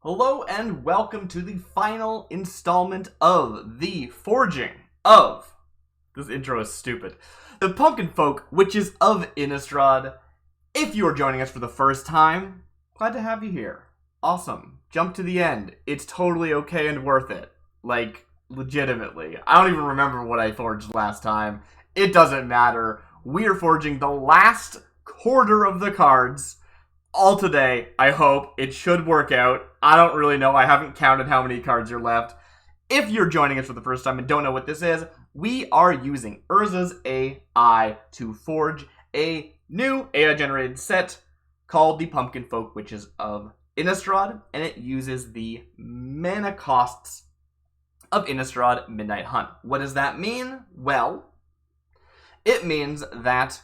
Hello and welcome to the final installment of the forging of... This intro is stupid. The Pumpkinfolk Witches of Innistrad. If you are joining us for the first time, glad to have you here. Awesome. Jump to the end. It's totally okay and worth it. Like, legitimately. I don't even remember what I forged last time. It doesn't matter. We are forging the last quarter of the cards. All today, I hope. It should work out. I don't really know. I haven't counted how many cards are left. If you're joining us for the first time and don't know what this is, we are using Urza's AI to forge a new AI-generated set called the Pumpkinfolk Witches of Innistrad, and it uses the mana costs of Innistrad Midnight Hunt. What does that mean? Well, it means that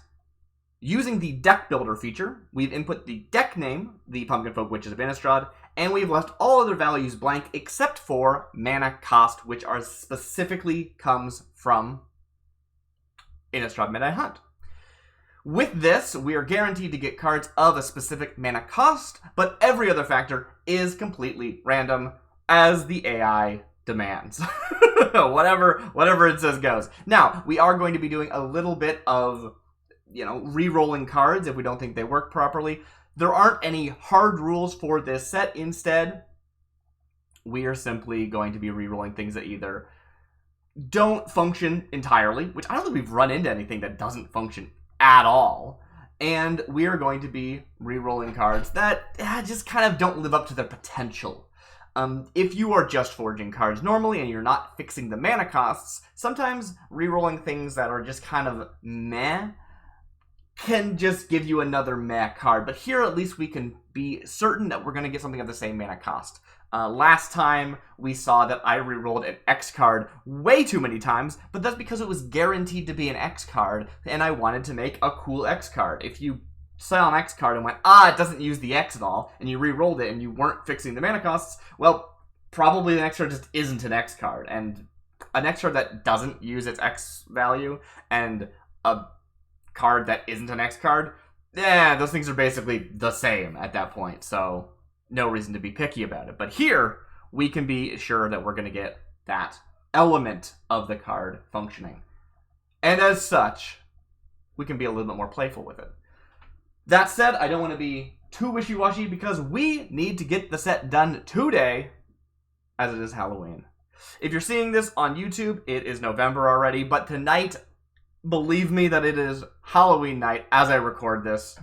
using the deck builder feature, we've input the deck name, the Pumpkinfolk Witches of Innistrad, and we've left all other values blank except for mana cost, which are specifically comes from Innistrad Midnight Hunt. With this, we are guaranteed to get cards of a specific mana cost, but every other factor is completely random, as the AI demands. whatever it says goes. Now, we are going to be doing a little bit of re-rolling cards if we don't think they work properly. There aren't any hard rules for this set. Instead, we are simply going to be re-rolling things that either don't function entirely, which I don't think we've run into anything that doesn't function at all, and we are going to be re-rolling cards that just kind of don't live up to their potential. If you are just forging cards normally and you're not fixing the mana costs, sometimes re-rolling things that are just kind of meh can just give you another meh card. But here at least we can be certain that we're going to get something of the same mana cost. Last time we saw that I re-rolled an X card way too many times, but that's because it was guaranteed to be an X card, and I wanted to make a cool X card. If you saw an X card and went, it doesn't use the X at all, and you re-rolled it and you weren't fixing the mana costs, well, probably the next card just isn't an X card. And an X card that doesn't use its X value and a card that isn't an X card, those things are basically the same at that point, so no reason to be picky about it. But here, we can be sure that we're going to get that element of the card functioning. And as such, we can be a little bit more playful with it. That said, I don't want to be too wishy-washy because we need to get the set done today, as it is Halloween. If you're seeing this on YouTube, it is November already, but tonight, believe me that it is Halloween night as I record this,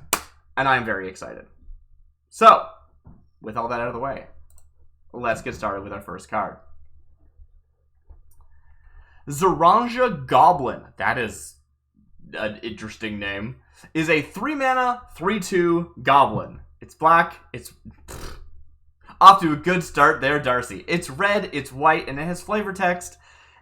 and I'm very excited. So, with all that out of the way, let's get started with our first card. Zaranja Goblin, that is an interesting name, is a 3-mana, 3/2 goblin. It's black, it's off to a good start there, Darcy. It's red, it's white, and it has flavor text.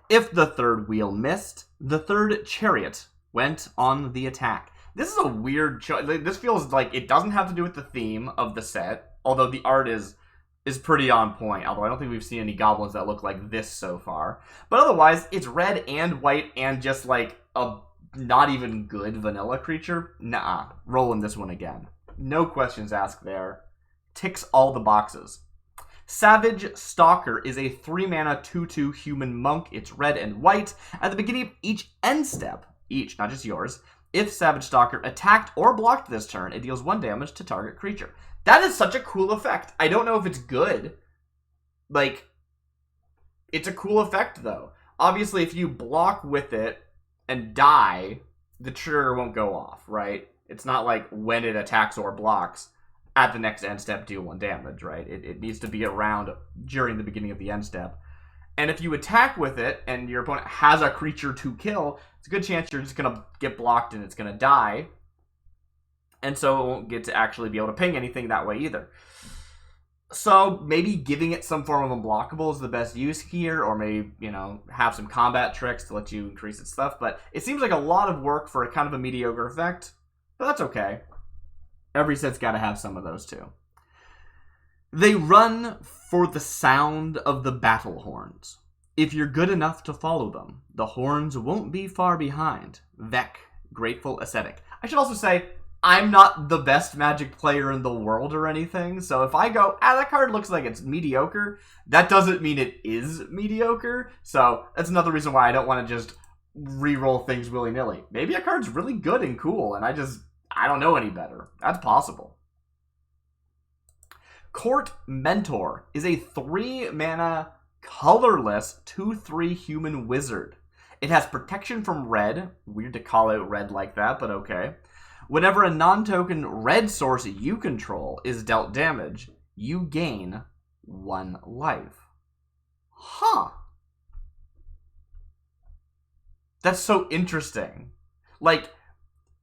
If the third wheel missed, the third chariot went on the attack. This is a weird choice. This feels like it doesn't have to do with the theme of the set, although the art is pretty on point, although I don't think we've seen any goblins that look like this so far. But otherwise, it's red and white and just like a not even good vanilla creature. Nuh-uh. Rolling this one again. No questions asked there. Ticks all the boxes. Savage Stalker is a 3-mana 2/2 human monk. It's red and white. At the beginning of each end step, not just yours, if Savage Stalker attacked or blocked this turn, it deals 1 damage to target creature. That is such a cool effect. I don't know if it's good. Like, it's a cool effect, though. Obviously, if you block with it and die, the trigger won't go off, right? It's not like when it attacks or blocks, at the next end step, deal 1 damage, right? It needs to be around during the beginning of the end step. And if you attack with it and your opponent has a creature to kill, it's a good chance you're just going to get blocked and it's going to die. And so it won't get to actually be able to ping anything that way either. So maybe giving it some form of unblockable is the best use here, or maybe, have some combat tricks to let you increase its stuff. But it seems like a lot of work for a kind of a mediocre effect, but that's okay. Every set's got to have some of those too. They run for the sound of the battle horns. If you're good enough to follow them, the horns won't be far behind. Vec, Grateful Ascetic. I should also say, I'm not the best Magic player in the world or anything, so if I go, that card looks like it's mediocre, that doesn't mean it is mediocre, so that's another reason why I don't want to just re-roll things willy-nilly. Maybe a card's really good and cool, and I don't know any better. That's possible. Court Mentor is a 3-mana, colorless, 2/3 human wizard. It has protection from red. Weird to call out red like that, but okay. Whenever a non-token red source you control is dealt damage, you gain 1 life. Huh. That's so interesting. Like,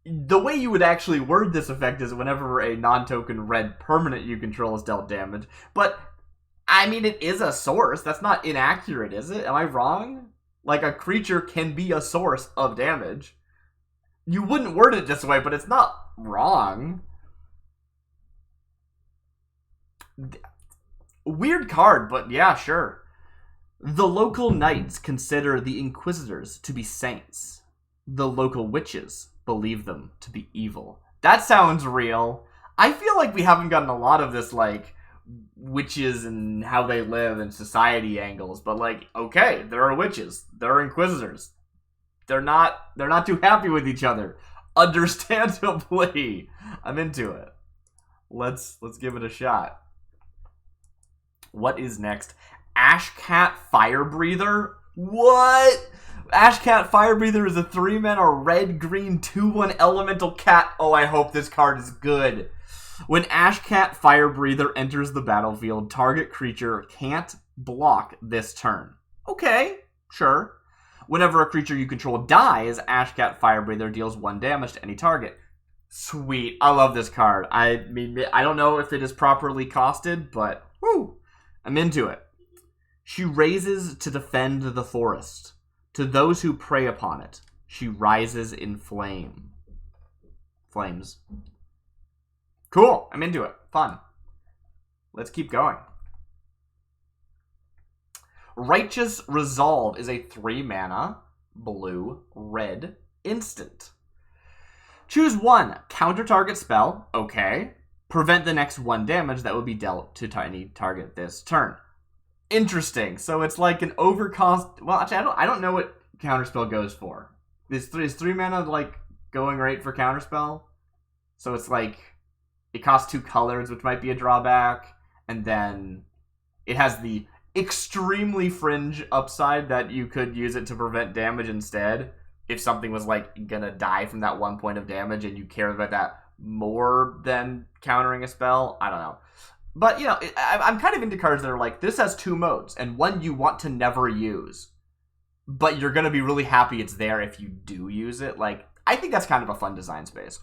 the way you would actually word this effect is whenever a non-token red permanent you control is dealt damage. But, I mean, it is a source. That's not inaccurate, is it? Am I wrong? Like, a creature can be a source of damage. You wouldn't word it this way, but it's not wrong. Weird card, but yeah, sure. The local knights consider the inquisitors to be saints. The local witches believe them to be evil. That sounds real. I feel like we haven't gotten a lot of this, like, witches and how they live and society angles, but, like, okay, there are witches. There are inquisitors. They're not too happy with each other. Understandably. I'm into it. Let's give it a shot. What is next? Ashcat Firebreather? What? Ashcat Firebreather is a 3-mana red-green 2/1 elemental cat. Oh, I hope this card is good. When Ashcat Firebreather enters the battlefield, target creature can't block this turn. Okay, sure. Whenever a creature you control dies, Ashcat Firebreather deals 1 damage to any target. Sweet. I love this card. I mean, I don't know if it is properly costed, but whoo, I'm into it. She raises to defend the forest. To those who prey upon it, she rises in flames. Cool. I'm into it. Fun. Let's keep going. Righteous Resolve is a 3-mana, blue-red instant. Choose 1. Counter target spell. Okay. Prevent the next 1 damage that would be dealt to any target this turn. Interesting. So it's like an overcost. Well, actually, I don't know what counterspell goes for. Is 3 mana like going right for counterspell? So it's like it costs 2 colors, which might be a drawback, and then it has the extremely fringe upside that you could use it to prevent damage instead. If something was like gonna die from that 1 point of damage, and you care about that more than countering a spell, I don't know. But, you know, I'm kind of into cards that are like, this has 2 modes, and one you want to never use, but you're going to be really happy it's there if you do use it. Like, I think that's kind of a fun design space.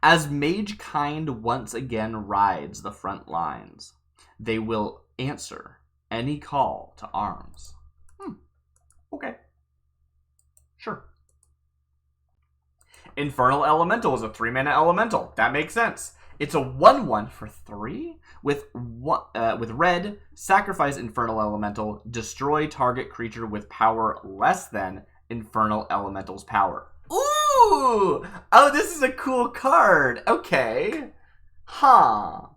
As Magekind once again rides the front lines, they will answer any call to arms. Okay. Sure. Infernal Elemental is a 3-mana elemental. That makes sense. It's a 1/1 for 3 with red. Sacrifice Infernal Elemental. Destroy target creature with power less than Infernal Elemental's power. Ooh! Oh, this is a cool card. Okay. Huh.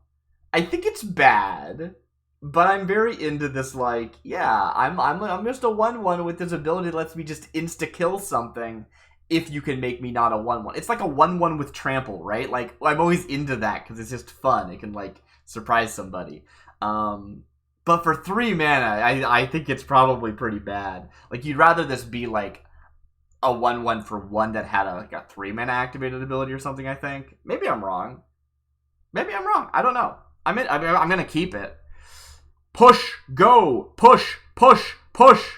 I think it's bad, but I'm very into this. Like, yeah, I'm just a 1/1 with this ability that lets me just insta kill something. If you can make me not a 1/1. It's like a 1/1 with trample, right? Like, I'm always into that because it's just fun. It can, like, surprise somebody. But for 3 mana, I think it's probably pretty bad. Like, you'd rather this be, like, a 1/1 for 1 that had a 3-mana activated ability or something, I think. Maybe I'm wrong. I don't know. I'm going to keep it. Push, go, push, push, push.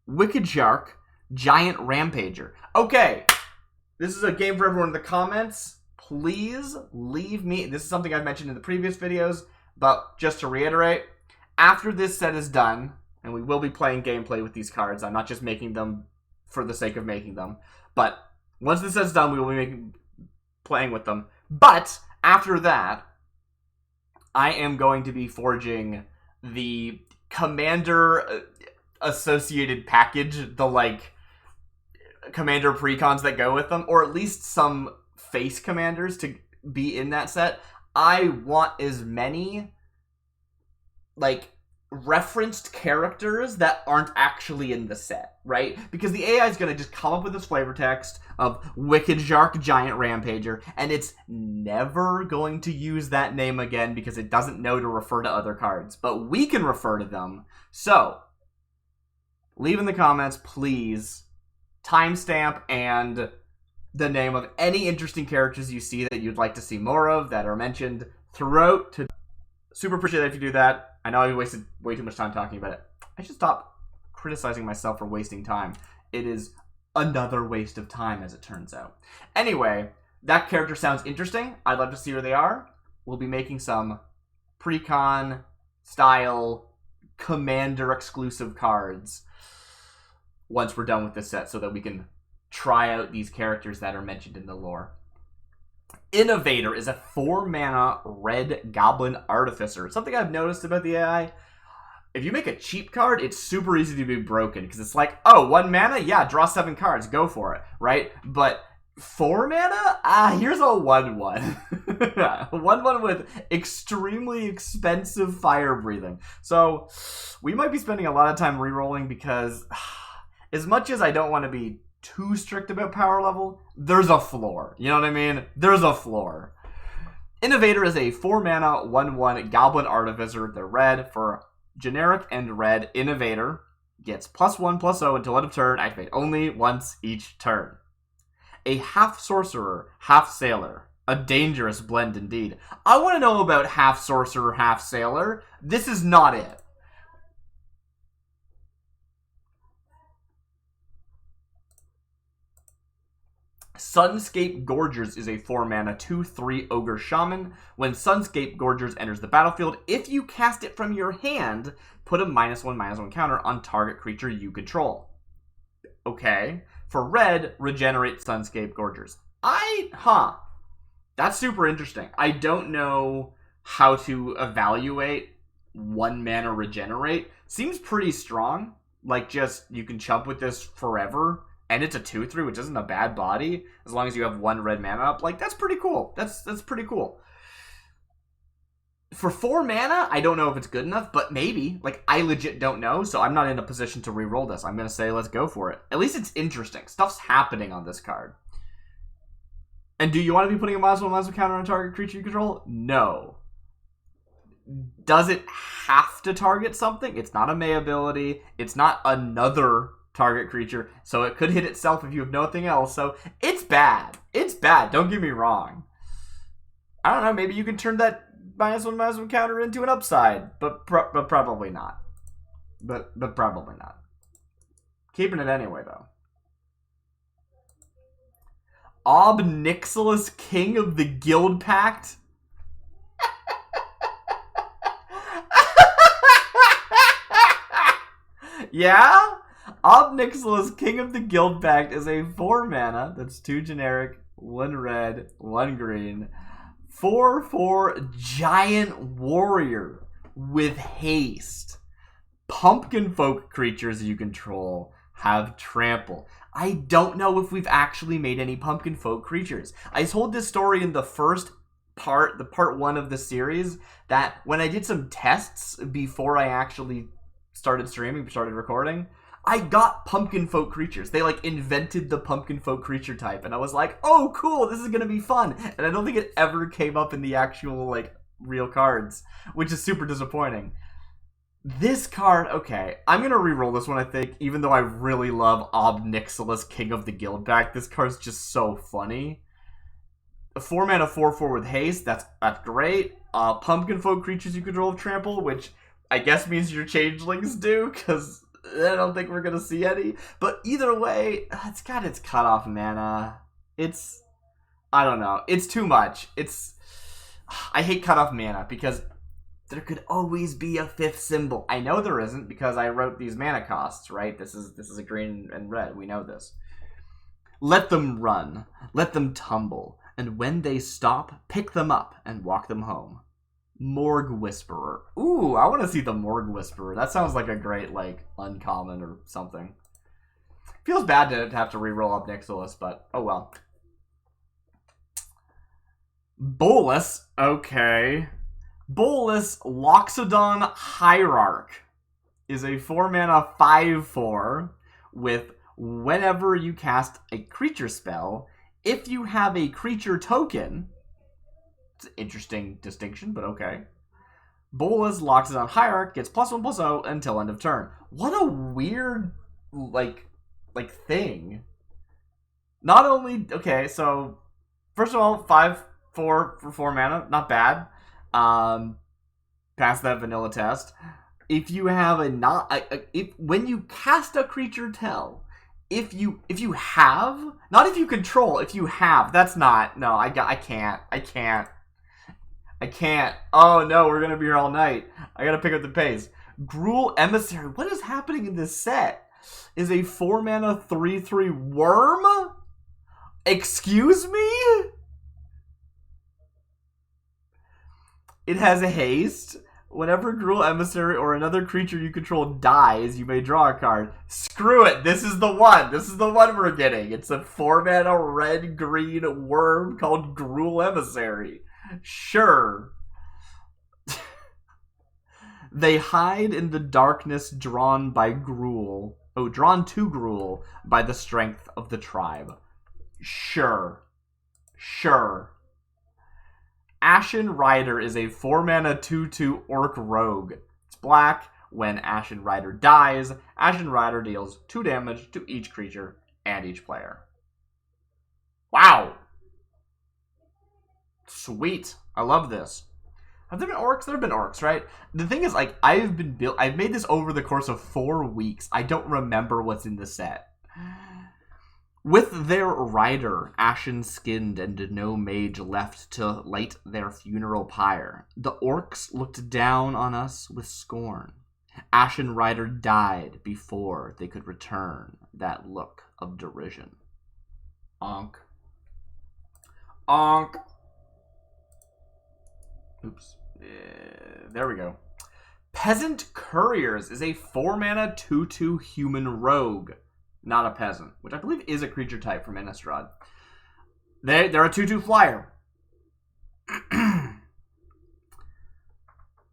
Wicked Shark, Giant Rampager. Okay, this is a game for everyone in the comments. Please leave me. This is something I've mentioned in the previous videos, but just to reiterate, after this set is done, and we will be playing gameplay with these cards. I'm not just making them for the sake of making them, but once this set's done, we will be playing with them. But after that, I am going to be forging the Commander associated package, the like commander precons that go with them, or at least some face commanders to be in that set. I want as many, like, referenced characters that aren't actually in the set, right? Because the AI is going to just come up with this flavor text of Wicked Shark Giant Rampager, and it's never going to use that name again because it doesn't know to refer to other cards. But we can refer to them. So, leave in the comments, please, timestamp and the name of any interesting characters you see that you'd like to see more of that are mentioned throughout. Super appreciate it if you do that. I know I wasted way too much time talking about it. I should stop criticizing myself for wasting time. It is another waste of time, as it turns out. Anyway, that character sounds interesting. I'd love to see where they are. We'll be making some pre-con style commander exclusive cards once we're done with this set so that we can try out these characters that are mentioned in the lore. Innovator is a 4-mana red goblin artificer. Something I've noticed about the AI, if you make a cheap card, it's super easy to be broken because it's like, oh, 1 mana? Yeah, draw 7 cards, go for it, right? But 4 mana? Here's a 1/1. 1/1 with extremely expensive fire breathing. So we might be spending a lot of time rerolling because as much as I don't want to be too strict about power level, there's a floor. You know what I mean? There's a floor. Innovator is a 4-mana 1/1 Goblin Artificer. They're red for generic and red. Innovator gets +1/+0 until end of turn. Activate only once each turn. A half sorcerer, half sailor. A dangerous blend indeed. I want to know about half sorcerer, half sailor. This is not it. Sunscape Gorgers is a 4-mana 2/3 Ogre Shaman. When Sunscape Gorgers enters the battlefield, if you cast it from your hand, put a -1/-1 counter on target creature you control. Okay. For red, regenerate Sunscape Gorgers. That's super interesting. I don't know how to evaluate 1 mana regenerate. Seems pretty strong. Like, just, you can chump with this forever. And it's a 2/3, which isn't a bad body, as long as you have 1 red mana up. Like, that's pretty cool. That's pretty cool. For 4 mana, I don't know if it's good enough, but maybe. Like, I legit don't know, so I'm not in a position to re-roll this. I'm going to say let's go for it. At least it's interesting. Stuff's happening on this card. And do you want to be putting a -1/-1 counter on a target creature you control? No. Does it have to target something? It's not a May ability. It's not another target creature, so it could hit itself if you have nothing else. So it's bad. It's bad. Don't get me wrong. I don't know. Maybe you can turn that -1/-1 counter into an upside, but probably not. But probably not. Keeping it anyway, though. Obnixilis, King of the Guild Pact. Yeah? Obnixilis, King of the Guild Pact is a 4-mana, that's 2 generic, 1 red, 1 green, 4/4 giant warrior with haste. Pumpkinfolk creatures you control have trample. I don't know if we've actually made any Pumpkinfolk creatures. I told this story in the first part, the part 1 of the series, that when I did some tests before I actually started streaming, started recording, I got Pumpkinfolk creatures. They, like, invented the Pumpkinfolk creature type, and I was like, oh, cool, this is gonna be fun. And I don't think it ever came up in the actual, like, real cards, which is super disappointing. This card, okay, I'm gonna re-roll this one, I think, even though I really love Obnixilis, King of the Guild Pact. This card's just so funny. A 4-mana 4/4 with haste, that's great. Pumpkinfolk creatures you control have trample, which I guess means your changelings do, because I don't think we're going to see any. But either way, it's got its cutoff mana. I don't know. It's too much. I hate cutoff mana because there could always be a 5th symbol. I know there isn't because I wrote these mana costs, right? This is a green and red. We know this. Let them run. Let them tumble. And when they stop, pick them up and walk them home. Morgue Whisperer. Ooh, I want to see the Morgue Whisperer. That sounds like a great, like, uncommon or something. Feels bad to have to reroll Ob Nixilis, but oh well. Bolus, okay. Bolus Loxodon Hierarch is a 4-mana 5/4 with whenever you cast a creature spell, if you have a creature token, it's an interesting distinction, but okay. Bolus Loxodon Hierarch gets +1/+0 until end of turn. What a weird, like thing. Not only, okay, so, first of all, 5/4 for 4 mana, not bad. Pass that vanilla test. If you have when you cast a creature tell, if you have, not if you control, if you have, that's not, no, I can't. Oh no, we're gonna be here all night. I gotta pick up the pace. Gruul Emissary, what is happening in this set? Is a 4-mana 3/3 worm? Excuse me? It has a haste. Whenever Gruul Emissary or another creature you control dies, you may draw a card. Screw it. This is the one. This is the one we're getting. It's a 4-mana red-green worm called Gruul Emissary. Sure. They hide in the darkness drawn by Gruul. Oh, drawn to Gruul by the strength of the tribe. Sure. Sure. Ashen Rider is a 4-mana 2/2 Orc Rogue. It's black. When Ashen Rider dies, Ashen Rider deals 2 damage to each creature and each player. Wow. Sweet. I love this. Have there been orcs? There have been orcs, right? The thing is, like, I've made this over the course of 4 weeks. I don't remember what's in the set. With their rider, ashen-skinned and no mage left to light their funeral pyre, the orcs looked down on us with scorn. Ashen Rider died before they could return that look of derision. Onk. Onk. Oops. There we go. Peasant Couriers is a 4-mana 2/2 human rogue. Not a peasant, which I believe is a creature type from Innistrad. They're a 2/2 flyer.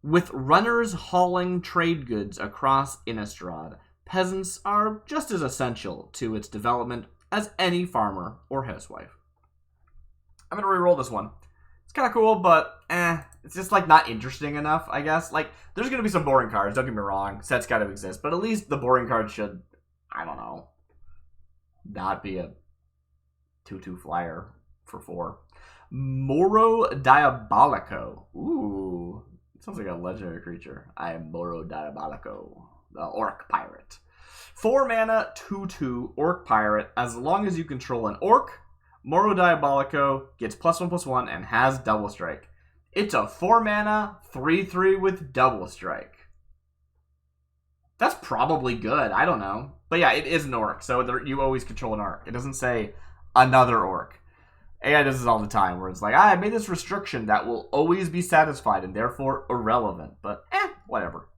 With runners hauling trade goods across Innistrad, peasants are just as essential to its development as any farmer or housewife. I'm going to reroll this one. It's kind of cool, but it's just like not interesting enough, I guess. Like, there's going to be some boring cards, don't get me wrong. Sets got to exist, but at least the boring cards should, I don't know, not be a 2/2 flyer for 4. Moro Diabolico. Ooh. Sounds like a legendary creature. I am Moro Diabolico, the Orc Pirate. 4-mana 2/2 Orc Pirate. As long as you control an Orc, Moro Diabolico gets +1/+1 and has Double Strike. It's a 4-mana 3/3 with Double Strike. That's probably good. I don't know. But yeah, it is an orc, so you always control an orc. It doesn't say another orc. AI does this all the time, where it's like, I made this restriction that will always be satisfied and therefore irrelevant. But, whatever.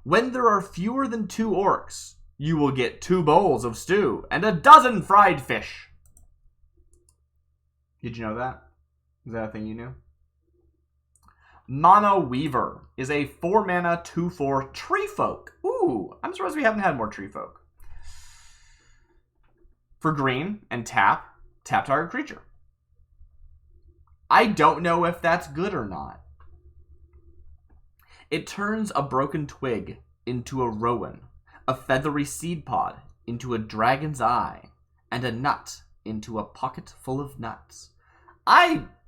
When there are fewer than 2 orcs, you will get 2 bowls of stew and a dozen fried fish. Did you know that? Is that a thing you knew? Mono Weaver is a 4-mana 2/4 tree folk. Ooh, I'm surprised we haven't had more tree folk. For green and tap target creature. I don't know if that's good or not. It turns a broken twig into a rowan, a feathery seed pod into a dragon's eye, and a nut into a pocket full of nuts.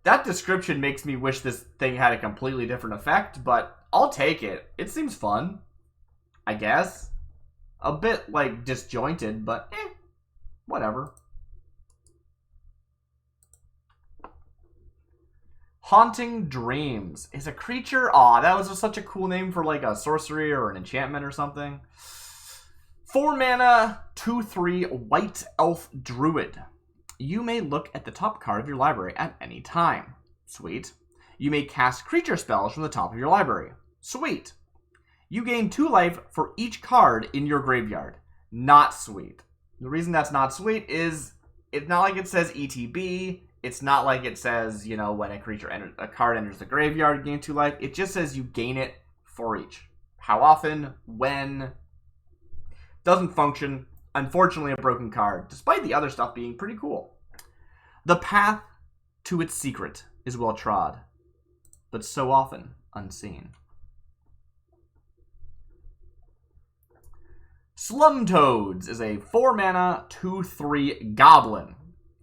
That description makes me wish this thing had a completely different effect, but I'll take it. It seems fun, I guess. A bit, like, disjointed, but whatever. Haunting Dreams is a creature. Aw, that was just such a cool name for, like, a sorcery or an enchantment or something. 4-mana 2/3 White Elf Druid. You may look at the top card of your library at any time. Sweet. You may cast creature spells from the top of your library. Sweet. You gain 2 life for each card in your graveyard. Not sweet. The reason that's not sweet is it's not like it says ETB. It's not like it says, you know, when a card enters the graveyard, you gain 2 life. It just says you gain it for each. How often? When? Doesn't function. Unfortunately, a broken card, despite the other stuff being pretty cool. The path to its secret is well trod, but so often unseen. Slumtoads is a 4-mana, 2/3 goblin.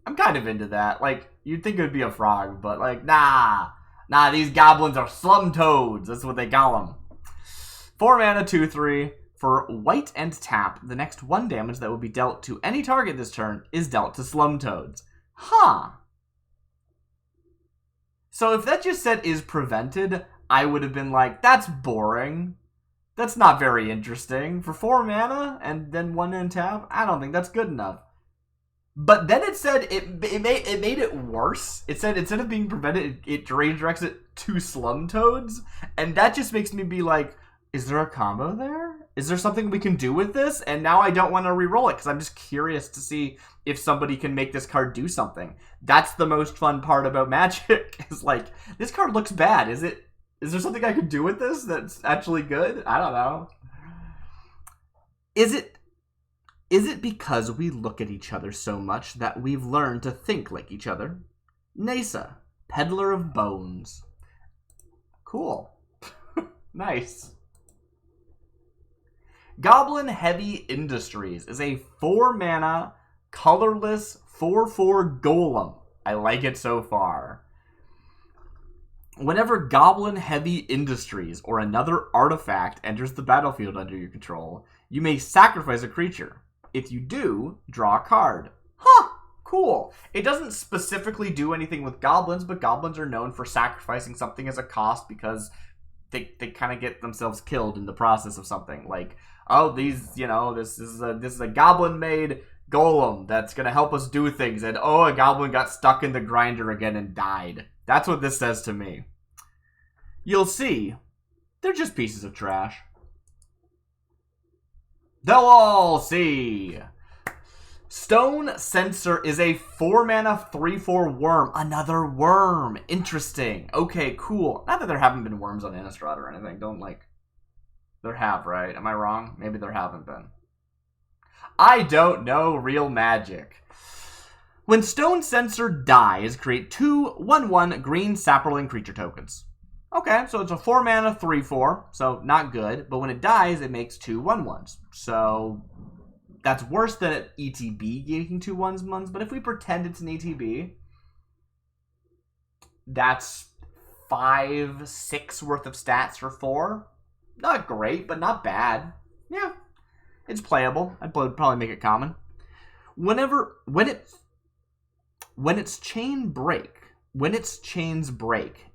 I'm kind of into that. Like, you'd think it would be a frog, but like, nah, these goblins are Slumtoads. That's what they call them. 4-mana, 2/3. For white and tap, the next 1 damage that will be dealt to any target this turn is dealt to Slumtoads. Huh. So if that just said is prevented, I would have been like, that's boring. That's not very interesting. For 4 mana and then 1 in tap, I don't think that's good enough. But then it said it made it worse. It said instead of being prevented, it redirects it to Slumtoads. And that just makes me be like, is there a combo there? Is there something we can do with this? And now I don't want to re-roll it because I'm just curious to see if somebody can make this card do something. That's the most fun part about Magic. Is like, this card looks bad. Is there something I could do with this that's actually good? I don't know. Is it because we look at each other so much that we've learned to think like each other? Nasa, Peddler of Bones. Cool. Nice. Goblin Heavy Industries is a 4-mana, colorless 4/4 golem. I like it so far. Whenever Goblin Heavy Industries or another artifact enters the battlefield under your control, you may sacrifice a creature. If you do, draw a card. Huh, cool. It doesn't specifically do anything with goblins, but goblins are known for sacrificing something as a cost because they kind of get themselves killed in the process of something. Like, oh, these, you know, this is a goblin-made golem that's going to help us do things. And, oh, a goblin got stuck in the grinder again and died. That's what this says to me. You'll see, they're just pieces of trash. They'll all see. Stone Censer is a 4-mana 3/4 worm. Another worm. Interesting. Okay, cool. Not that there haven't been worms on Innistrad or anything. Don't like... There have, right? Am I wrong? Maybe there haven't been. I don't know real Magic. When Stone Censer dies, create 2 1/1 green sapperling creature tokens. Okay, so it's a 4-mana 3/4, so not good. But when it dies, it makes 2 1/1s. So that's worse than an ETB getting 2 1/1s. But if we pretend it's an ETB, that's 5, 6 worth of stats for 4. Not great, but not bad. Yeah, it's playable. I'd probably make it common. When its chains break,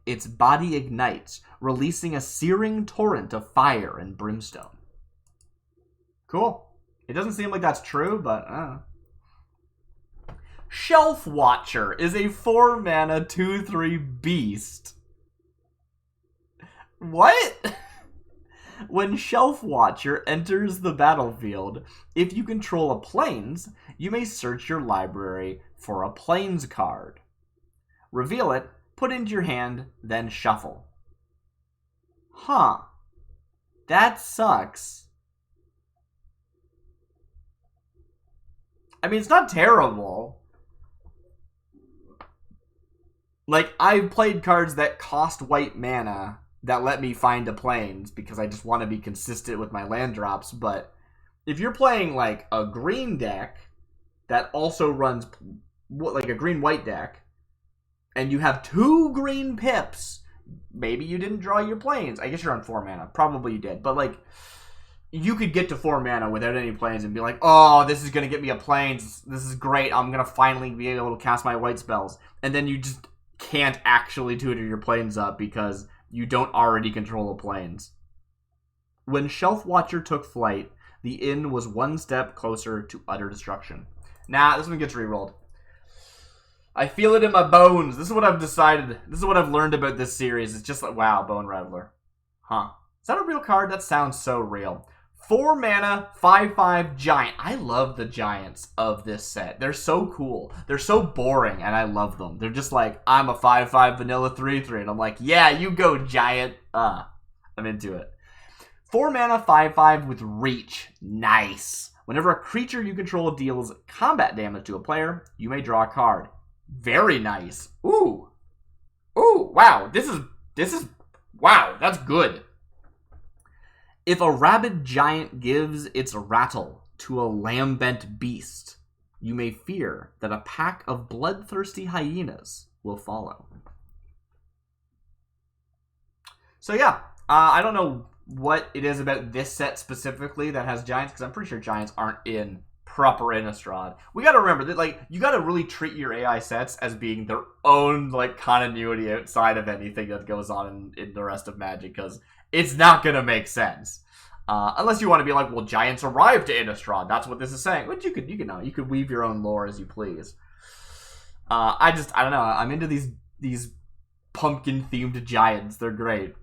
its body ignites, releasing a searing torrent of fire and brimstone. Cool. It doesn't seem like that's true, but Shelf Watcher is a 4-mana 2/3 beast. What? When Shelf Watcher enters the battlefield, if you control a plains, you may search your library for a plains card. Reveal it, put it into your hand, then shuffle. Huh. That sucks. I mean, it's not terrible. Like, I've played cards that cost white mana that let me find a plains because I just want to be consistent with my land drops. But if you're playing like a green deck that also runs like a green-white deck, and you have 2 green pips, maybe you didn't draw your plains. I guess you're on 4 mana. Probably you did. But like, you could get to 4 mana without any plains and be like, oh, this is going to get me a plains. This is great. I'm going to finally be able to cast my white spells. And then you just can't actually tutor your plains up because you don't already control a plains. When Shelf Watcher took flight, the inn was 1 step closer to utter destruction. Nah, this one gets rerolled. I feel it in my bones. This is what I've decided. This is what I've learned about this series. It's just like, wow, Bone Rattler. Huh. Is that a real card? That sounds so real. 4 mana, 5/5 giant. I love the giants of this set. They're so cool. They're so boring, and I love them. They're just like, I'm a 5/5 vanilla 3/3, and I'm like, yeah, you go, giant. I'm into it. 4 mana, 5/5 with reach. Nice. Whenever a creature you control deals combat damage to a player, you may draw a card. Very nice. Ooh. Ooh, wow. This is, wow, that's good. If a rabid giant gives its rattle to a lambent beast, you may fear that a pack of bloodthirsty hyenas will follow. So yeah, I don't know what it is about this set specifically that has giants, because I'm pretty sure giants aren't in proper Innistrad. We gotta remember that, like, you gotta really treat your AI sets as being their own, like, continuity outside of anything that goes on in the rest of Magic, because it's not gonna make sense. Unless you want to be like, well, giants arrived to Innistrad. That's what this is saying. Which you could weave your own lore as you please. I don't know. I'm into these pumpkin-themed giants. They're great.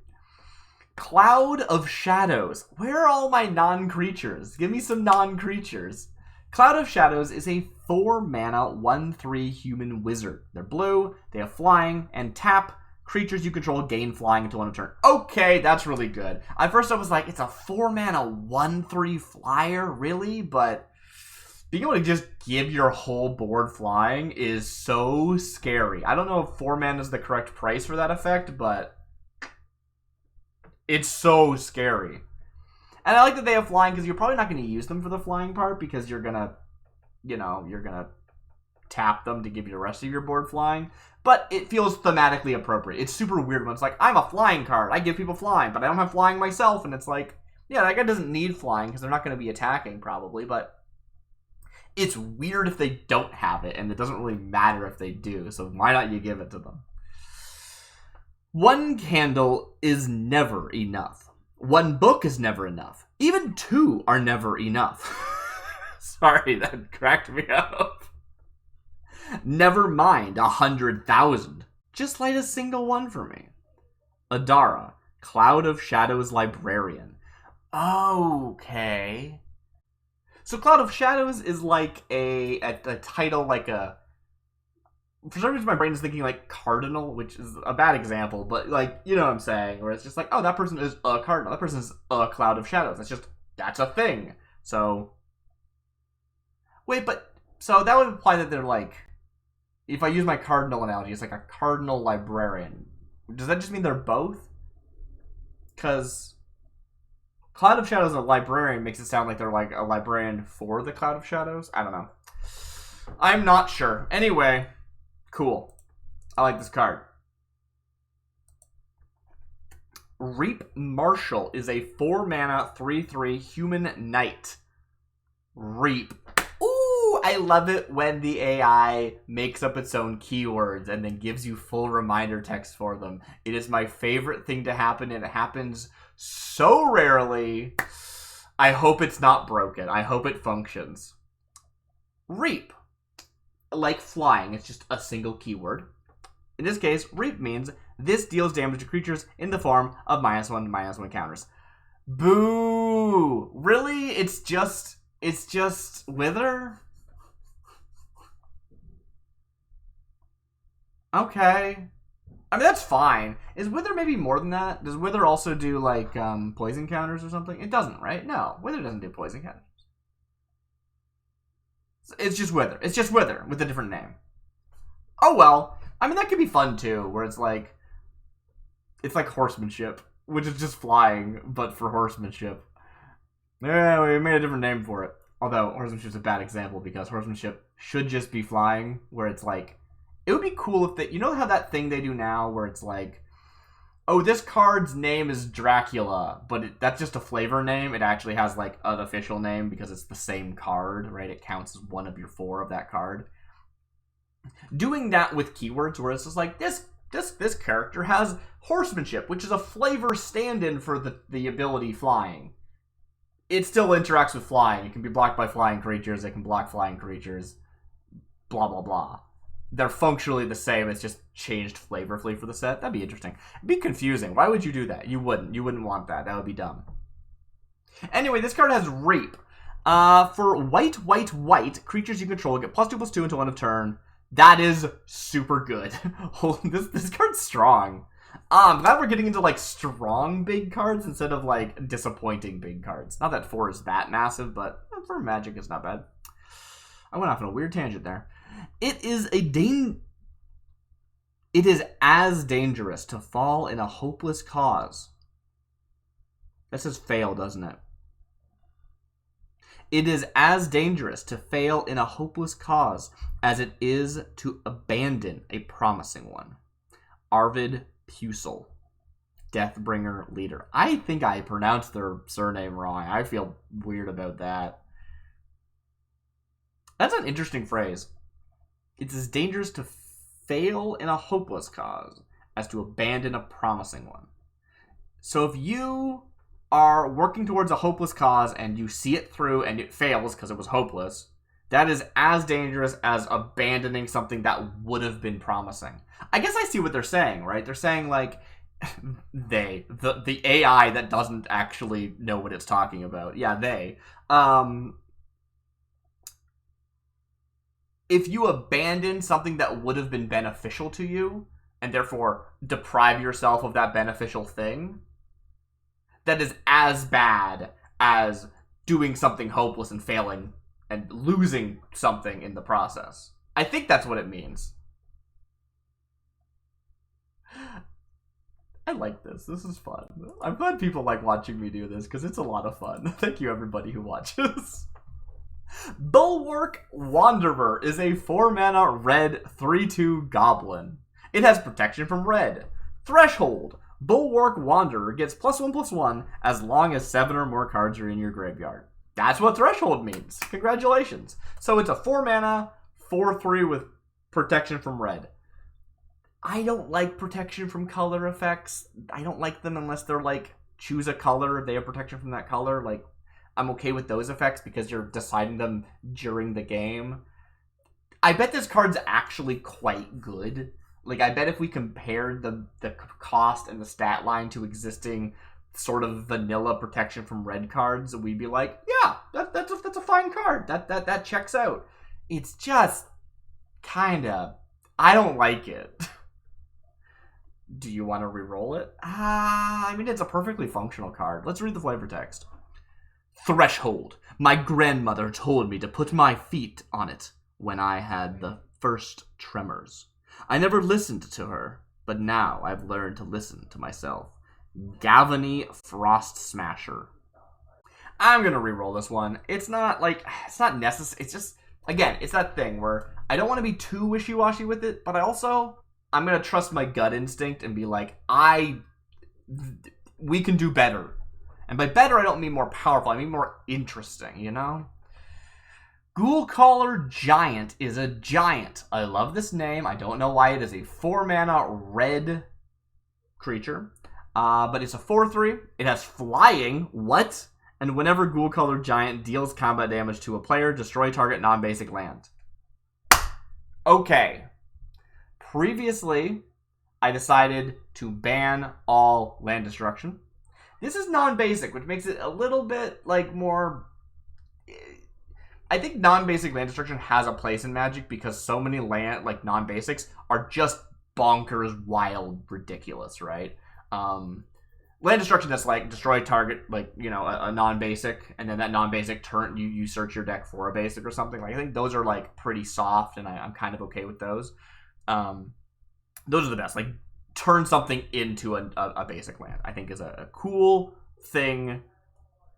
Cloud of Shadows. Where are all my non-creatures? Give me some non-creatures. Cloud of Shadows is a 4 mana 1/3 human wizard. They're blue, they have flying, and tap. Creatures you control gain flying until end of turn. Okay, that's really good. At first I was like, it's a 4 mana 1/3 flyer, really? But being able to just give your whole board flying is so scary. I don't know if 4 mana is the correct price for that effect, but it's so scary. And I like that they have flying, because you're probably not going to use them for the flying part, because you're going to, you're going to tap them to give you the rest of your board flying. But it feels thematically appropriate. It's super weird when it's like, I'm a flying card. I give people flying, but I don't have flying myself. And it's like, yeah, that guy doesn't need flying because they're not going to be attacking probably. But it's weird if they don't have it, and it doesn't really matter if they do. So why not you give it to them? 1 candle is never enough. 1 book is never enough. Even 2 are never enough. Sorry, that cracked me up. Never mind 100,000. Just light a single one for me. Adara, Cloud of Shadows Librarian. Okay. So Cloud of Shadows is like a title, like a... For some reason my brain is thinking like Cardinal, which is a bad example, but like, you know what I'm saying, where it's just like, oh, that person is a Cardinal. That person is a Cloud of Shadows. That's a thing. So... Wait, but... So that would imply that they're like... If I use my Cardinal analogy, it's like a Cardinal Librarian. Does that just mean they're both? Because Cloud of Shadows and a Librarian makes it sound like they're like a Librarian for the Cloud of Shadows. I don't know. I'm not sure. Anyway, cool. I like this card. Reap Marshal is a 4 mana 3/3 human knight. Reap. Ooh, I love it when the AI makes up its own keywords and then gives you full reminder text for them. It is my favorite thing to happen, and it happens so rarely. I hope it's not broken. I hope it functions. Reap. Like flying, it's just a single keyword. In this case, Reap means this deals damage to creatures in the form of -1/-1 counters. Boo! Really? It's just Wither? Okay. I mean, that's fine. Is Wither maybe more than that? Does Wither also do, like, poison counters or something? It doesn't, right? No, Wither doesn't do poison counters. It's just Wither. It's just Wither with a different name. Oh, well. I mean, that could be fun, too, where it's like horsemanship, which is just flying, but for horsemanship. Yeah, we made a different name for it. Although, horsemanship's a bad example, because horsemanship should just be flying, where it's like... It would be cool if they... You know how that thing they do now, where it's like... Oh, this card's name is Dracula, but that's just a flavor name. It actually has, like, an official name, because it's the same card, right? It counts as one of your 4 of that card. Doing that with keywords, where it's just like, this character has horsemanship, which is a flavor stand-in for the ability flying. It still interacts with flying. It can be blocked by flying creatures. It can block flying creatures. Blah, blah, blah. They're functionally the same. It's just changed flavorfully for the set. That'd be interesting. It'd be confusing. Why would you do that? You wouldn't. You wouldn't want that. That would be dumb. Anyway, this card has Rape. For white, creatures you control get +2/+2 until end of turn. That is super good. This card's strong. I'm glad we're getting into, like, strong big cards instead of, like, disappointing big cards. Not that 4 is that massive, but for Magic, it's not bad. I went off on a weird tangent there. It is as dangerous to fall in a hopeless cause. That says fail, doesn't it? It is as dangerous to fail in a hopeless cause as it is to abandon a promising one. Arvid Pusel, Deathbringer Leader. I think I pronounced their surname wrong. I feel weird about that. That's an interesting phrase. It's as dangerous to fail in a hopeless cause as to abandon a promising one. So if you are working towards a hopeless cause and you see it through and it fails because it was hopeless, that is as dangerous as abandoning something that would have been promising. I guess I see what they're saying, right? They're saying, like, the AI that doesn't actually know what it's talking about. Yeah, they. If you abandon something that would have been beneficial to you, and therefore deprive yourself of that beneficial thing, that is as bad as doing something hopeless and failing and losing something in the process. I think that's what it means. I like this. This is fun. I'm glad people like watching me do this because it's a lot of fun. Thank you, everybody who watches. Bulwark Wanderer is a 4-mana red 3/2 goblin. It has protection from red. Threshold. Bulwark Wanderer gets +1/+1 as long as 7 or more cards are in your graveyard. That's what Threshold means. Congratulations. So it's a 4-mana, 4/3 with protection from red. I don't like protection from color effects. I don't like them unless they're like, choose a color if they have protection from that color. Like, I'm okay with those effects because you're deciding them during the game. I bet this card's actually quite good. Like, I bet if we compared the cost and the stat line to existing sort of vanilla protection from red cards, we'd be like, yeah, that's a fine card. That checks out. It's just kind of, I don't like it. Do you want to re-roll it? I mean, it's a perfectly functional card. Let's read the flavor text. Threshold. My grandmother told me to put my feet on it when I had the first tremors. I never listened to her, but now I've learned to listen to myself. Galvany Frost Smasher. I'm going to re-roll this one. It's not necessary. It's just, again, it's that thing where I don't want to be too wishy-washy with it, but I'm going to trust my gut instinct and be like, we can do better. And by better, I don't mean more powerful. I mean more interesting, you know? Ghoulcaller Giant is a giant. I love this name. I don't know why it is a 4-mana red creature. But it's a 4/3. It has flying. What? And whenever Ghoulcaller Giant deals combat damage to a player, destroy target non-basic land. Okay. Previously, I decided to ban all land destruction. This is non-basic, which makes it a little bit, like, more... I think non-basic land destruction has a place in Magic because so many land, like, non-basics are just bonkers, wild, ridiculous, right? Land destruction that's, like, destroy target, like, you know, a non-basic, and then that non-basic turn, you search your deck for a basic or something. Like, I think those are, like, pretty soft, and I'm kind of okay with those. Those are the best. Like, turn something into a basic land, I think is a cool thing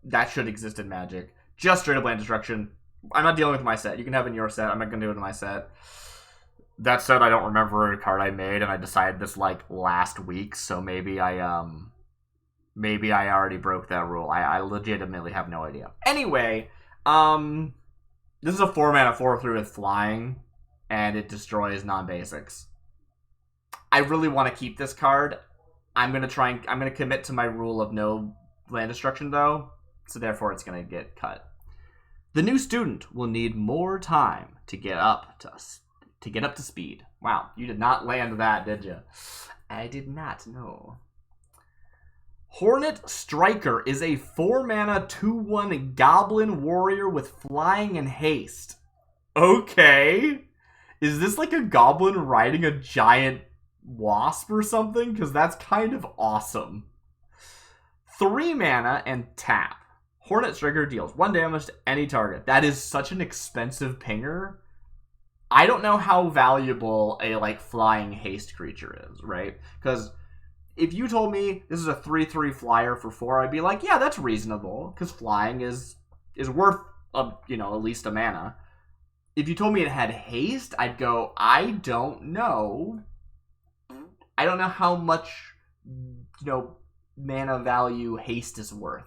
that should exist in Magic. Just straight up land destruction. I'm not dealing with my set. You can have it in your set. I'm not going to do it in my set. That said, I don't remember a card I made, and I decided this, like, last week, so maybe I already broke that rule. I legitimately have no idea. Anyway, this is a 4-mana 4/3 with flying, and it destroys non-basics. I really want to keep this card. I'm going to commit to my rule of no land destruction, though, so therefore it's going to get cut. The new student will need more time to get up to speed. Wow, you did not land that, did you? I did not, no. Hornet Striker is a 4-mana 2/1 Goblin Warrior with flying and haste. Okay. Is this like a goblin riding a giant wasp or something? Because that's kind of awesome. 3 mana and tap. Hornet Striker deals 1 damage to any target. That is such an expensive pinger. I don't know how valuable a like flying haste creature is, right? Because if you told me this is a 3/3 flyer for 4, I'd be like, yeah, that's reasonable. Because flying is worth at least a mana. If you told me it had haste, I'd go, I don't know. I don't know how much, mana value haste is worth.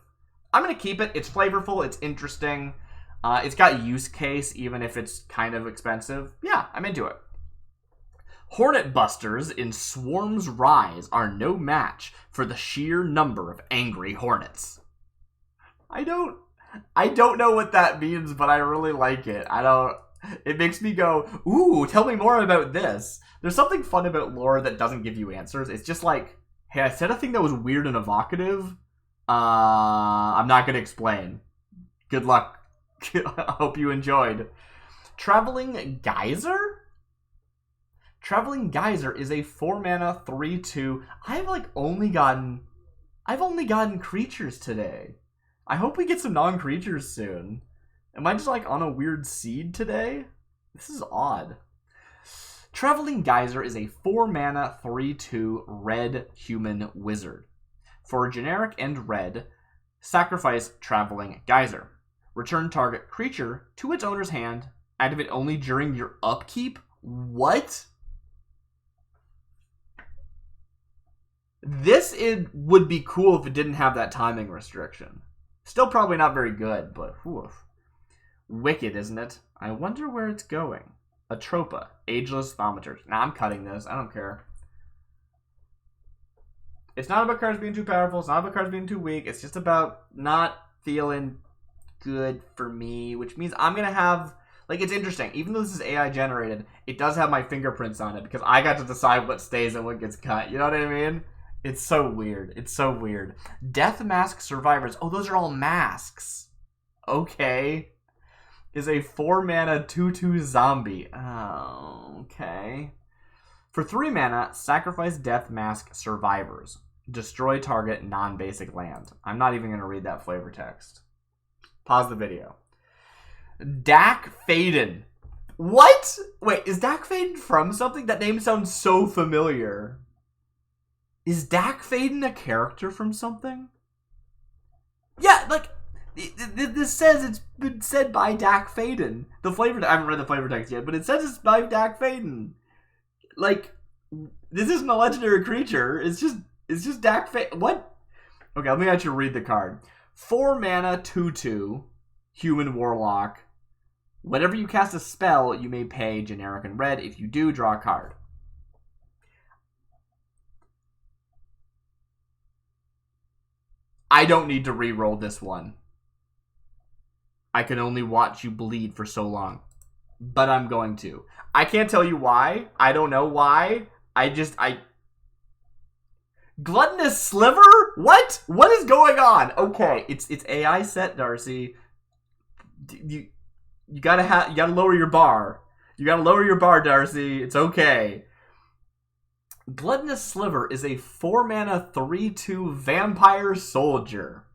I'm going to keep it. It's flavorful. It's interesting. It's got use case, even if it's kind of expensive. Yeah, I'm into it. Hornet Busters in Swarm's Rise are no match for the sheer number of angry hornets. I don't know what that means, but I really like it. It makes me go, ooh, tell me more about this. There's something fun about lore that doesn't give you answers. It's just like, hey, I said a thing that was weird and evocative. I'm not going to explain. Good luck. I hope you enjoyed. Traveling Geyser? Traveling Geyser is a 4-mana 3/2. I've only gotten creatures today. I hope we get some non-creatures soon. Am I just on a weird seed today? This is odd. Traveling Geyser is a 4-mana 3/2 red human wizard. For generic and red, sacrifice Traveling Geyser. Return target creature to its owner's hand. Activate only during your upkeep? What? Would be cool if it didn't have that timing restriction. Still probably not very good, but whew. Wicked, isn't it? I wonder where it's going. Atropa, Ageless Thaumaturge. Nah, I'm cutting this. I don't care. It's not about cards being too powerful. It's not about cards being too weak. It's just about not feeling good for me, which means I'm going to have... it's interesting. Even though this is AI generated, it does have my fingerprints on it because I got to decide what stays and what gets cut. You know what I mean? It's so weird. It's so weird. Death Mask Survivors. Oh, those are all masks. Okay. Is a 4-mana 2/2 zombie. Oh, okay. For 3 mana, sacrifice Death Mask Survivors. Destroy target non-basic land. I'm not even going to read that flavor text. Pause the video. Dak Faden. What? Wait, is Dak Faden from something? That name sounds so familiar. Is Dak Faden a character from something? Yeah, this says it's been said by Dak Faden. I haven't read the flavor text yet, but it says it's by Dak Faden. This isn't a legendary creature. It's just Dak Faden. What? Okay, let me actually read the card. 4 mana 2/2 human warlock. Whenever you cast a spell, you may pay generic and red. If you do, draw a card. I don't need to re-roll this one. I can only watch you bleed for so long. But I'm going to. I can't tell you why. I don't know why. Gluttonous Sliver? What? What is going on? Okay, it's AI set, Darcy. You gotta lower your bar. You gotta lower your bar, Darcy. It's okay. Gluttonous Sliver is a 4-mana 3/2 vampire soldier.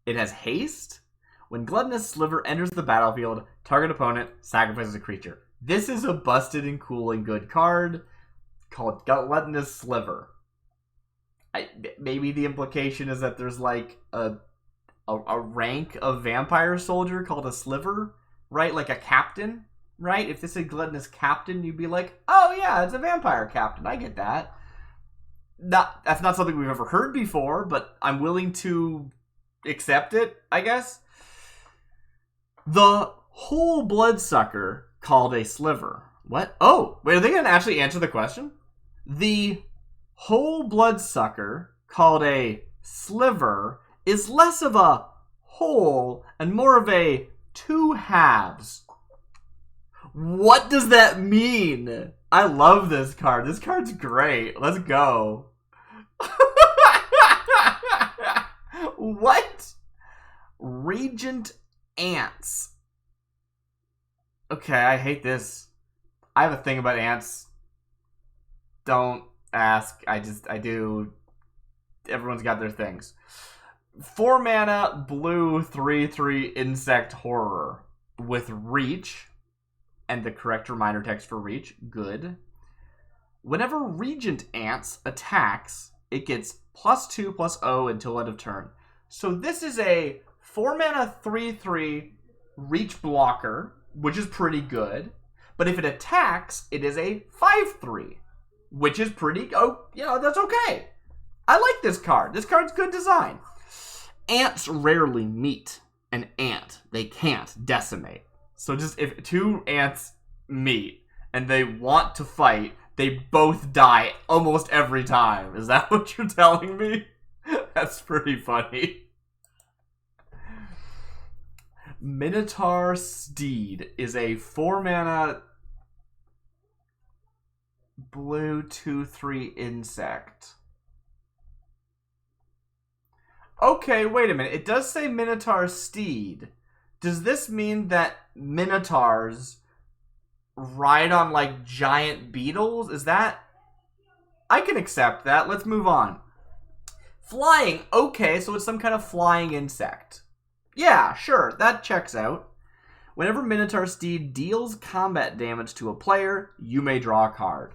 It has haste. When Gluttonous Sliver enters the battlefield, target opponent sacrifices a creature. This is a busted and cool and good card called Gluttonous Sliver. Maybe the implication is that there's a rank of vampire soldier called a sliver, right? Like a captain, right? If this is a gluttonous captain, you'd be like, oh yeah, it's a vampire captain. I get that. That's not something we've ever heard before, but I'm willing to accept it, I guess. The Whole Bloodsucker called a sliver. What? Oh, wait, are they going to actually answer the question? The Whole Bloodsucker called a sliver is less of a whole and more of a 2 halves. What does that mean? I love this card. This card's great. Let's go. What? Regent ants. Okay, I hate this. I have a thing about ants. Don't ask. I do. Everyone's got their things. 4 mana, blue, 3/3 insect horror with reach. And the correct reminder text for reach. Good. Whenever Regent Ants attacks, it gets +2/+0 until end of turn. So this is a 4 mana 3/3 reach blocker, which is pretty good. But if it attacks, it is a 5/3, which is pretty, that's okay. I like this card. This card's good design. Ants rarely meet an ant they can't decimate. So just if 2 ants meet and they want to fight, they both die almost every time. Is that what you're telling me? That's pretty funny. Minotaur Steed is a 4 mana blue 2/3 insect. Okay, wait a minute. It does say Minotaur Steed. Does this mean that Minotaurs ride on, like, giant beetles? Is that... I can accept that. Let's move on. Flying. Okay, so it's some kind of flying insect. Yeah, sure. That checks out. Whenever Minotaur Steed deals combat damage to a player, you may draw a card.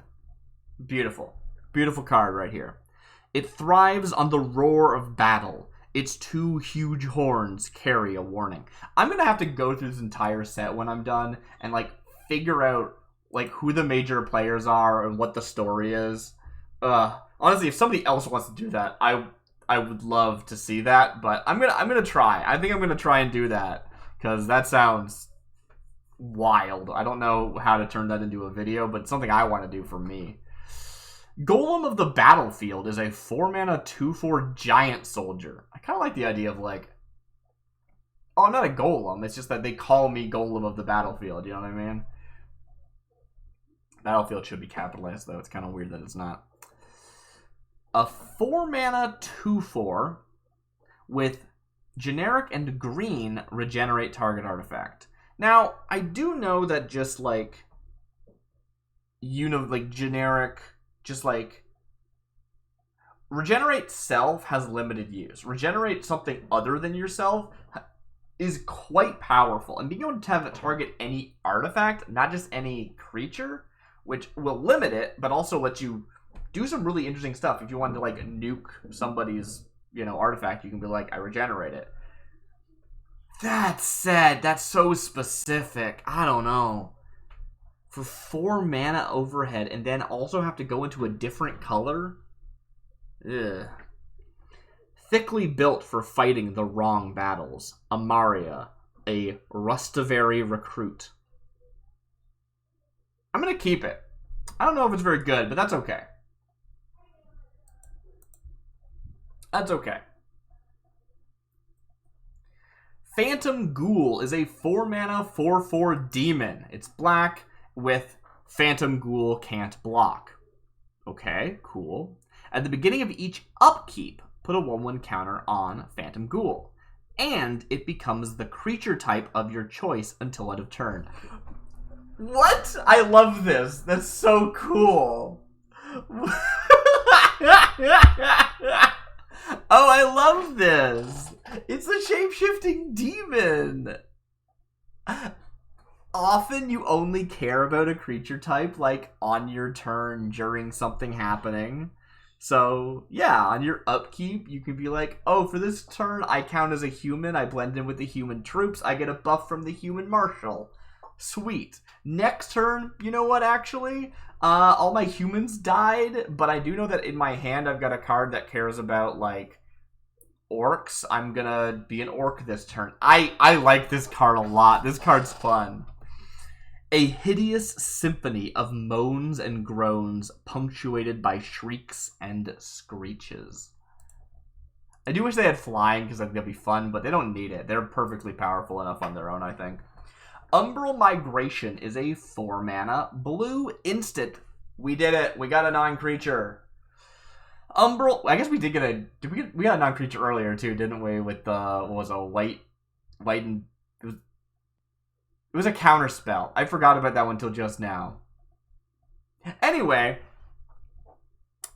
Beautiful. Beautiful card right here. It thrives on the roar of battle. Its 2 huge horns carry a warning. I'm going to have to go through this entire set when I'm done and, like, figure out, like, who the major players are and what the story is. Honestly, if somebody else wants to do that, I would love to see that, but I'm gonna try. I think I'm gonna try and do that, because that sounds wild. I don't know how to turn that into a video, but it's something I want to do for me. Golem of the Battlefield is a 4 mana 2/4 giant soldier. I kind of like the idea of, like, oh, I'm not a golem. It's just that they call me Golem of the Battlefield. You know what I mean? Battlefield should be capitalized, though. It's kind of weird that it's not. A 4 mana 2/4 with generic and green regenerate target artifact. Now, I do know that just, like, generic... Just like, regenerate self has limited use. Regenerate something other than yourself is quite powerful. And being able to have it target any artifact, not just any creature, which will limit it, but also let you do some really interesting stuff. If you wanted to, like, nuke somebody's, artifact, you can be like, I regenerate it. That said, that's so specific. I don't know. For 4 mana overhead and then also have to go into a different color? Ugh. Thickly built for fighting the wrong battles. Amaria, a Rustavari recruit. I'm going to keep it. I don't know if it's very good, but that's okay. That's okay. Phantom Ghoul is a 4 mana 4/4 demon. It's black with Phantom Ghoul can't block. Okay, cool. At the beginning of each upkeep, put a 1/1 counter on Phantom Ghoul. And it becomes the creature type of your choice until end of turn. What? I love this. That's so cool. Oh, I love this. It's a shape-shifting demon. Often you only care about a creature type, like, on your turn during something happening. So, yeah, on your upkeep, you can be like, oh, for this turn, I count as a human. I blend in with the human troops. I get a buff from the human marshal. Sweet. Next turn, you know what, actually? All my humans died, but I do know that in my hand I've got a card that cares about, like, orcs. I'm gonna be an orc this turn. I like this card a lot. This card's fun. A hideous symphony of moans and groans punctuated by shrieks and screeches. I do wish they had flying because I think that'd be fun, but they don't need it. They're perfectly powerful enough on their own, I think. Umbral Migration is a 4 mana blue instant. We did it. We got a non-creature. Umbral. I guess we did get a. We got a non-creature earlier too, didn't we? With what was a white and it was a counter spell. I forgot about that one till just now. Anyway,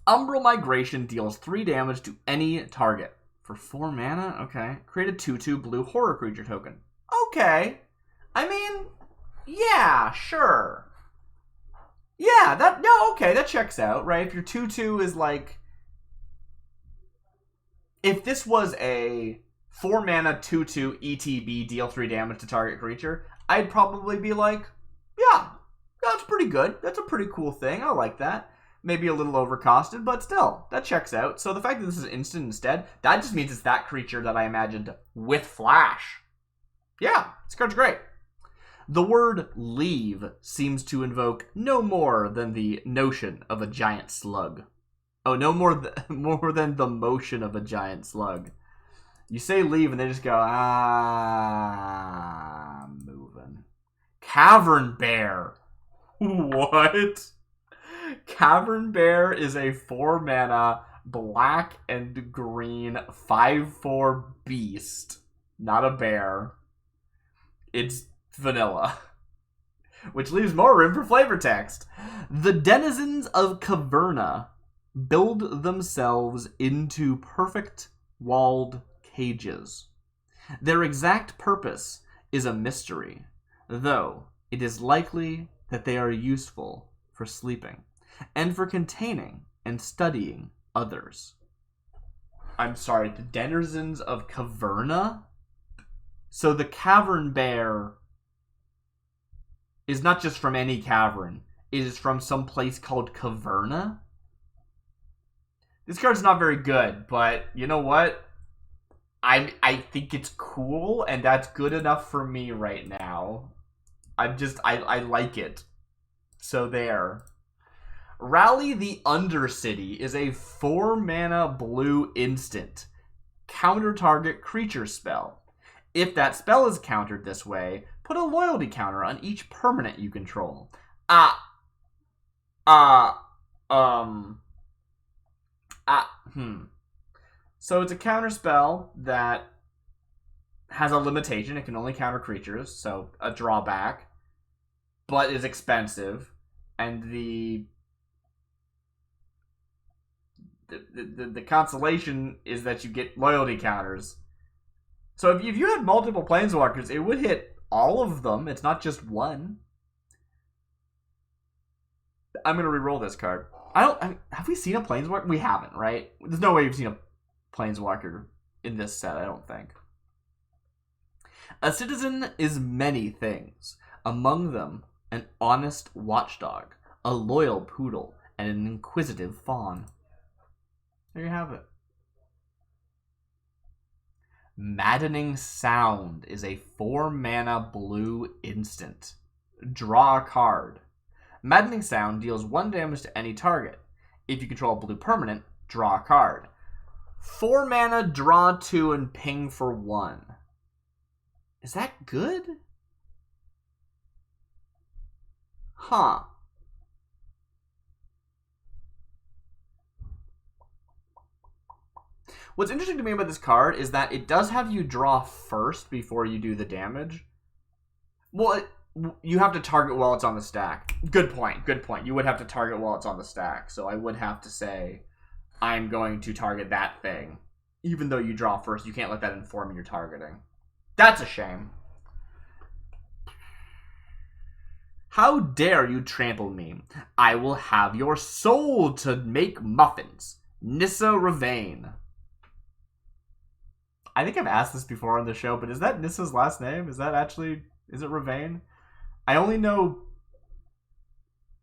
Umbral Migration deals 3 damage to any target for 4 mana. Okay, create a 2/2 blue horror creature token. Okay, I mean, yeah, sure. Yeah, okay, that checks out, right? If your 2/2 is like, if this was a 4 mana 2/2 ETB deal 3 damage to target creature, I'd probably be like, yeah, that's pretty good. That's a pretty cool thing. I like that. Maybe a little overcosted, but still, that checks out. So the fact that this is instant instead, that just means it's that creature that I imagined with Flash. Yeah, this card's great. The word leave seems to invoke no more than the notion of a giant slug. Oh, no more than the motion of a giant slug. You say leave and they just go, I'm moving. Cavern Bear. What? Cavern Bear is a 4 mana black and green 5/4 beast. Not a bear. It's vanilla. Which leaves more room for flavor text. The denizens of Caverna build themselves into perfect walled cages. Their exact purpose is a mystery, though it is likely that they are useful for sleeping and for containing and studying others. I'm sorry, the denizens of Caverna? So the Cavern Bear is not just from any cavern. It is from some place called Caverna? This card's not very good, but you know what? I think it's cool, and that's good enough for me right now. I like it. So there. Rally the Undercity is a 4 mana blue instant. Counter target creature spell. If that spell is countered this way, put a loyalty counter on each permanent you control. So it's a counter spell that has a limitation. It can only counter creatures, so a drawback, but is expensive. And the consolation is that you get loyalty counters. So if you had multiple planeswalkers, it would hit all of them. It's not just one. I'm going to reroll this card. Have we seen a planeswalker? We haven't, right? There's no way we've seen a planeswalker in this set, I don't think. A citizen is many things. Among them, an honest watchdog, a loyal poodle, and an inquisitive fawn. There you have it. Maddening Sound is a 4 mana blue instant. Draw a card. Maddening Sound deals 1 damage to any target. If you control a blue permanent, draw a card. 4 mana, draw 2, and ping for 1. Is that good? Huh. What's interesting to me about this card is that it does have you draw first before you do the damage. Well, you have to target while it's on the stack. Good point, good point. You would have to target while it's on the stack. So I would have to say, I'm going to target that thing. Even though you draw first, you can't let that inform your targeting. That's a shame. How dare you trample me? I will have your soul to make muffins. Nissa Ravane. I think I've asked this before on the show, but is that Nissa's last name? Is it Ravane? I only know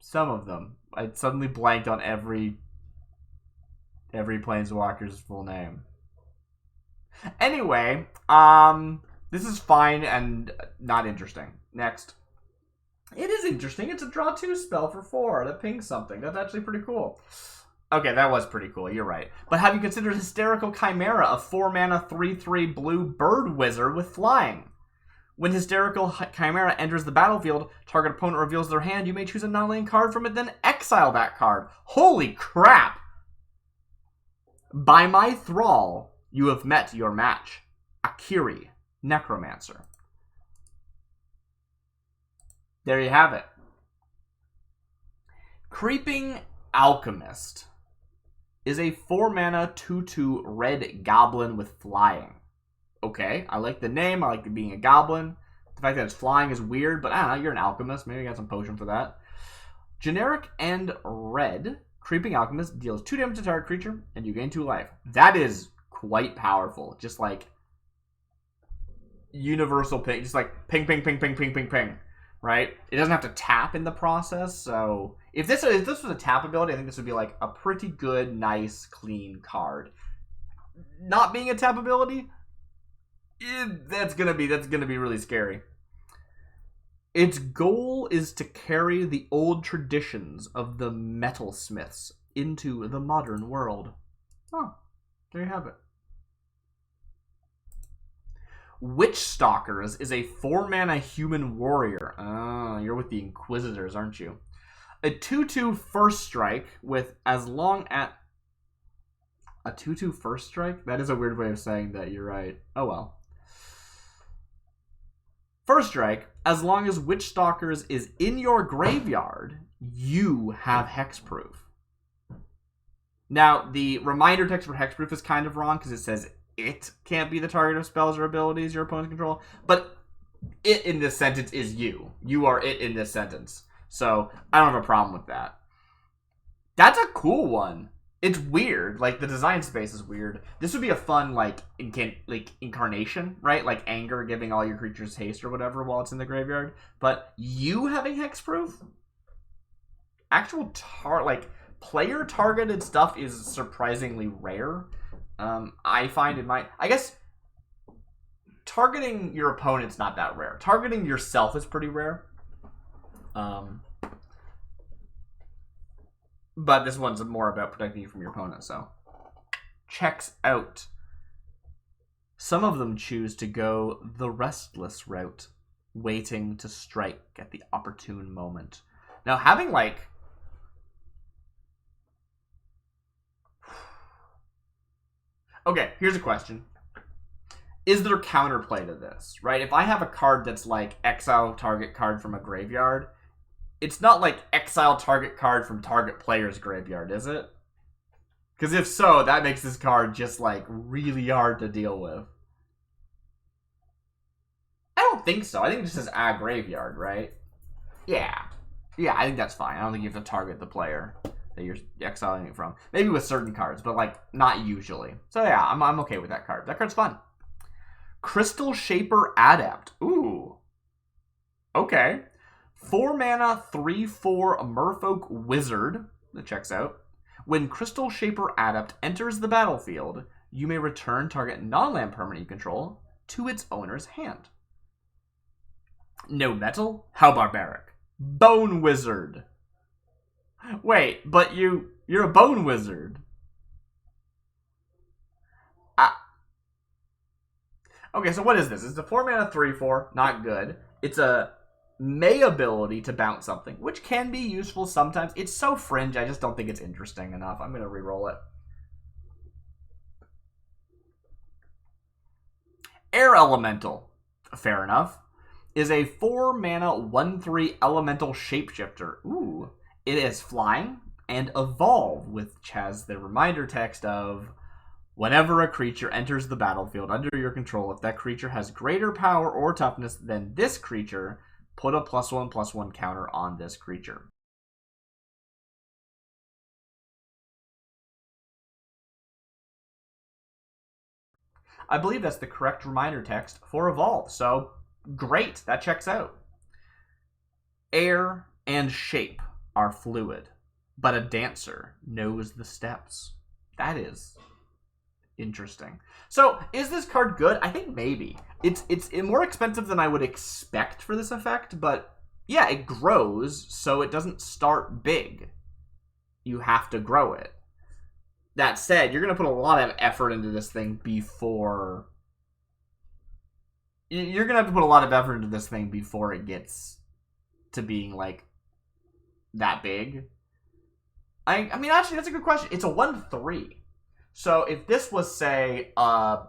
some of them. I suddenly blanked on every planeswalker's full name. Anyway, this is fine and not interesting. Next. It is interesting. It's a draw 2 spell for 4 that pings something. That's actually pretty cool. Okay, that was pretty cool. You're right. But have you considered Hysterical Chimera, a 4 mana 3/3 blue bird wizard with flying? When Hysterical Chimera enters the battlefield, target opponent reveals their hand. You may choose a non-land card from it, then exile that card. Holy crap! By my thrall, you have met your match. Akiri, Necromancer. There you have it. Creeping Alchemist is a 4-mana 2/2 red goblin with flying. Okay, I like the name. I like it being a goblin. The fact that it's flying is weird, but I don't know. You're an alchemist. Maybe you got some potion for that. Generic and red. Creeping Alchemist deals 2 damage to target creature, and you gain 2 life. That is quite powerful. Just like universal ping. Just like ping, ping, ping, ping, ping, ping, ping. Right? It doesn't have to tap in the process, so if this was a tap ability, I think this would be like a pretty good, nice, clean card. Not being a tap ability, that's gonna be really scary. Its goal is to carry the old traditions of the metalsmiths into the modern world. Oh, there you have it. Witch Stalkers is a 4-mana human warrior. Oh, you're with the Inquisitors, aren't you? A 2/2 first strike with as long at... A 2/2 first strike? That is a weird way of saying that, you're right. Oh well. First strike, as long as Witch Stalkers is in your graveyard, you have hexproof. Now, the reminder text for hexproof is kind of wrong because it says it can't be the target of spells or abilities your opponents control, but it in this sentence is you. You are it in this sentence. So, I don't have a problem with that. That's a cool one. It's weird. Like, the design space is weird. This would be a fun, like incarnation, right? Like anger giving all your creatures haste or whatever while it's in the graveyard. But you having hexproof? Actual player targeted stuff is surprisingly rare. I find in my... I guess targeting your opponent's not that rare. Targeting yourself is pretty rare. But this one's more about protecting you from your opponent, so. Checks out. Some of them choose to go the restless route, waiting to strike at the opportune moment. Now, having, like... Okay, here's a question. Is there counterplay to this, right? If I have a card that's like exile target card from a graveyard, it's not like exile target card from target player's graveyard, is it? Because if so, that makes this card just like really hard to deal with. I don't think so. I think it just says a graveyard, right? Yeah. Yeah, I think that's fine. I don't think you have to target the player that you're exiling it from. Maybe with certain cards, but like not usually. So yeah, I'm okay with that card. That card's fun. Crystal Shaper Adept. Ooh. Okay. 4-mana, 3/4 Merfolk Wizard. That checks out. When Crystal Shaper Adept enters the battlefield, you may return target non-land permanent you control to its owner's hand. No metal? How barbaric. Bone Wizard. Wait, but you're a Bone Wizard. Okay, so what is this? It's a 4-mana 3/4, not good. It's a May ability to bounce something, which can be useful sometimes. It's so fringe, I just don't think it's interesting enough. I'm going to reroll it. Air Elemental, fair enough, is a 4-mana 1/3 Elemental Shapeshifter. Ooh. It is flying and evolve, which has the reminder text of whenever a creature enters the battlefield under your control, if that creature has greater power or toughness than this creature, put a +1/+1 counter on this creature. I believe that's the correct reminder text for evolve, so great, that checks out. Air and shape are fluid, but a dancer knows the steps. That is interesting. So, is this card good? I think maybe. It's more expensive than I would expect for this effect, but yeah, it grows, so it doesn't start big. You have to grow it. That said, you're going to put a lot of effort into this thing before... You're going to have to put a lot of effort into this thing before it gets to being, like, that big. I mean, actually, that's a good question. It's a 1/3. So if this was, say, a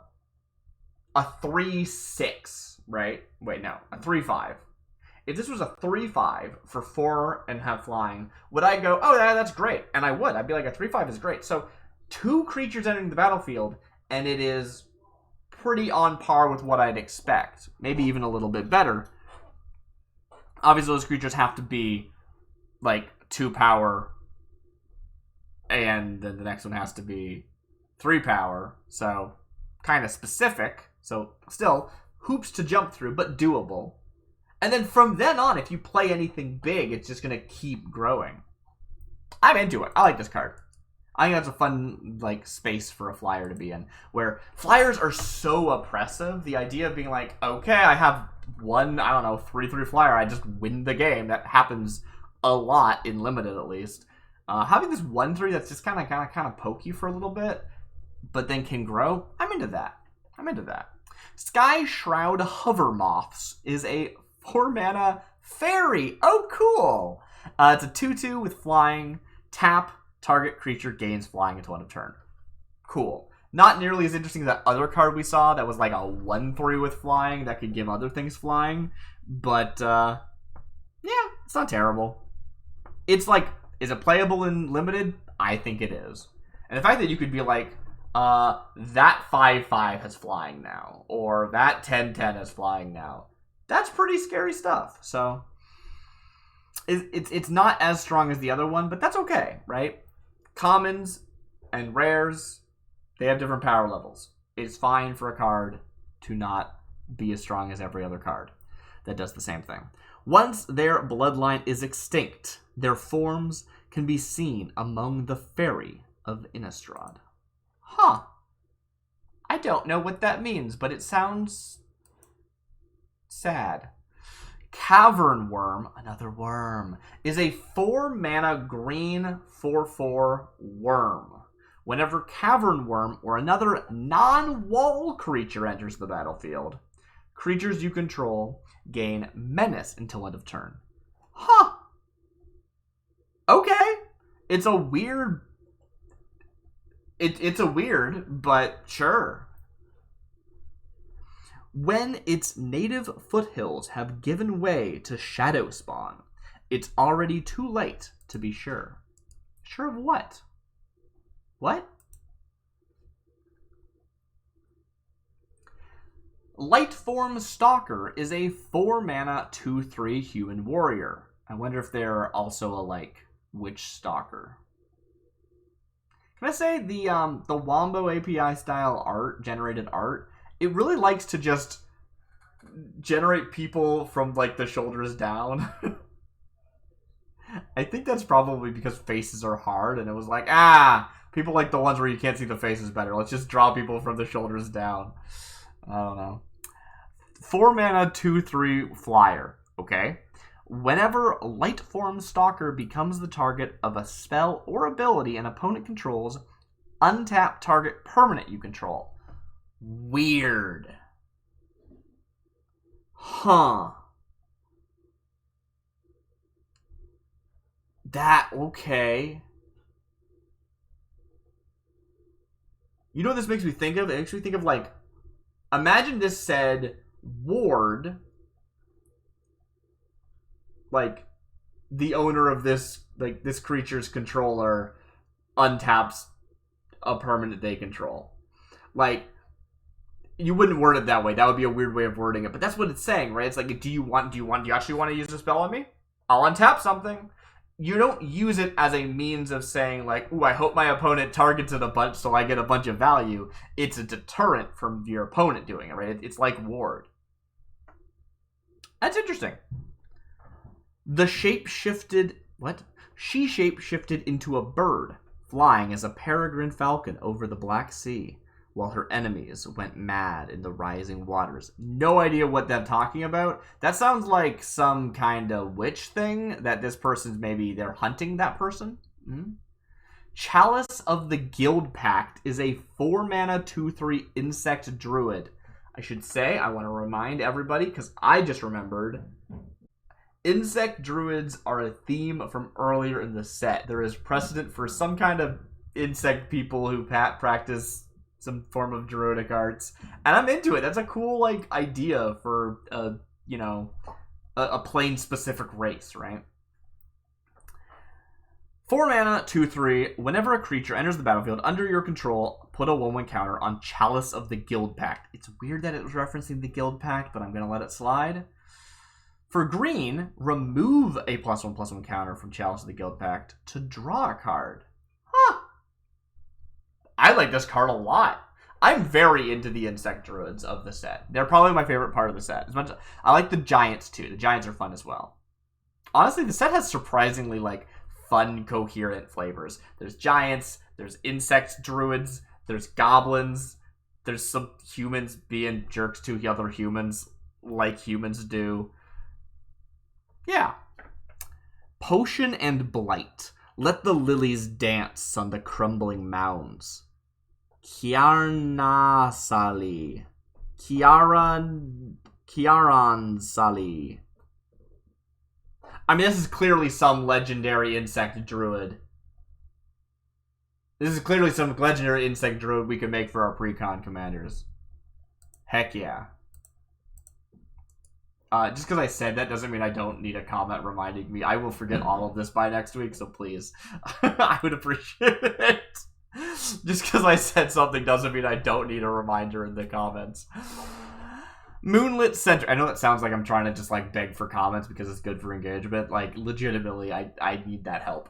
3/6, right? Wait, no, a 3/5. If this was a 3/5 for 4.5 flying, would I go, oh, yeah, that's great? And I would. I'd be like, a 3/5 is great. So 2 creatures entering the battlefield, and it is pretty on par with what I'd expect. Maybe even a little bit better. Obviously, those creatures have to be, like, 2 power, and then the next one has to be 3 power. So, kind of specific. So, still, hoops to jump through, but doable. And then from then on, if you play anything big, it's just going to keep growing. I'm into it. I like this card. I think that's a fun, like, space for a flyer to be in, where flyers are so oppressive. The idea of being like, okay, I have one, I don't know, 3/3 flyer, I just win the game. That happens a lot in Limited, at least. Having this 1/3 that's just kind of pokey for a little bit, but then can grow, I'm into that. Sky Shroud Hover Moths is a 4-mana fairy. Oh, cool. It's a 2/2 with flying. Tap, target creature gains flying until end of turn. Cool. Not nearly as interesting as that other card we saw that was like a 1/3 with flying that could give other things flying. But, yeah, it's not terrible. It's like, is it playable in Limited? I think it is. And the fact that you could be like, that 5/5 has flying now, or that 10/10 has flying now. That's pretty scary stuff. So it's not as strong as the other one, but that's okay, right? Commons and rares, they have different power levels. It's fine for a card to not be as strong as every other card that does the same thing. Once their bloodline is extinct, their forms can be seen among the Fairy of Innistrad. Huh. I don't know what that means, but it sounds sad. Cavern Worm, another worm, is a 4-mana green 4/4 worm. Whenever Cavern Worm or another non-wall creature enters the battlefield, creatures you control gain menace until end of turn. Huh. Okay. It's a weird... It's a weird, but sure. When its native foothills have given way to Shadow Spawn, it's already too late to be sure. Sure of what? What? Lightform Stalker is a 4-mana 2/3 human warrior. I wonder if they're also a, like, witch stalker. Can I say the Wombo API style art, generated art, it really likes to just generate people from, like, the shoulders down. I think that's probably because faces are hard, and it was like, people like the ones where you can't see the faces better. Let's just draw people from the shoulders down. I don't know. 4-mana 2/3 flyer, okay? Whenever Lightform Stalker becomes the target of a spell or ability an opponent controls, untap target permanent you control. Weird. Huh. That, okay. You know what this makes me think of? It makes me think of, like, imagine this said, Ward, like, the owner of this, like, this creature's controller untaps a permanent they control. Like, you wouldn't word it that way. That would be a weird way of wording it. But that's what it's saying, right? It's like, do you actually want to use a spell on me? I'll untap something. You don't use it as a means of saying, like, ooh, I hope my opponent targets it a bunch so I get a bunch of value. It's a deterrent from your opponent doing it, right? It's like ward. That's interesting. The shape-shifted... What? She shape-shifted into a bird, flying as a peregrine falcon over the Black Sea, while her enemies went mad in the rising waters. No idea what they're talking about. That sounds like some kind of witch thing that this person's maybe they're hunting that person. Chalice of the Guild Pact is a 4-mana 2/3 insect druid. I should say, I want to remind everybody, because I just remembered, insect druids are a theme from earlier in the set. There is precedent for some kind of insect people who practice some form of druidic arts, and I'm into it. That's a cool like idea for a plane specific race, right? 4 mana, 2/3. Whenever a creature enters the battlefield under your control, put a 1/1 counter on Chalice of the Guild Pact. It's weird that it was referencing the Guild Pact, but I'm going to let it slide. For green, remove a +1/+1 counter from Chalice of the Guild Pact to draw a card. Huh. I like this card a lot. I'm very into the insect druids of the set. They're probably my favorite part of the set. As much as I like the giants too. The giants are fun as well. Honestly, the set has surprisingly like fun, coherent flavors. There's giants, there's insect druids, there's goblins, there's some humans being jerks to other humans like humans do. Yeah. Potion and Blight. Let the lilies dance on the crumbling mounds. Kiaransali. I mean, this is clearly some legendary insect druid. This is clearly some legendary insect druid we can make for our pre-con commanders. Heck yeah. Just because I said that doesn't mean I don't need a comment reminding me. I will forget all of this by next week, so please. I would appreciate it. Just because I said something doesn't mean I don't need a reminder in the comments. Moonlit Center. I know that sounds like I'm trying to just like beg for comments because it's good for engagement. Like, legitimately, I need that help.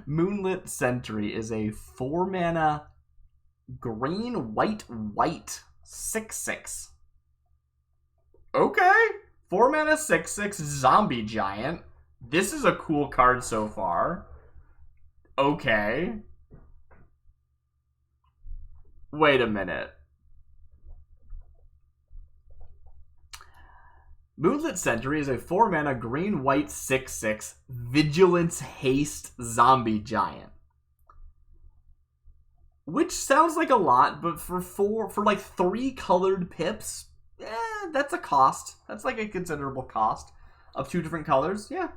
Moonlit Sentry is a 4 mana green, white, 6/6. Okay. 4 mana, 6/6 zombie giant. This is a cool card so far. Okay. Wait a minute. Moonlit Sentry is a 4 mana green white 6/6 vigilance haste zombie giant. Which sounds like a lot, but for like 3 colored pips, that's a cost. That's like a considerable cost of 2 different colors. Yeah.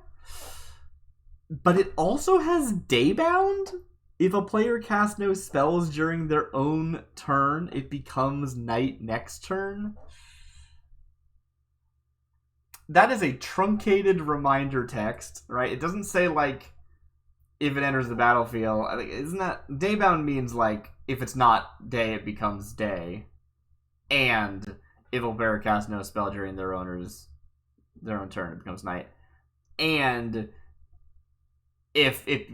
But it also has Daybound. If a player casts no spells during their own turn, it becomes night next turn. That is a truncated reminder text, right? It doesn't say, like, if it enters the battlefield. I think, isn't that... Daybound means, like, if it's not day, it becomes day. And if a player casts no spell during their own turn, it becomes night. And if it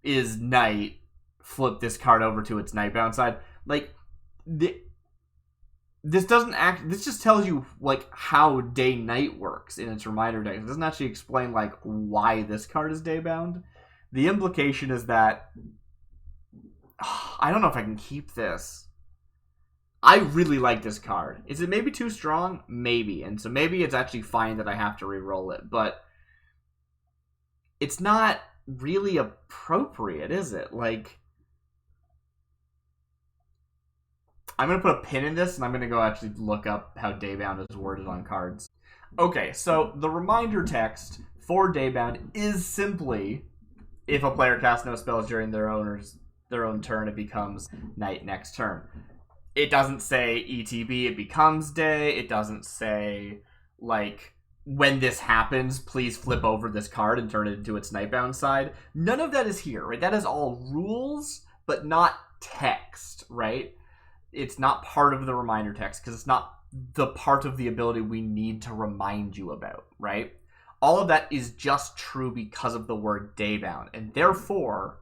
is night, flip this card over to its nightbound side. Like, this doesn't act. This just tells you like how day-night works in its reminder deck. It doesn't actually explain like why this card is daybound. The implication is that I don't know if I can keep this. I really like this card. Is it maybe too strong? Maybe. And so maybe it's actually fine that I have to re-roll it, but it's not really appropriate, is it? Like, I'm going to put a pin in this, and I'm going to go actually look up how Daybound is worded on cards. Okay, so the reminder text for Daybound is simply, if a player casts no spells during their own turn, it becomes night next turn. It doesn't say ETB, it becomes day. It doesn't say, like, when this happens, please flip over this card and turn it into its nightbound side. None of that is here, right? That is all rules, but not text, right? It's not part of the reminder text because it's not the part of the ability we need to remind you about, right? All of that is just true because of the word daybound, and therefore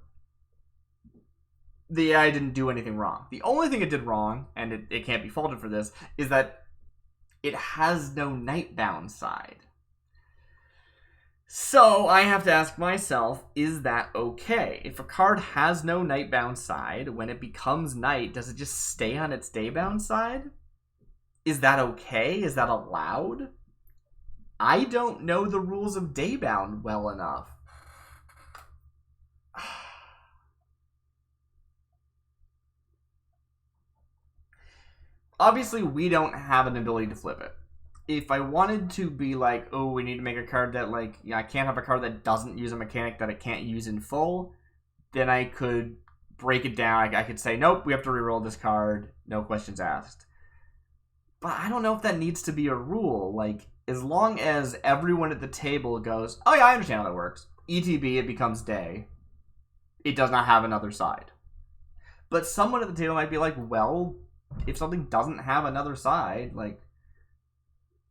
the AI didn't do anything wrong. The only thing it did wrong, and it can't be faulted for this, is that it has no nightbound side. So I have to ask myself, is that okay? If a card has no nightbound side, when it becomes night, does it just stay on its daybound side? Is that okay? Is that allowed? I don't know the rules of daybound well enough. Obviously, we don't have an ability to flip it. If I wanted to be like, oh, we need to make a card that, like, I can't have a card that doesn't use a mechanic that it can't use in full, then I could break it down. I could say, nope, we have to reroll this card, no questions asked. But I don't know if that needs to be a rule. Like, as long as everyone at the table goes, oh yeah, I understand how that works. ETB, it becomes day. It does not have another side. But someone at the table might be like, well, if something doesn't have another side, like,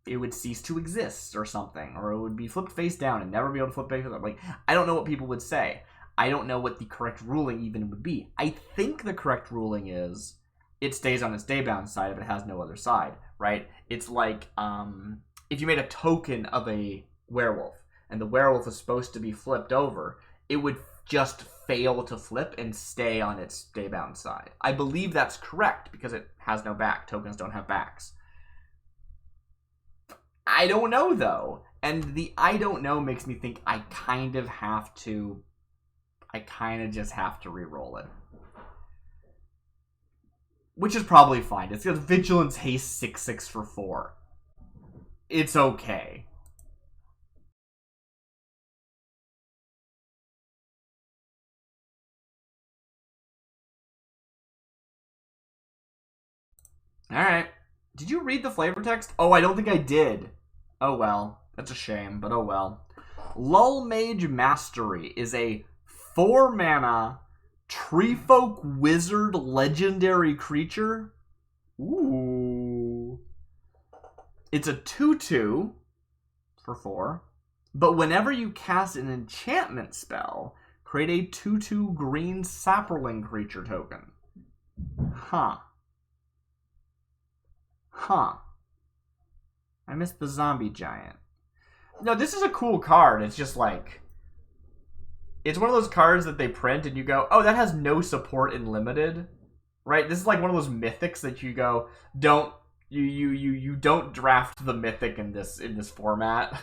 it would cease to exist or something. Or it would be flipped face down and never be able to flip face up. Like, I don't know what people would say. I don't know what the correct ruling even would be. I think the correct ruling is it stays on its daybound side if it has no other side, right? It's like if you made a token of a werewolf and the werewolf is supposed to be flipped over, it would just fail to flip and stay on its daybound side. I believe that's correct because it has no back. Tokens don't have backs. I don't know, though. And the I don't know makes me think I kind of just have to re-roll it. Which is probably fine. It's got Vigilance Haste 6/6 for 4. It's okay. Alright. Did you read the flavor text? Oh, I don't think I did. Oh well. That's a shame, but oh well. Lull Mage Mastery is a 4-mana Treefolk Wizard legendary creature. Ooh. It's a 2/2 for 4. But whenever you cast an enchantment spell, create a 2/2 green sapperling creature token. Huh. I missed the zombie giant. No, this is a cool card. It's just like, it's one of those cards that they print and you go, oh, that has no support in limited, right? This is like one of those mythics that you go, you don't draft the mythic in this format.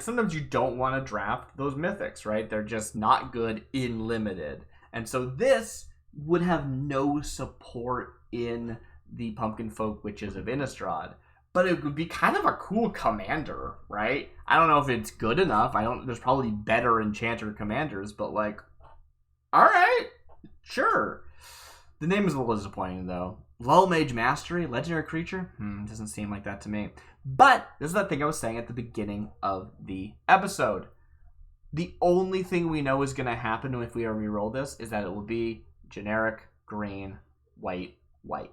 Sometimes you don't want to draft those mythics, right? They're just not good in limited. And so this would have no support in the Pumpkinfolk Witches of Innistrad. But it would be kind of a cool commander, right? I don't know if it's good enough. There's probably better enchanter commanders, but like, alright, sure. The name is a little disappointing though. Lull Mage Mastery, legendary creature? Doesn't seem like that to me. But this is that thing I was saying at the beginning of the episode. The only thing we know is going to happen if we re-roll this is that it will be generic, green, white, white.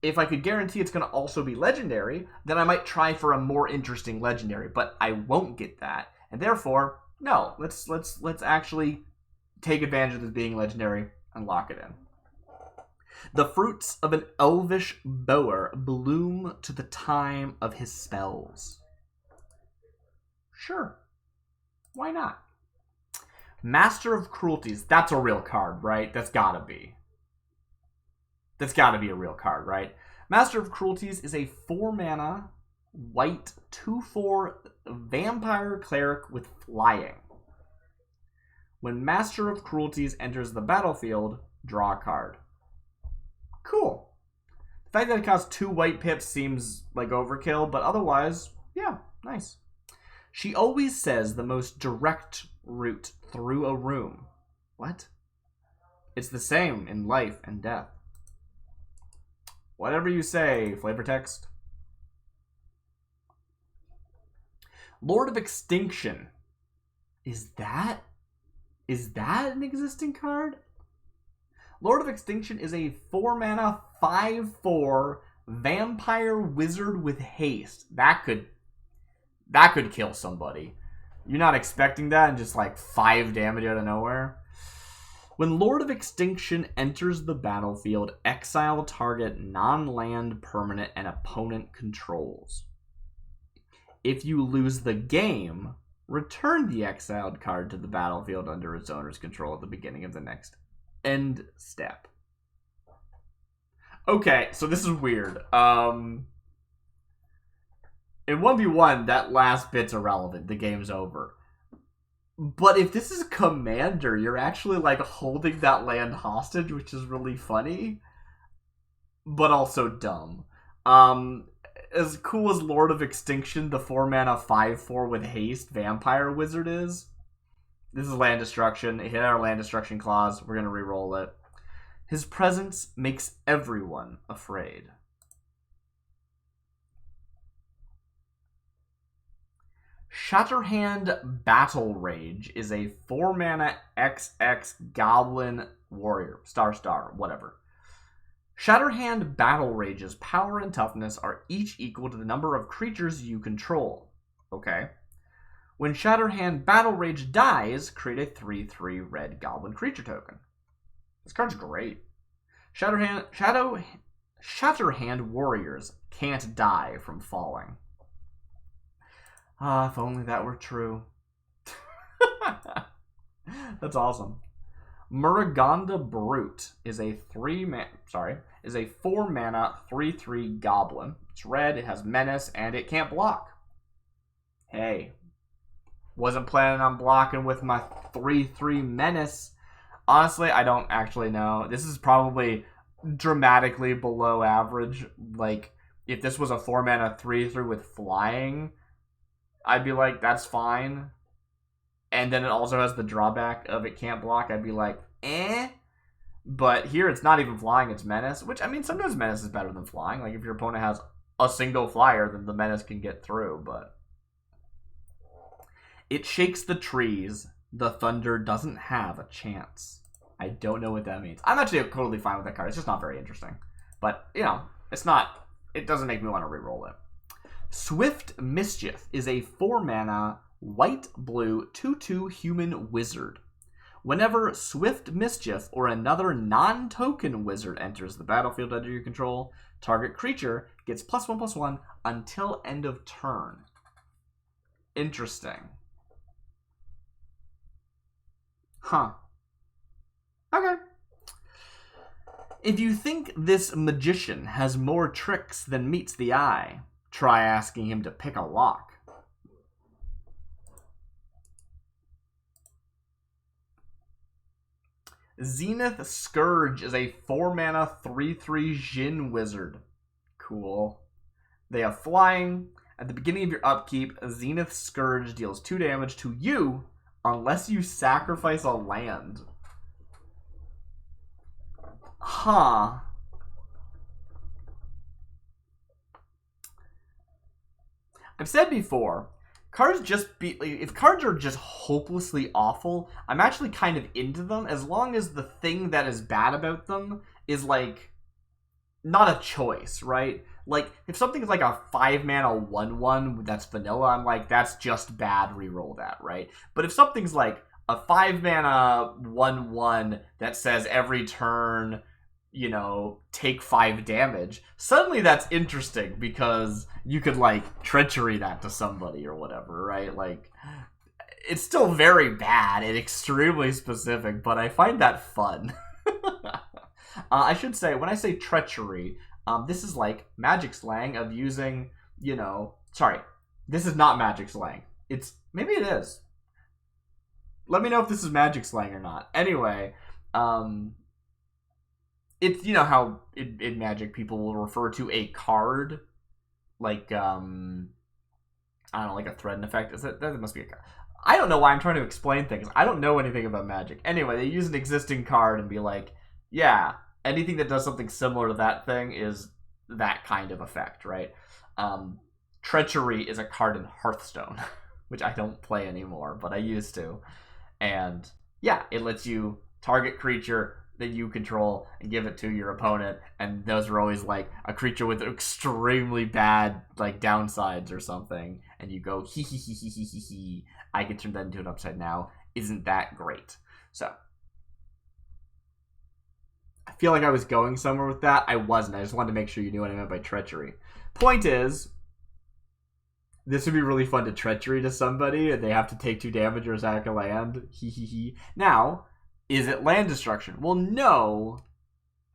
If I could guarantee it's going to also be legendary, then I might try for a more interesting legendary, but I won't get that. And therefore, no, let's actually take advantage of this being legendary and lock it in. The fruits of an elvish bower bloom to the time of his spells. Sure. Why not? Master of Cruelties. That's a real card, right? That's gotta be. That's gotta be a real card, right? Master of Cruelties is a 4-mana, white, 2/4 vampire cleric with flying. When Master of Cruelties enters the battlefield, draw a card. Cool. The fact that it costs 2 white pips seems like overkill, but otherwise, yeah, nice. She always says the most direct route through a room. What? It's the same in life and death. Whatever you say, flavor text. Lord of Extinction. Is that an existing card? Lord of Extinction is a 4-mana, 5/4 vampire wizard with haste. That could kill somebody. You're not expecting that and just like 5 damage out of nowhere. When Lord of Extinction enters the battlefield, exile target non-land permanent and opponent controls. If you lose the game, return the exiled card to the battlefield under its owner's control at the beginning of the next end step. Okay, so this is weird. In 1v1, that last bit's irrelevant. The game's over. But if this is Commander, you're actually like holding that land hostage, which is really funny, but also dumb. As cool as Lord of Extinction, the 4-mana 5/4 with haste vampire wizard is, This is land destruction. It hit our land destruction clause. We're going to re-roll it. His presence makes everyone afraid. Shatterhand Battle Rage is a 4-mana XX Goblin Warrior. Star, whatever. Shatterhand Battle Rage's power and toughness are each equal to the number of creatures you control. Okay. When Shatterhand Battle Rage dies, create a 3/3 red goblin creature token. This card's great. Shatterhand Warriors can't die from falling. Ah, if only that were true. That's awesome. Muragonda Brute is a 4-mana 3/3 goblin. It's red, it has menace, and it can't block. Hey, wasn't planning on blocking with my 3/3 menace. Honestly, I don't actually know. This is probably dramatically below average. Like, if this was a 4-mana 3/3 with flying, I'd be like, that's fine. And then it also has the drawback of it can't block. I'd be like, eh. But here it's not even flying, it's menace. Which, I mean, sometimes menace is better than flying. Like, if your opponent has a single flyer, then the menace can get through. But it shakes the trees. The thunder doesn't have a chance. I don't know what that means. I'm actually totally fine with that card. It's just not very interesting. But, you know, it doesn't make me want to re-roll it. Swift Mischief is a 4-mana white-blue 2/2 human wizard. Whenever Swift Mischief or another non-token wizard enters the battlefield under your control, target creature gets +1/+1 until end of turn. Interesting. Huh. Okay. If you think this magician has more tricks than meets the eye, try asking him to pick a lock. Zenith Scourge is a 4-mana 3/3 Djinn wizard. Cool. They have flying. At the beginning of your upkeep, Zenith Scourge deals 2 damage to you unless you sacrifice a land. Huh. I've said before, if cards are just hopelessly awful, I'm actually kind of into them as long as the thing that is bad about them is, like, not a choice, right? Like, if something is like a 5-mana 1/1 that's vanilla, I'm like, that's just bad, reroll that, right? But if something's like a 5-mana 1/1 that says every turn, you know, take 5 damage, suddenly that's interesting because you could, like, treachery that to somebody or whatever, right? Like, it's still very bad and extremely specific, but I find that fun. I should say, when I say treachery, this is like magic slang of using, you know, sorry, this is not magic slang. Maybe it is. Let me know if this is magic slang or not. Anyway, it's, you know how in Magic people will refer to a card like, I don't know, like a threaten effect. That must be a card. I don't know why I'm trying to explain things. I don't know anything about Magic. Anyway, they use an existing card and be like, yeah, anything that does something similar to that thing is that kind of effect, right? Treachery is a card in Hearthstone, which I don't play anymore, but I used to. And yeah, it lets you target creature that you control and give it to your opponent, and those are always like a creature with extremely bad, like, downsides or something, and you go, hee hee hee hee hee hee hee, I can turn that into an upside now. Isn't that great? So I feel like I was going somewhere with that. I wasn't. I just wanted to make sure you knew what I meant by treachery. Point is, this would be really fun to treachery to somebody, and they have to take 2 damage or sack a land. Hee hee hee. Now, is it land destruction? Well, no,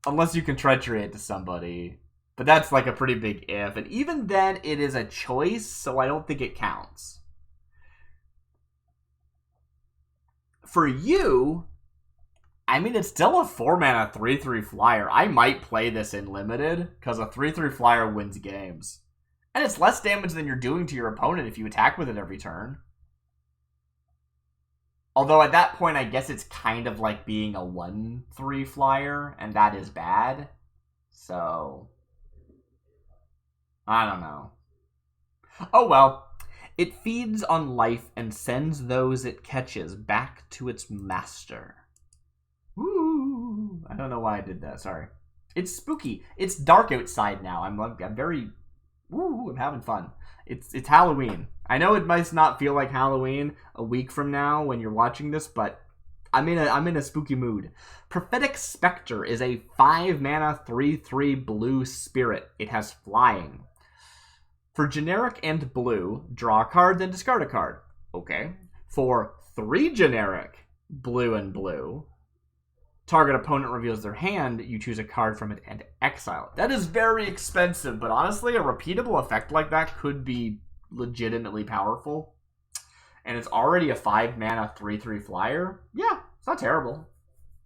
unless you can treachery it to somebody. But that's like a pretty big if. And even then, it is a choice, so I don't think it counts. For you, I mean, it's still a 4-mana 3/3 flyer. I might play this in limited, because a 3/3 flyer wins games. And it's less damage than you're doing to your opponent if you attack with it every turn. Although at that point, I guess it's kind of like being a 1/3 flyer, and that is bad. So, I don't know. Oh well. It feeds on life and sends those it catches back to its master. Woo! I don't know why I did that, sorry. It's spooky. It's dark outside now. I'm very... Woo! I'm having fun. It's Halloween. I know it might not feel like Halloween a week from now when you're watching this, but I'm in a spooky mood. Prophetic Spectre is a 5-mana 3/3 blue spirit. It has flying. For generic and blue, draw a card, then discard a card. Okay. For 3 generic, blue and blue, target opponent reveals their hand, you choose a card from it and exile it. That is very expensive, but honestly, a repeatable effect like that could be legitimately powerful. And it's already a 5-mana 3/3 flyer. Yeah, it's not terrible.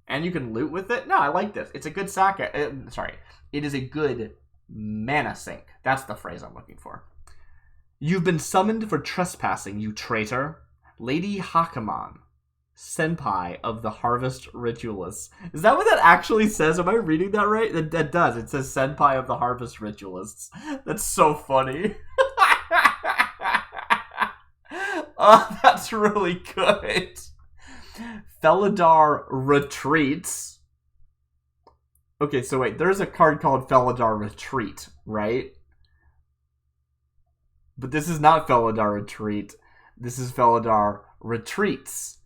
And you can loot with it. No, I like this. It's a good sack. It is a good mana sink. That's the phrase I'm looking for. You've been summoned for trespassing, you traitor. Lady Hakamon, senpai of the Harvest Ritualists. Is that what that actually says? Am I reading that right? That does. It says senpai of the Harvest Ritualists. That's so funny. Oh, that's really good. Felidar Retreats. Okay, so wait, there's a card called Felidar Retreat, right? But this is not Felidar Retreat. This is Felidar Retreats.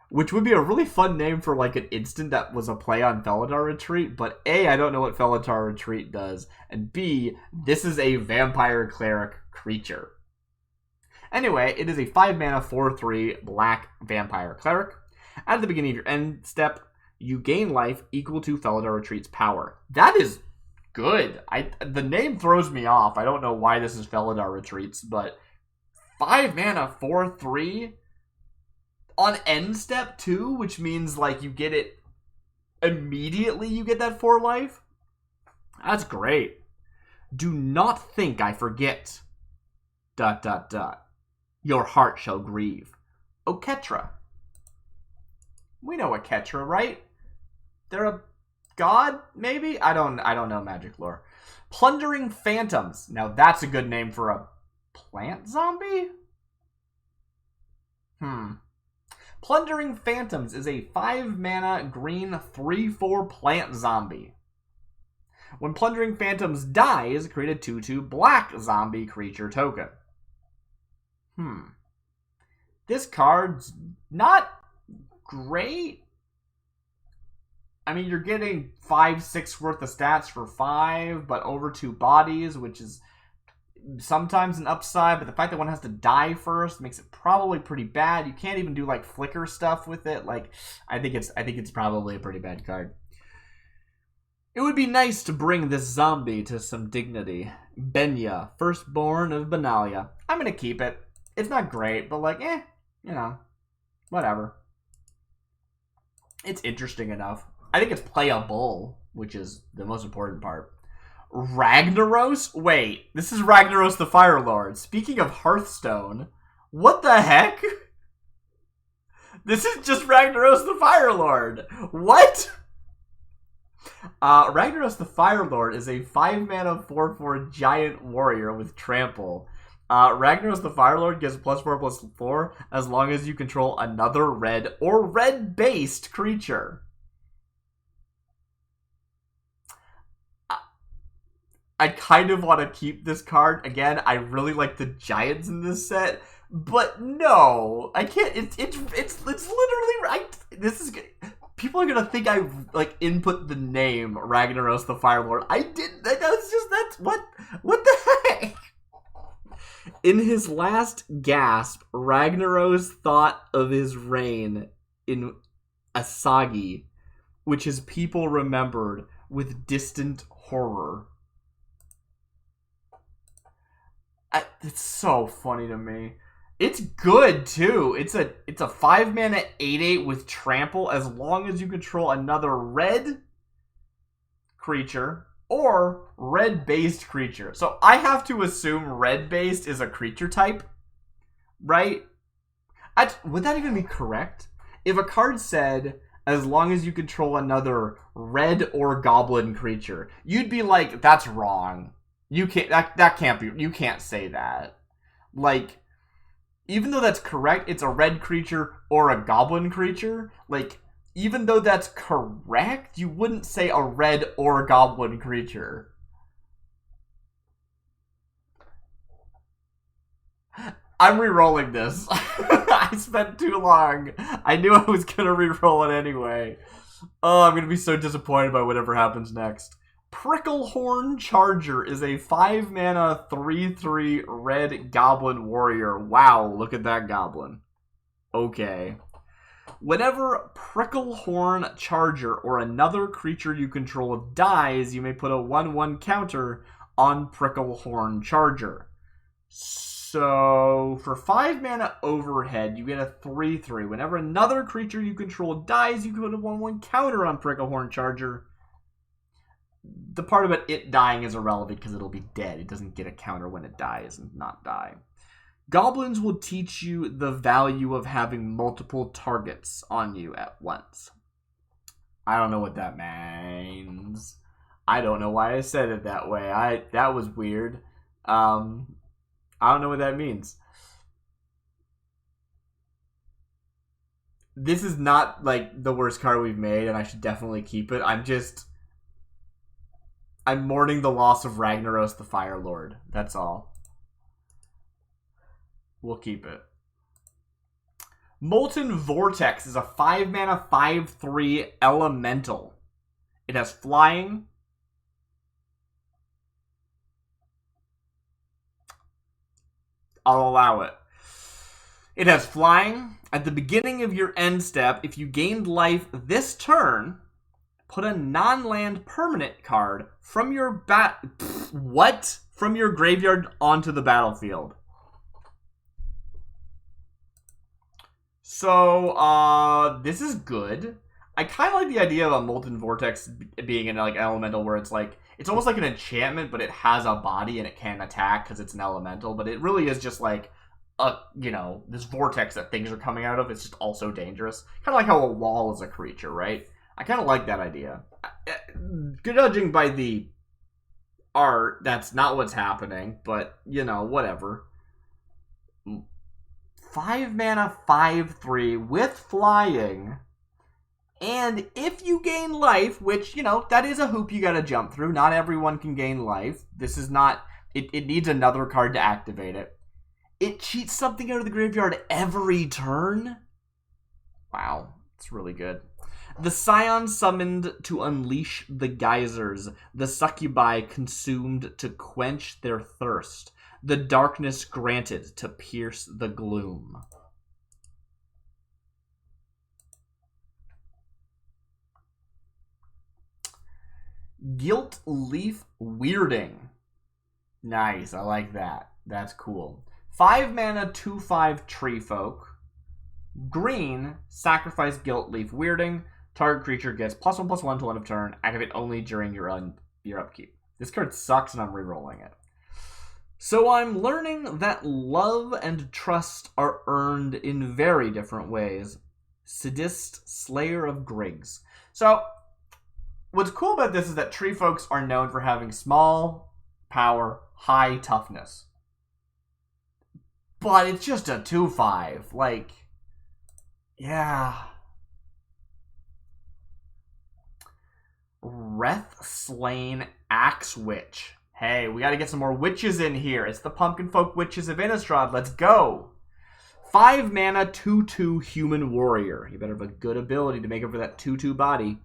Which would be a really fun name for like an instant that was a play on Felidar Retreat, but A, I don't know what Felidar Retreat does, and B, this is a vampire cleric creature. Anyway, it is a 5-mana 4/3 black vampire cleric. At the beginning of your end step, you gain life equal to Felidar Retreat's power. That is good. The name throws me off. I don't know why this is Felidar Retreats, but 5-mana 4/3 on end step too, which means like you get it immediately. You get that 4 life. That's great. Do not think I forget. ... Your heart shall grieve. Oketra. We know Oketra, right? They're a god, maybe? I don't know magic lore. Plundering Phantoms. Now that's a good name for a plant zombie? Plundering Phantoms is a 5-mana green 3/4 plant zombie. When Plundering Phantoms dies, create a 2/2 black zombie creature token. This card's not great. I mean, you're getting 5-6 worth of stats for 5, but over 2 bodies, which is sometimes an upside, but the fact that one has to die first makes it probably pretty bad. You can't even do like flicker stuff with it. Like, I think it's probably a pretty bad card. It would be nice to bring this zombie to some dignity. Benya, firstborn of Benalia. I'm gonna keep it. It's not great, but like, you know, whatever. It's interesting enough. I think it's playable, which is the most important part. Ragnaros? Wait, this is Ragnaros the Fire Lord. Speaking of Hearthstone, what the heck? This is just Ragnaros the Fire Lord. What? Ragnaros the Fire Lord is a 5-mana 4/4 giant warrior with trample. Ragnaros the Fire Lord gives +4/+4 as long as you control another red or red-based creature. I kind of want to keep this card. Again, I really like the giants in this set, but no, I can't. It's literally this is. People are gonna think I like input the name Ragnaros the Fire Lord. I didn't. That's what the heck. In his last gasp, Ragnaros thought of his reign in Asagi, which his people remembered with distant horror. It's so funny to me. It's good too. It's a 5-mana 8/8 with trample as long as you control another red creature or red-based creature. So I have to assume red-based is a creature type, right? Would that even be correct? If a card said, as long as you control another red or goblin creature, you'd be like, that's wrong. You can't, that can't be, you can't say that. Like, even though that's correct, it's a red creature or a goblin creature. Like, even though that's correct, you wouldn't say a red or goblin creature. I'm re-rolling this. I spent too long. I knew I was going to re-roll it anyway. Oh, I'm going to be so disappointed by whatever happens next. Pricklehorn Charger is a 5-mana 3/3 red goblin warrior. Wow, look at that goblin. Okay. Whenever Pricklehorn Charger or another creature you control dies, you may put a 1/1 counter on Pricklehorn Charger. So, for 5 mana overhead, you get a 3/3. Whenever another creature you control dies, you can put a 1/1 counter on Pricklehorn Charger. The part about it dying is irrelevant because it'll be dead. It doesn't get a counter when it dies and not die. Goblins will teach you the value of having multiple targets on you at once. I don't know what that means. I don't know why I said it that way. That was weird. I don't know what that means. This is not, like, the worst card we've made, and I should definitely keep it. I'm mourning the loss of Ragnaros the Fire Lord. That's all. We'll keep it. Molten Vortex is a 5-mana 5/3 elemental. It has flying. I'll allow it. It has flying. At the beginning of your end step, if you gained life this turn, put a non-land permanent card from your from your graveyard onto the battlefield. So, this is good. I kind of like the idea of a Molten Vortex being in, like, an elemental where it's like, it's almost like an enchantment, but it has a body and it can attack because it's an elemental. But it really is just like, this vortex that things are coming out of. It's just also dangerous. Kind of like how a wall is a creature, right? I kind of like that idea. Judging by the art, that's not what's happening. But, whatever. 5-mana 5/3 with flying. And if you gain life, which, that is a hoop you gotta jump through. Not everyone can gain life. This is not... It needs another card to activate it. It cheats something out of the graveyard every turn? Wow, it's really good. The Scion summoned to unleash the geysers. The succubi consumed to quench their thirst. The darkness granted to pierce the gloom. Gilt Leaf Weirding. Nice, I like that. That's cool. 5-mana 2/5 Tree Folk. Green, sacrifice Gilt Leaf Weirding. Target creature gets +1/+1 till end of turn. Activate only during your upkeep. This card sucks and I'm re-rolling it. So I'm learning that love and trust are earned in very different ways. Sadist, Slayer of Griggs. So, what's cool about this is that tree folks are known for having small power, high toughness. But it's just a 2/5. Like, yeah. Wrathslain Axe Witch. Hey, we gotta get some more witches in here. It's the Pumpkinfolk Witches of Innistrad. Let's go. 5-mana 2/2 human warrior. You better have a good ability to make up for that 2/2 body.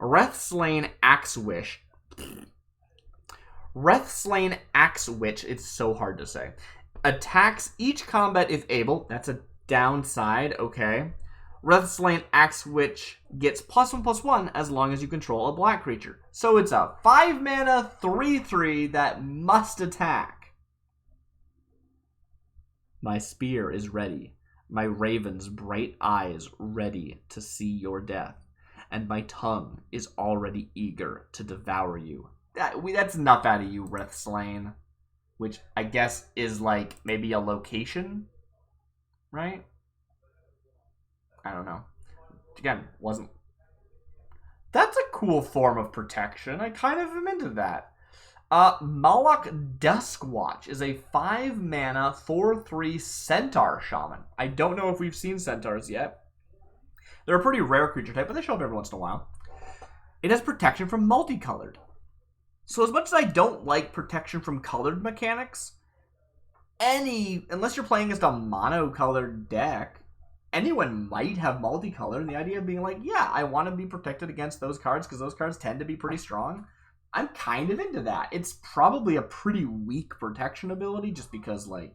Wrathslain Axe Witch. Wrathslain Axe Witch, it's so hard to say. Attacks each combat if able. That's a downside, okay. Wrathslain Axe Witch gets +1/+1 as long as you control a black creature. So it's a 5-mana 3/3 that must attack. My spear is ready. My raven's bright eyes ready to see your death. And my tongue is already eager to devour you. That's enough out of you, Wrathslain. Which I guess is like maybe a location, right? I don't know. Again, wasn't... That's a cool form of protection. I kind of am into that. Moloch Duskwatch is a 5-mana 4/3 Centaur Shaman. I don't know if we've seen Centaurs yet. They're a pretty rare creature type, but they show up every once in a while. It has protection from multicolored. So as much as I don't like protection from colored mechanics, unless you're playing against a monocolored deck, anyone might have multicolor, and the idea of being like, yeah, I want to be protected against those cards because those cards tend to be pretty strong. I'm kind of into that. It's probably a pretty weak protection ability just because, like,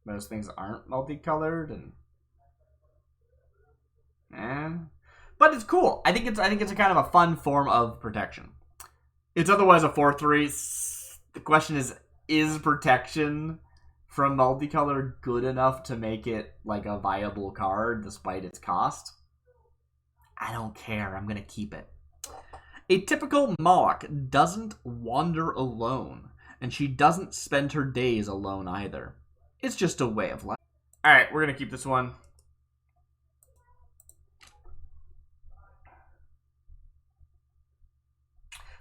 most things aren't multicolored and but it's cool. I think it's a kind of a fun form of protection. It's otherwise a 4/3. The question is protection from multicolor good enough to make it like a viable card despite its cost? I don't care. I'm gonna keep it. A typical Moloch doesn't wander alone, and she doesn't spend her days alone either. It's just a way of life. Alright, we're gonna keep this one.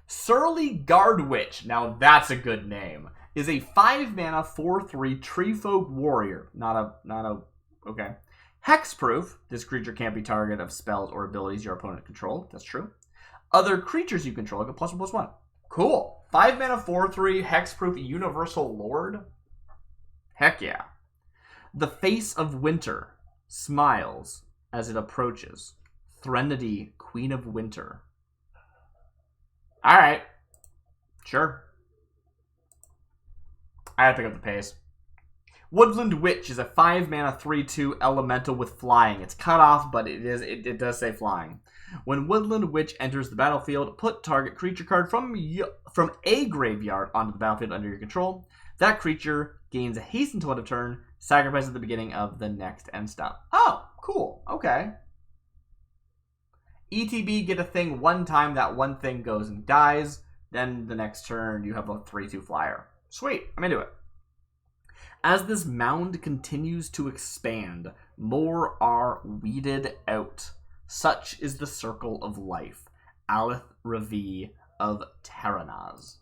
Surly Guard Witch, now that's a good name, is a 5-mana 4/3 Treefolk Warrior. Okay. Hexproof, this creature can't be target of spells or abilities your opponent control. That's true. Other creatures you control get +1/+1. Cool. 5-mana 4/3 Hexproof Universal Lord. Heck yeah. The Face of Winter smiles as it approaches. Threnody, Queen of Winter. Alright. Sure. I have to pick up the pace. Woodland Witch is a 5-mana 3/2 elemental with flying. It's cut off, but it does say flying. When Woodland Witch enters the battlefield, put target creature card from a graveyard onto the battlefield under your control. That creature gains a haste until end of turn, sacrifice at the beginning of the next end stop. Oh, cool. Okay. ETB, get a thing one time, that one thing goes and dies. Then the next turn, you have a 3/2 flyer. Sweet, I'm into it. As this mound continues to expand, more are weeded out. Such is the circle of life. Aleth Ravi of Terranaz.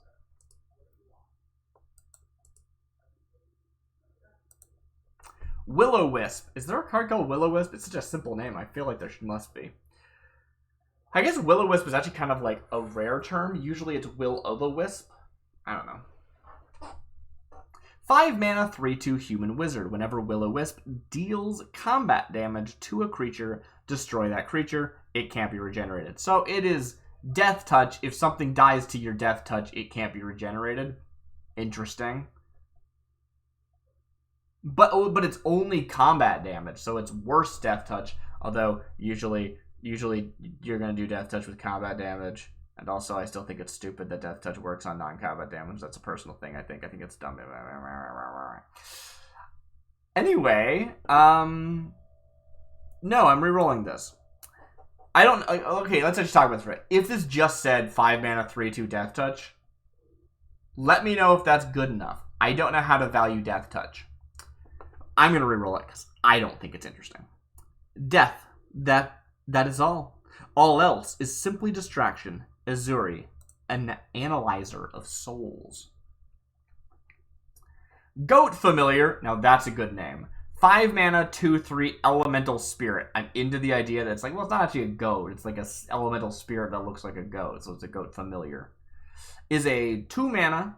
Will-O-Wisp. Is there a card called Will-O-Wisp? It's such a simple name. I feel like there must be. I guess Will-O-Wisp is actually kind of like a rare term. Usually it's Will-O-the-Wisp. I don't know. 5-mana 3/2 Human Wizard. Whenever Will-O-Wisp deals combat damage to a creature, destroy that creature. It can't be regenerated. So it is Death Touch. If something dies to your Death Touch, it can't be regenerated. Interesting. But it's only combat damage, so it's worse Death Touch. Although usually you're going to do Death Touch with combat damage. And also, I still think it's stupid that Death Touch works on non-combat damage. That's a personal thing, I think. I think it's dumb. Anyway, no, I'm re-rolling this. Okay, let's just talk about this right. If this just said 5-mana 3/2 Death Touch, let me know if that's good enough. I don't know how to value Death Touch. I'm going to re-roll it because I don't think it's interesting. Death. That is all. All else is simply distraction. Azuri, an analyzer of souls. Goat Familiar. Now that's a good name. 5-mana 2/3 Elemental Spirit. I'm into the idea that it's like, well, it's not actually a goat. It's like a elemental spirit that looks like a goat. So it's a Goat Familiar. Is a 2-mana.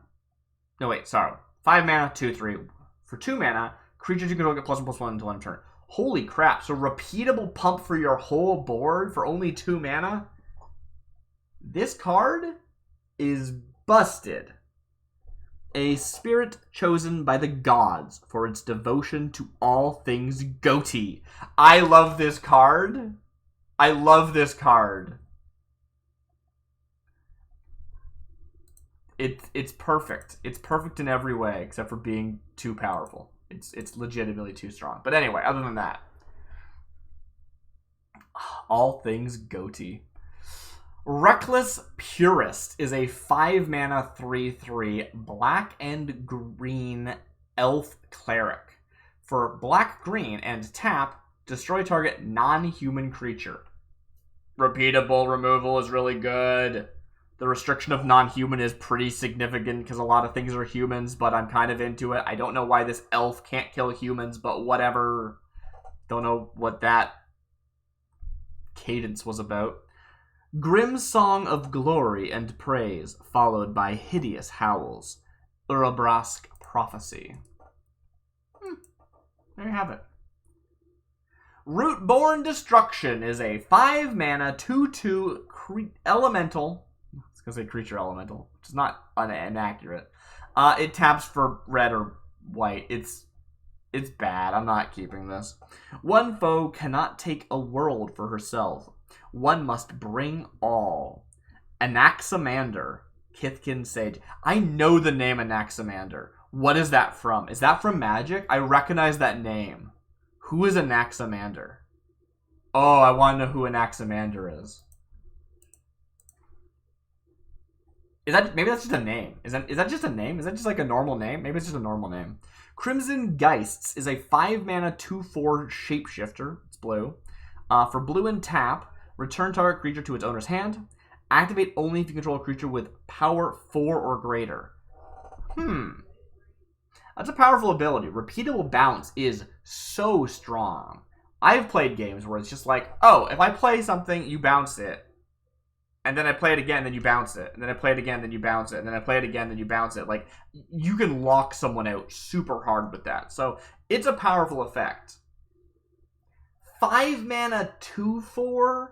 No, wait, sorry. 5-mana 2/3. For 2 mana, creatures you control get +1/+1 until end of turn. Holy crap. So repeatable pump for your whole board for only 2 mana? This card is busted. A spirit chosen by the gods for its devotion to all things goatee. I love this card. I love this card. It's perfect. It's perfect in every way except for being too powerful. It's legitimately too strong. But anyway, other than that, all things goatee. Reckless Purist is a 5-mana 3/3 black and green elf cleric. For black green and tap, Destroy target non-human creature. Repeatable removal is really good. The restriction of non-human is pretty significant because a lot of things are humans, but I'm kind of into it. I don't know why this elf can't kill humans, but whatever. Don't know what that cadence was about. Grim song of glory and praise, followed by hideous howls. Urabrask prophecy. There you have it. Rootborn Destruction is a 5-mana 2/2 elemental. I was going to say creature elemental, which is not inaccurate. It taps for red or white. It's bad. I'm not keeping this. One foe cannot take a world for herself. One must bring all. Anaximander. Kithkin Sage. I know the name Anaximander. What is that from? Is that from Magic? I recognize that name. Who is Anaximander? Oh, I want to know who Anaximander is. Maybe that's just a name. Is that just a name? Is that just like a normal name? Maybe it's just a normal name. Crimson Geists is a 5-mana 2/4 shapeshifter. It's blue. For blue and tap, return target creature to its owner's hand. Activate only if you control a creature with power 4 or greater. That's a powerful ability. Repeatable bounce is so strong. I've played games where it's just like, oh, if I play something, you bounce it. And then I play it again, then you bounce it. And then I play it again, then you bounce it. And then I play it again, then you bounce it. Like, you can lock someone out super hard with that. So, it's a powerful effect. 5-mana 2/4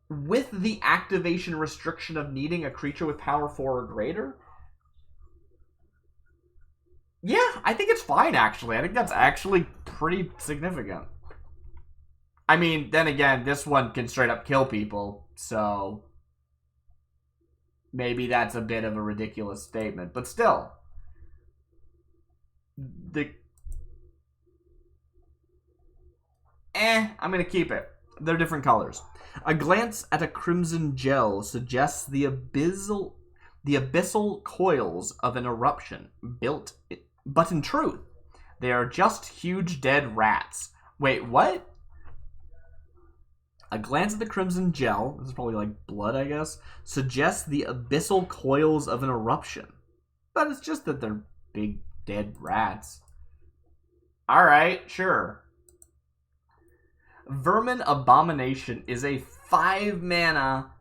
with the activation restriction of needing a creature with power 4 or greater? Yeah, I think it's fine, actually. I think that's actually pretty significant. I mean, then again, this one can straight up kill people, so maybe that's a bit of a ridiculous statement. But still, I'm going to keep it. They're different colors. A glance at a crimson gel suggests the abyssal coils of an eruption built, but in truth, they are just huge dead rats. Wait, what? A glance at the crimson gel, this is probably like blood, I guess, suggests the abyssal coils of an eruption. But it's just that they're big dead rats. Alright, sure. Vermin Abomination is a 5-mana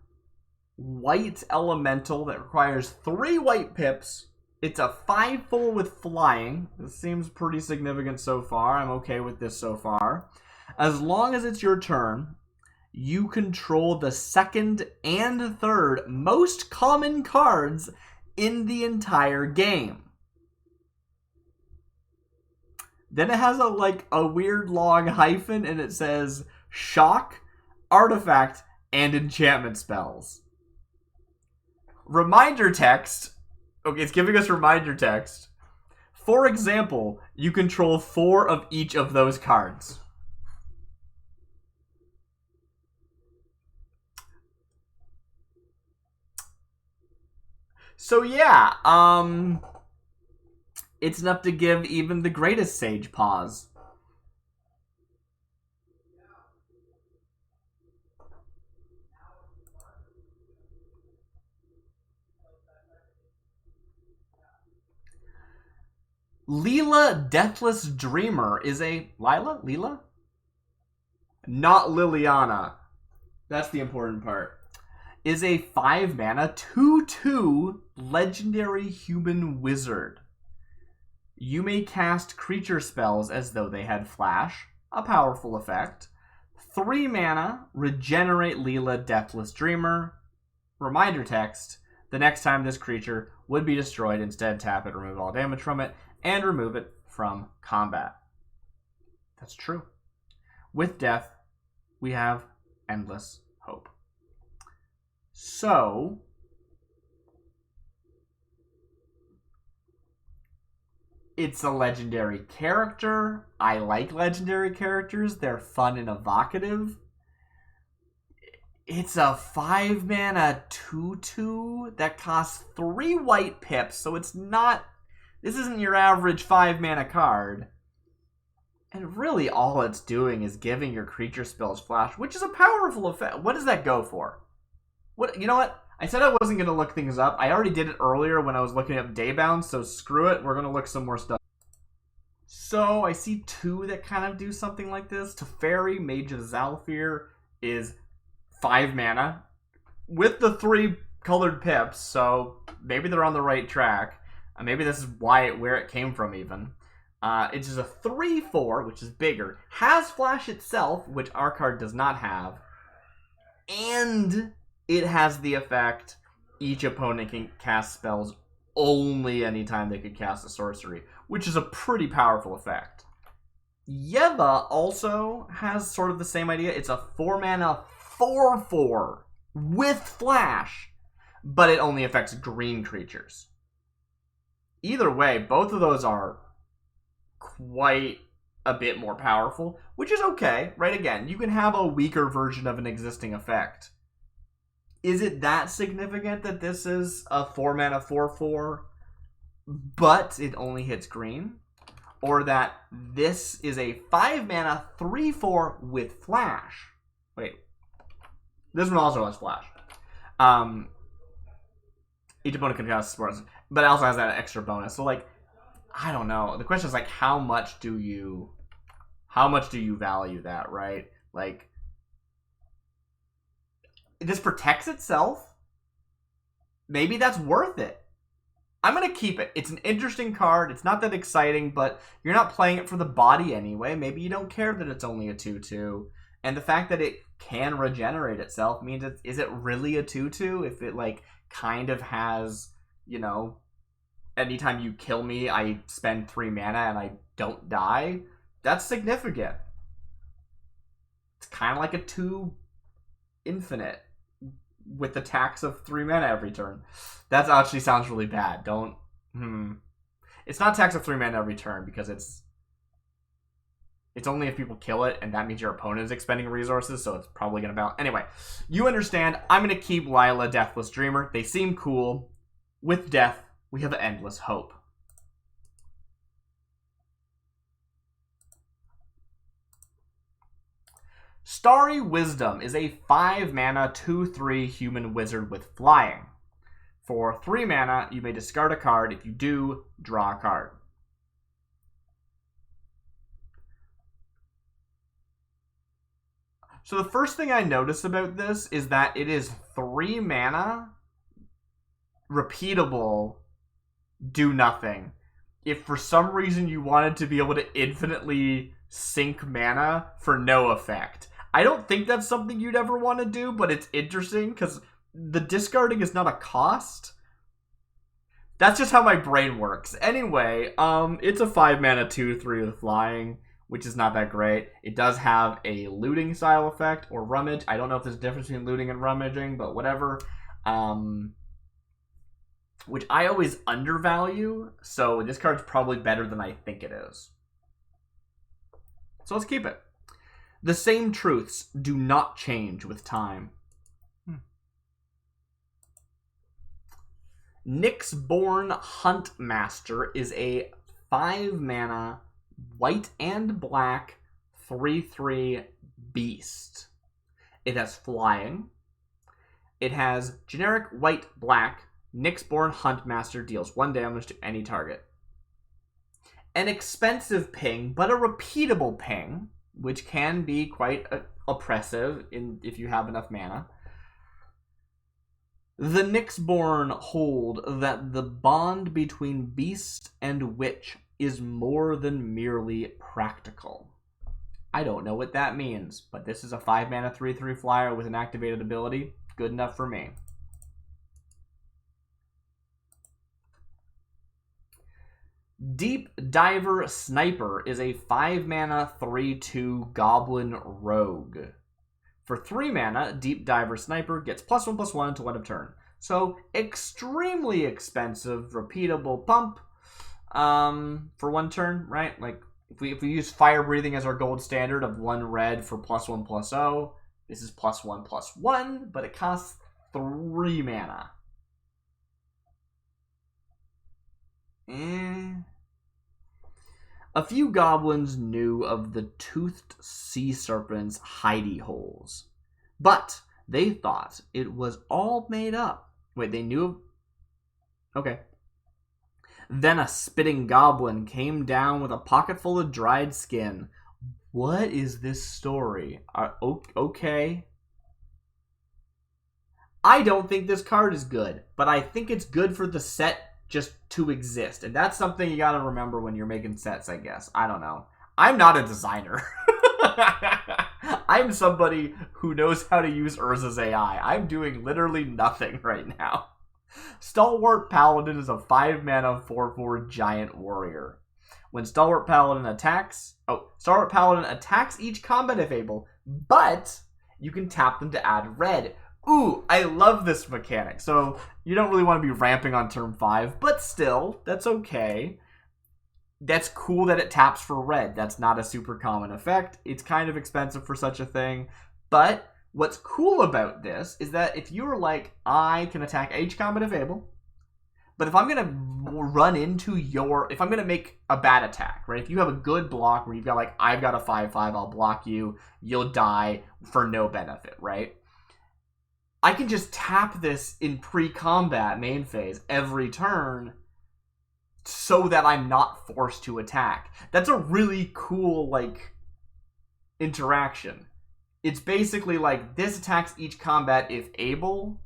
white elemental that requires 3 white pips. It's a 5/4 with flying. This seems pretty significant so far. I'm okay with this so far. As long as it's your turn, you control the 2nd and 3rd most common cards in the entire game. Then it has a weird long hyphen and it says shock, artifact, and enchantment spells. Reminder text. Okay, it's giving us reminder text. For example, you control 4 of each of those cards. So yeah, it's enough to give even the greatest sage pause. Leela Deathless Dreamer is a... Leela? Not Liliana. That's the important part. Is a 5-mana 2/2 legendary human wizard. You may cast creature spells as though they had flash, a powerful effect. 3 mana, regenerate Leela Deathless Dreamer. Reminder text, the next time this creature would be destroyed, instead tap it, remove all damage from it, and remove it from combat. That's true. With death, we have endless hope. So, it's a legendary character. I like legendary characters. They're fun and evocative. It's a 5-mana 2/2 that costs 3 white pips, so it's not... This isn't your average 5-mana card. And really all it's doing is giving your creature spells flash, which is a powerful effect. What does that go for? What? You know what? I said I wasn't going to look things up. I already did it earlier when I was looking up Daybound, so screw it. We're going to look some more stuff. So I see two that kind of do something like this. Teferi, Mage of Zalfir, is 5 mana with the 3 colored pips, so maybe they're on the right track. Maybe this is where it came from even. It's just a 3/4, which is bigger. Has flash itself, which our card does not have. And it has the effect each opponent can cast spells only anytime they could cast a sorcery, which is a pretty powerful effect. Yeva also has sort of the same idea. It's a 4 mana 4/4 with flash, but it only affects green creatures. Either way, both of those are quite a bit more powerful, which is okay, right? Again, you can have a weaker version of an existing effect. Is it that significant that this is a 4 mana 4/4, but it only hits green? Or that this is a 5 mana 3/4 with flash? Wait, this one also has flash. Each opponent can cast spells, but it also has that extra bonus. So, like, I don't know. The question is, like, how much do you value that, right? Like, this protects itself. Maybe that's worth it. I'm going to keep it. It's an interesting card. It's not that exciting, but you're not playing it for the body anyway. Maybe you don't care that it's only a 2/2. And the fact that it can regenerate itself means is it really a 2/2 if it, like, kind of has, you know, anytime you kill me, I spend 3 mana and I don't die? That's significant. It's kind of like a 2 infinite with the tax of 3 mana every turn. That actually sounds really bad. Don't... It's not tax of 3 mana every turn because it's only if people kill it, and that means your opponent is expending resources, so it's probably going to balance. Anyway, you understand. I'm going to keep Lila, Deathless Dreamer. They seem cool. With death, we have endless hope. Starry Wisdom is a 5 mana 2/3 human wizard with flying. For 3 mana, you may discard a card. If you do, draw a card. So the first thing I notice about this is that it is 3 mana, repeatable, do nothing. If for some reason you wanted to be able to infinitely sink mana for no effect. I don't think that's something you'd ever want to do, but it's interesting because the discarding is not a cost. That's just how my brain works. Anyway, it's a 5 mana 2/3 with flying, which is not that great. It does have a looting style effect, or rummage. I don't know if there's a difference between looting and rummaging, but whatever. Which I always undervalue, so this card's probably better than I think it is. So let's keep it. The same truths do not change with time. Nyxborn Huntmaster is a 5 mana white and black 3/3 beast. It has flying. It has generic white-black. Nyxborn Huntmaster deals 1 damage to any target. An expensive ping, but a repeatable ping, which can be quite oppressive if you have enough mana. The Nyxborn hold that the bond between beast and witch is more than merely practical. I don't know what that means, but this is a 5 mana 3/3 flyer with an activated ability. Good enough for me. Deep Diver Sniper is a 5 mana 3/2 Goblin Rogue. For 3 mana, Deep Diver Sniper gets +1/+1 until end of turn. So, extremely expensive, repeatable pump for 1 turn, right? Like, if we use Fire Breathing as our gold standard of 1 red for +1/+0, this is +1/+1, but it costs 3 mana. A few goblins knew of the toothed sea serpent's hidey holes, but they thought it was all made up. Wait, they knew? Okay. Then a spitting goblin came down with a pocket full of dried skin. What is this story? Okay. I don't think this card is good, but I think it's good for the set just to exist. And that's something you gotta remember when you're making sets, I guess. I don't know. I'm not a designer. I'm somebody who knows how to use Urza's AI. I'm doing literally nothing right now. Stalwart Paladin is a 5-mana 4/4 giant warrior. When Stalwart Paladin attacks each combat if able, but you can tap them to add red. Ooh, I love this mechanic. So you don't really want to be ramping on turn 5, but still, that's okay. That's cool that it taps for red. That's not a super common effect. It's kind of expensive for such a thing. But what's cool about this is that if you're like, I can attack each combat if able, but if I'm going to if I'm going to make a bad attack, right? If you have a good block where you've got like, I've got a 5/5, I'll block you, you'll die for no benefit, right? I can just tap this in pre-combat main phase every turn so that I'm not forced to attack. That's a really cool, like, interaction. It's basically like, this attacks each combat if able,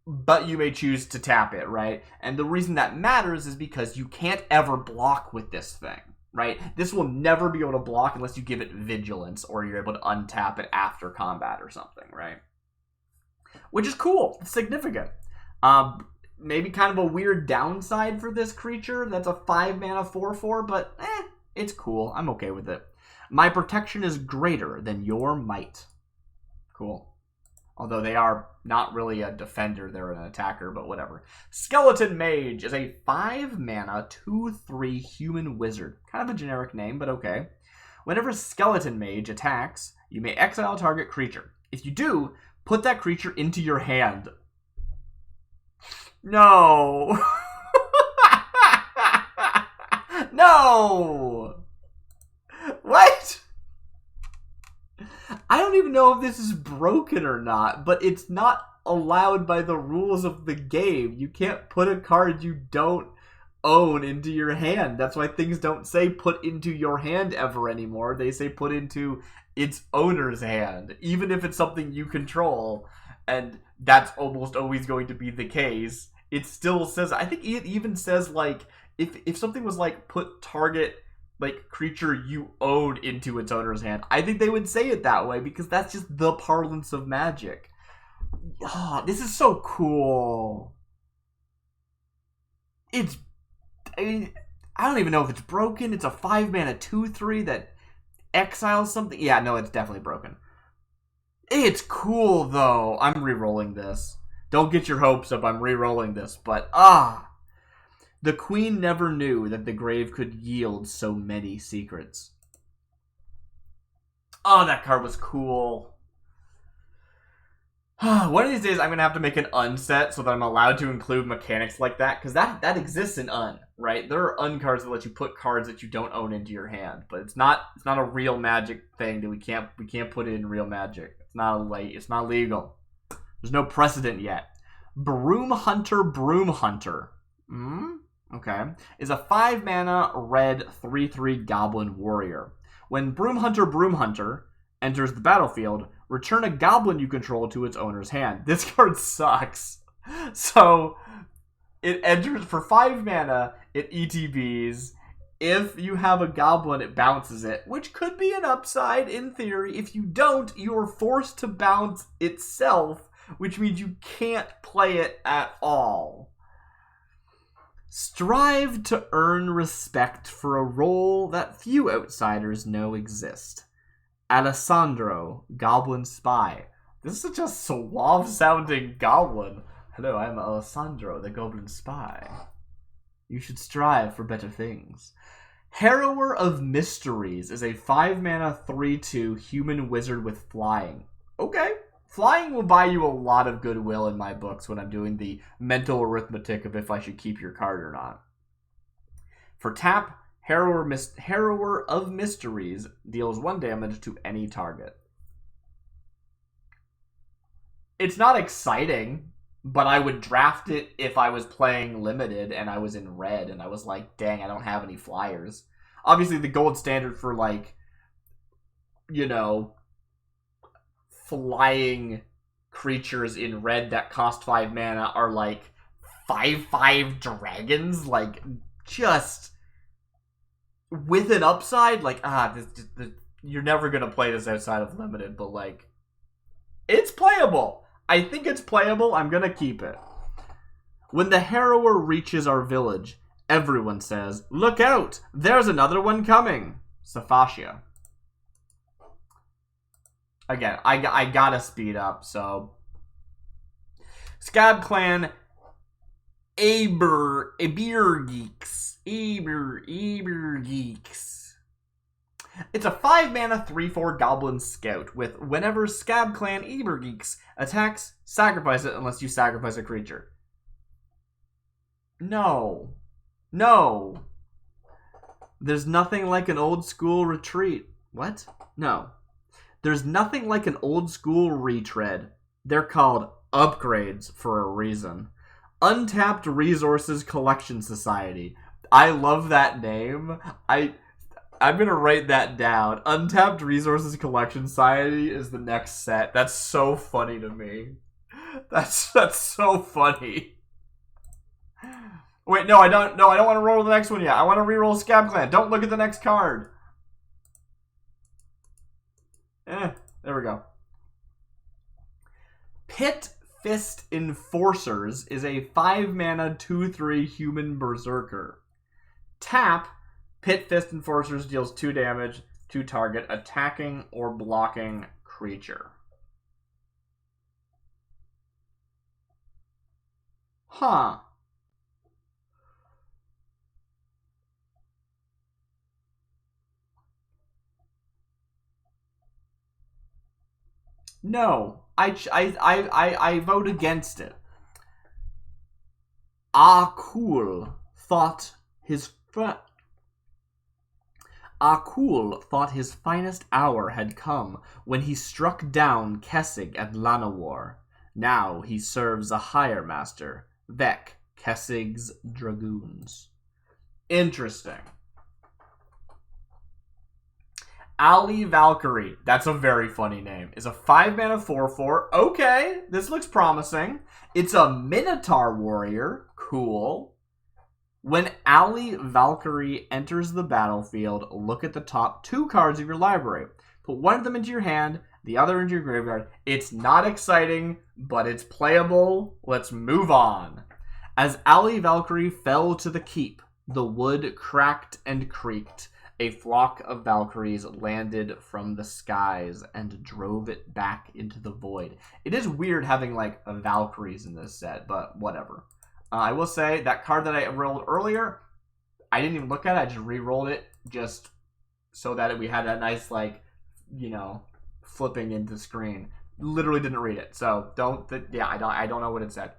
but you may choose to tap it, right? And the reason that matters is because you can't ever block with this thing, right? This will never be able to block unless you give it vigilance or you're able to untap it after combat or something, right? Which is cool. It's significant. Maybe kind of a weird downside for this creature. That's a 5-mana 4/4, but it's cool. I'm okay with it. My protection is greater than your might. Cool. Although they are not really a defender, they're an attacker, but whatever. Skeleton Mage is a 5-mana 2/3 human wizard. Kind of a generic name, but okay. Whenever Skeleton Mage attacks, you may exile target creature. If you do, put that creature into your hand. No. No. What? I don't even know if this is broken or not, but it's not allowed by the rules of the game. You can't put a card you don't own into your hand. That's why things don't say put into your hand ever anymore. They say put into its owner's hand, even if it's something you control, and that's almost always going to be the case. It still says, I think it even says, like, if something was like put target like creature you own into its owner's hand, I think they would say it that way because that's just the parlance of Magic. Oh, this is so cool. I don't even know if it's broken. It's a 5-mana 2/3 that exiles something. Yeah, no, it's definitely broken. It's cool, though. I'm re-rolling this. Don't get your hopes up. I'm re-rolling this. But, the queen never knew that the grave could yield so many secrets. Oh, that card was cool. One of these days, I'm going to have to make an unset so that I'm allowed to include mechanics like that. Because that exists in Un, right? There are Un cards that let you put cards that you don't own into your hand. But it's not a real Magic thing that we can't put it in real Magic. It's not legal. There's no precedent yet. Broom Hunter. Okay. Is a 5-mana red 3/3 goblin warrior. When Broom Hunter enters the battlefield, return a goblin you control to its owner's hand. This card sucks. So, it enters for 5 mana, it ETBs. If you have a goblin, it bounces it, which could be an upside in theory. If you don't, you're forced to bounce itself, which means you can't play it at all. Strive to earn respect for a role that few outsiders know exist. Alessandro, Goblin Spy. This is such a suave-sounding goblin. Hello, I'm Alessandro, the Goblin Spy. You should strive for better things. Harrower of Mysteries is a 5-mana 3/2 human wizard with flying. Okay. Flying will buy you a lot of goodwill in my books when I'm doing the mental arithmetic of if I should keep your card or not. For tap, Harrower of Mysteries deals 1 damage to any target. It's not exciting, but I would draft it if I was playing limited and I was in red and I was like, dang, I don't have any flyers. Obviously, the gold standard for, like, you know, flying creatures in red that cost 5 mana are, like, 5/5 dragons. Like, just with an upside, like, you're never going to play this outside of limited, but, like, it's playable. I think it's playable. I'm going to keep it. When the Harrower reaches our village, everyone says, "Look out! There's another one coming!" Saphasia. Again, I gotta speed up, so... Scab Clan Ebergeeks. It's a 5-mana 3/4 Goblin Scout with whenever Scab Clan Ebergeeks attacks, sacrifice it unless you sacrifice a creature. No. No. There's nothing like an old school retreat. What? No. There's nothing like an old school retread. They're called upgrades for a reason. Untapped Resources Collection Society. I love that name. I'm gonna write that down. Untapped Resources Collection Society is the next set. That's so funny to me. That's so funny. Wait, no, I don't want to roll the next one yet. I want to reroll Scab Clan. Don't look at the next card. There we go. Pit Fist Enforcers is a 5-mana 2/3 human berserker. Tap, Pit Fist Enforcers deals 2 damage to target attacking or blocking creature. Huh. No, I vote against it. Akul thought his finest hour had come when he struck down Kessig at Llanowar. Now he serves a higher master, Vec, Kessig's Dragoons. Interesting. Ali Valkyrie, that's a very funny name, is a 5-mana 4/4. Okay, this looks promising. It's a Minotaur warrior. Cool. When Ali Valkyrie enters the battlefield, look at the top 2 cards of your library. Put one of them into your hand, the other into your graveyard. It's not exciting, but it's playable. Let's move on. As Ali Valkyrie fell to the keep, the wood cracked and creaked. A flock of Valkyries landed from the skies and drove it back into the void. It is weird having, like, Valkyries in this set, but whatever. I will say, that card that I rolled earlier, I didn't even look at it. I just re-rolled it just so that we had that nice, like, you know, flipping into the screen. Literally didn't read it, so I don't know what it said.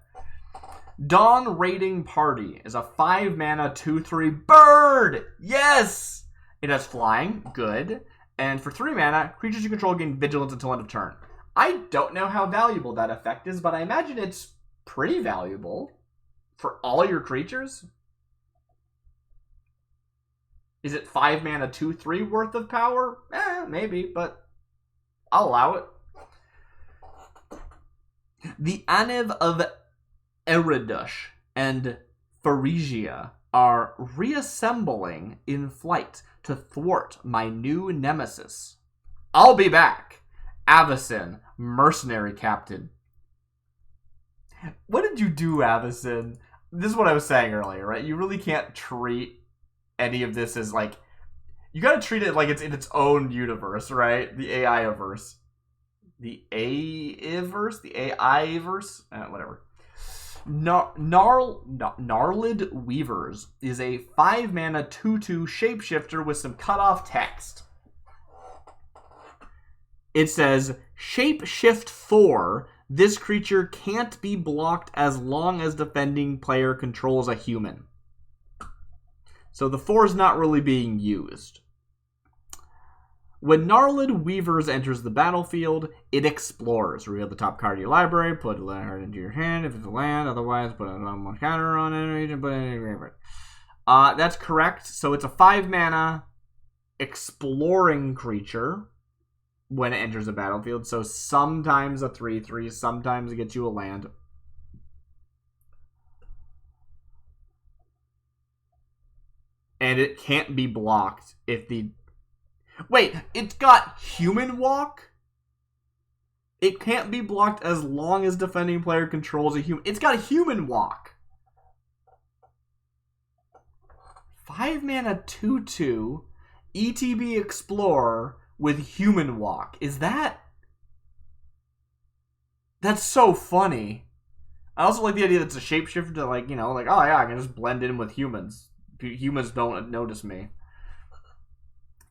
Dawn Raiding Party is a 5-mana 2/3 bird! Yes! It has flying, good. And for 3 mana, creatures you control gain vigilance until end of turn. I don't know how valuable that effect is, but I imagine it's pretty valuable for all your creatures. Is it 5 mana 2/3 worth of power? Maybe, but I'll allow it. The Aniv of Eridush and Phrygia are reassembling in flight to thwart my new nemesis. I'll be back. Avacyn, mercenary captain. What did you do, Avacyn? This is what I was saying earlier, right? You really can't treat any of this as, like... You gotta treat it like it's in its own universe, right? The AI-verse. The A-verse? The AI-verse? Whatever. Gnarled Weavers is a 5-mana 2/2 shapeshifter with some cutoff text. It says, Shapeshift 4, this creature can't be blocked as long as defending player controls a human. So the 4 is not really being used. When Gnarled Weavers enters the battlefield, it explores. Reveal the top card of your library, put a card into your hand if it's a land, otherwise put a counter on it, and put it in your favorite. That's correct. So it's a 5 mana exploring creature when it enters the battlefield. So sometimes a 3/3, sometimes it gets you a land. And it can't be blocked if the... Wait, it's got human walk? It can't be blocked as long as defending player controls a human... It's got a human walk. 5 mana 2/2 ETB Explorer with human walk. Is that... That's so funny. I also like the idea that it's a shapeshifter to, like, you know, like, oh yeah, I can just blend in with humans. Humans don't notice me.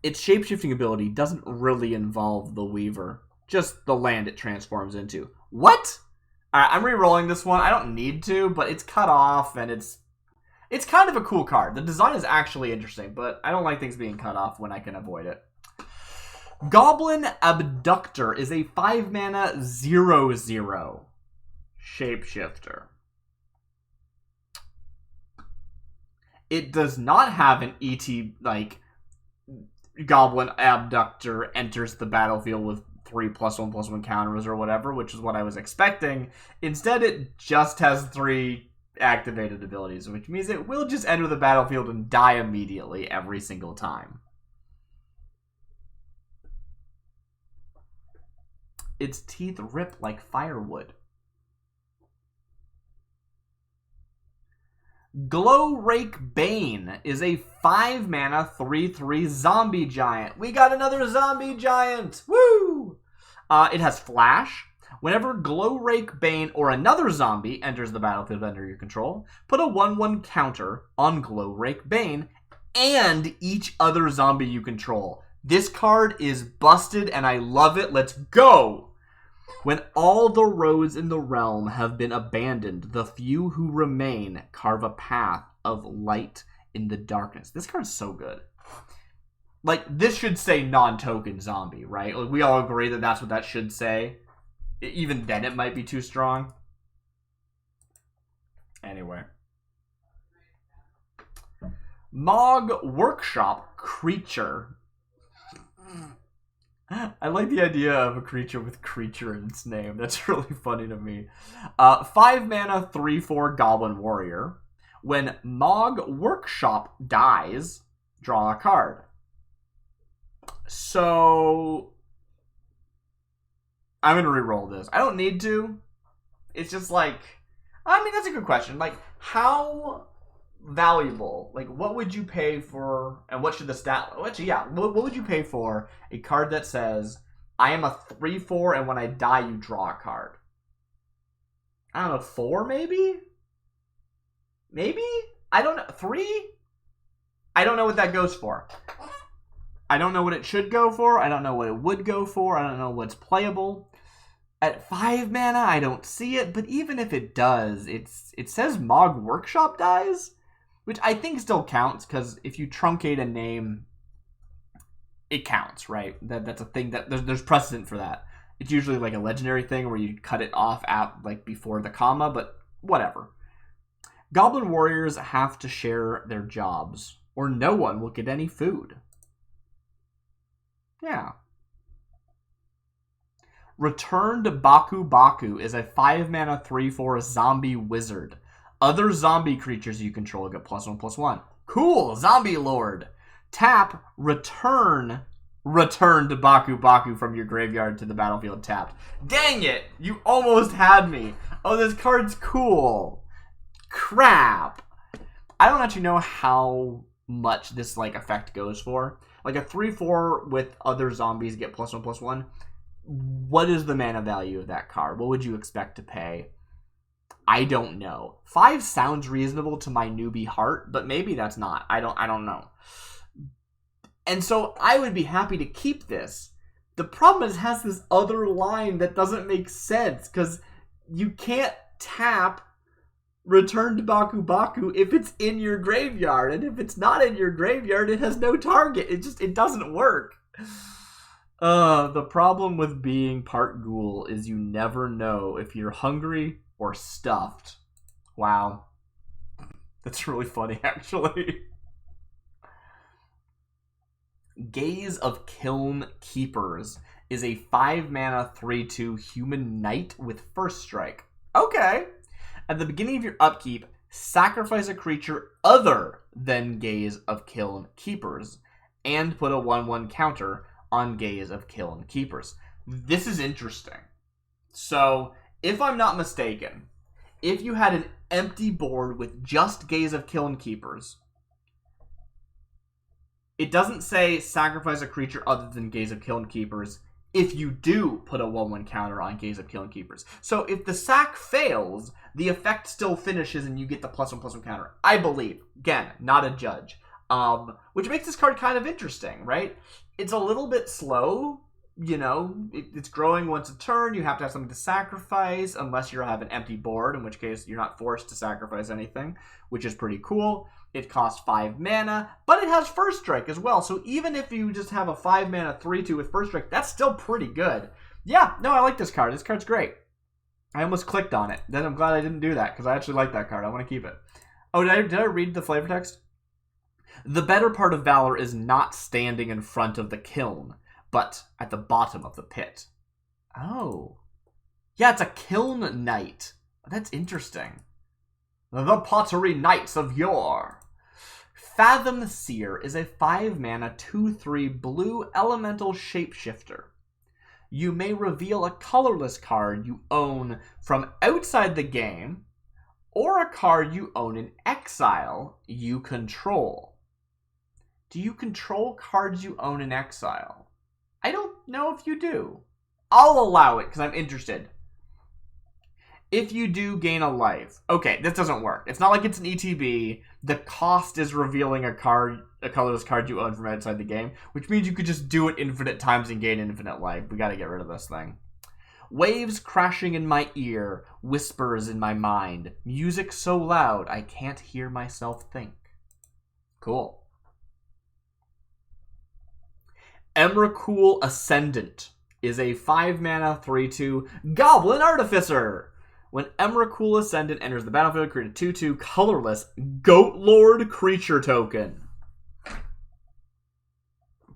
Its shapeshifting ability doesn't really involve the Weaver. Just the land it transforms into. What? Alright, I'm re-rolling this one. I don't need to, but it's cut off, and it's kind of a cool card. The design is actually interesting, but I don't like things being cut off when I can avoid it. Goblin Abductor is a 5 mana 0/0 shapeshifter. It does not have an ET, like, Goblin Abductor enters the battlefield with 3+1/+1 counters or whatever, which is what I was expecting. Instead, it just has 3 activated abilities, which means it will just enter the battlefield and die immediately every single time. Its teeth rip like firewood. Glowrake Bane is a 5 mana 3/3 zombie giant. We got another zombie giant! Woo! It has flash. Whenever Glowrake Bane or another zombie enters the battlefield under your control, put a 1/1 counter on Glowrake Bane and each other zombie you control. This card is busted and I love it. Let's go! When all the roads in the realm have been abandoned, the few who remain carve a path of light in the darkness. This card's so good. Like, this should say non-token zombie, right? Like, we all agree that that's what that should say. Even then, it might be too strong. Anyway. Mog Workshop Creature. I like the idea of a creature with creature in its name. That's really funny to me. 5 mana 3/4 Goblin Warrior. When Mog Workshop dies, draw a card. So I'm going to re-roll this. I don't need to. It's just like, I mean, that's a good question. Like, how valuable, like, what would you pay for, and what should the stat, actually, yeah, what would you pay for a card that says, I am a 3/4, and when I die, you draw a card? I don't know, 4 maybe? Maybe? I don't know, 3? I don't know what that goes for. I don't know what it should go for. I don't know what it would go for. I don't know what's playable. At 5 mana, I don't see it, but even if it does, it says Mog Workshop dies, which I think still counts, because if you truncate a name, it counts, right? That's a thing that there's precedent for that. It's usually like a legendary thing where you cut it off at like before the comma, but whatever. Goblin warriors have to share their jobs, or no one will get any food. Yeah. Returned Baku Baku is a 5 mana 3/4 zombie wizard. Other zombie creatures you control get +1/+1. Cool, zombie lord. Tap, return to Baku Baku from your graveyard to the battlefield tapped. Dang it, you almost had me. Oh, this card's cool. Crap. I don't actually know how much this like effect goes for. Like a 3/4 with other zombies get +1/+1. What is the mana value of that card? What would you expect to pay? I don't know. 5 sounds reasonable to my newbie heart, but maybe that's not. I don't know. And so I would be happy to keep this. The problem is it has this other line that doesn't make sense, because you can't tap return to Baku Baku if it's in your graveyard, and if it's not in your graveyard, it has no target. It doesn't work. The problem with being part ghoul is you never know if you're hungry or stuffed. Wow. That's really funny, actually. Gaze of Kiln Keepers is a 5-mana 3/2 human knight with first strike. Okay. At the beginning of your upkeep, sacrifice a creature other than Gaze of Kiln Keepers and put a 1/1 counter on Gaze of Kiln Keepers. This is interesting. So, if I'm not mistaken, if you had an empty board with just Gaze of Kiln Keepers, it doesn't say sacrifice a creature other than Gaze of Kiln Keepers if you do put a 1/1 counter on Gaze of Kiln Keepers. So if the sack fails, the effect still finishes and you get the +1/+1 counter. I believe. Again, not a judge. Which makes this card kind of interesting, right? It's a little bit slow. You know, it's growing once a turn. You have to have something to sacrifice unless you have an empty board, in which case you're not forced to sacrifice anything, which is pretty cool. It costs 5 mana, but it has first strike as well. So even if you just have a 5-mana 3/2 with first strike, that's still pretty good. Yeah, no, I like this card. This card's great. I almost clicked on it. Then I'm glad I didn't do that because I actually like that card. I want to keep it. Oh, did I read the flavor text? The better part of Valor is not standing in front of the kiln, but at the bottom of the pit. Oh. Yeah, it's a kiln knight. That's interesting. The Pottery Knights of Yore. Fathom Seer is a 5-mana 2/3 blue elemental shapeshifter. You may reveal a colorless card you own from outside the game, or a card you own in exile you control. Do you control cards you own in exile? I don't know if you do. I'll allow it because I'm interested. If you do gain a life. Okay, this doesn't work. It's not like it's an ETB. The cost is revealing a colorless card you own from outside the game, which means you could just do it infinite times and gain infinite life. We gotta get rid of this thing. Waves crashing in my ear, whispers in my mind. Music so loud I can't hear myself think. Cool. Emrakul Ascendant is a 5-mana 3/2 Goblin Artificer. When Emrakul Ascendant enters the battlefield, create a 2/2 colorless Goat Lord creature token.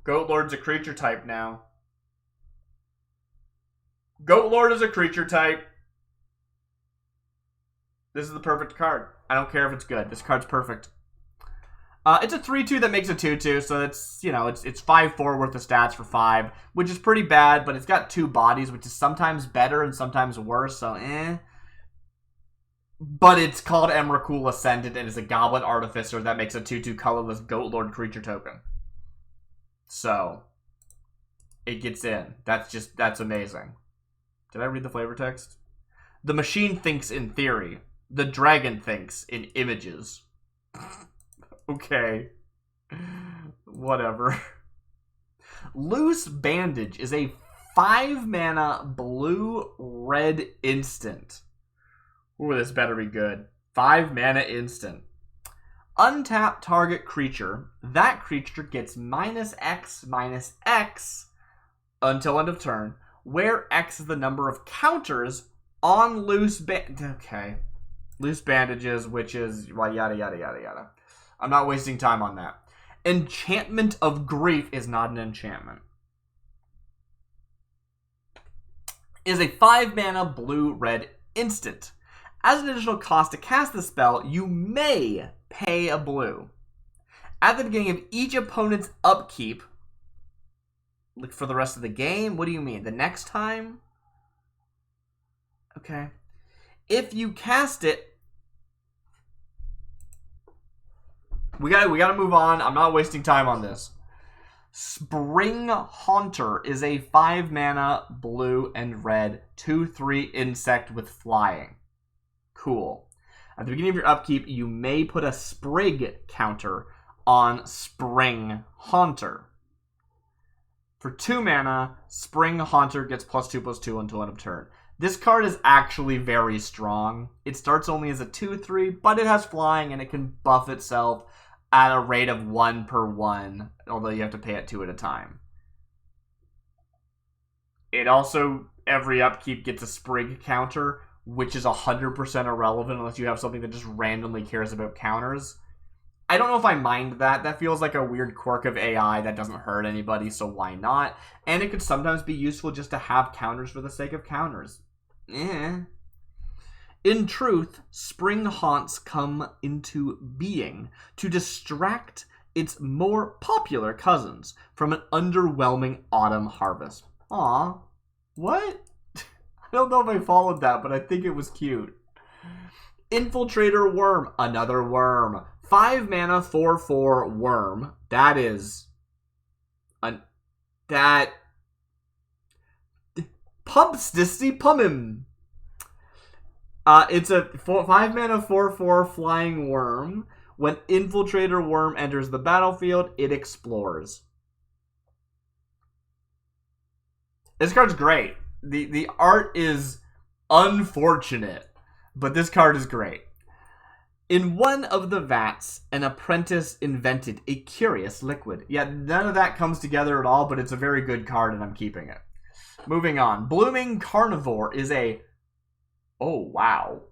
Goat Lord's a creature type now. Goat Lord is a creature type. This is the perfect card. I don't care if it's good. This card's perfect. It's a 3/2 that makes a 2/2, so it's, you know, it's 5/4 worth of stats for 5, which is pretty bad, but it's got 2 bodies, which is sometimes better and sometimes worse, so eh. But it's called Emrakul Ascendant and is a Goblin Artificer that makes a 2/2 colorless Goat Lord creature token. So, it gets in. That's amazing. Did I read the flavor text? The machine thinks in theory. The dragon thinks in images. Okay. Whatever. Loose Bandage is a 5-mana blue-red instant. Ooh, this better be good. 5-mana instant. Untap target creature. That creature gets -X/-X until end of turn, where X is the number of counters on loose Okay. Loose bandages, witches, yada yada yada yada. I'm not wasting time on that. Enchantment of Grief is not an enchantment. Is a 5-mana blue-red instant. As an additional cost to cast the spell, you may pay a blue. At the beginning of each opponent's upkeep, look for the rest of the game? What do you mean? The next time? Okay. If you cast it, we gotta move on. I'm not wasting time on this. Spring Haunter is a 5-mana blue and red 2/3 insect with flying. Cool. At the beginning of your upkeep, you may put a Sprig counter on Spring Haunter. For 2 mana, Spring Haunter gets +2/+2 until end of turn. This card is actually very strong. It starts only as a 2/3, but it has flying and it can buff itself at a rate of 1 per 1, although you have to pay it 2 at a time. It also, every upkeep, gets a Sprig counter, which is 100% irrelevant unless you have something that just randomly cares about counters. I don't know if I mind that. That feels like a weird quirk of AI that doesn't hurt anybody, so why not? And it could sometimes be useful just to have counters for the sake of counters. In truth, spring haunts come into being to distract its more popular cousins from an underwhelming autumn harvest. Aw, what? I don't know if I followed that, but I think it was cute. Infiltrator Worm, another worm. 5 mana, 4/4 worm. That is... Pubstisty Pummim. It's a 5 mana, 4/4 flying worm. When Infiltrator Worm enters the battlefield, it explores. This card's great. The art is unfortunate, but this card is great. In one of the vats, an apprentice invented a curious liquid. Yeah, none of that comes together at all, but it's a very good card, and I'm keeping it. Moving on. Blooming Carnivore is a... Oh, wow.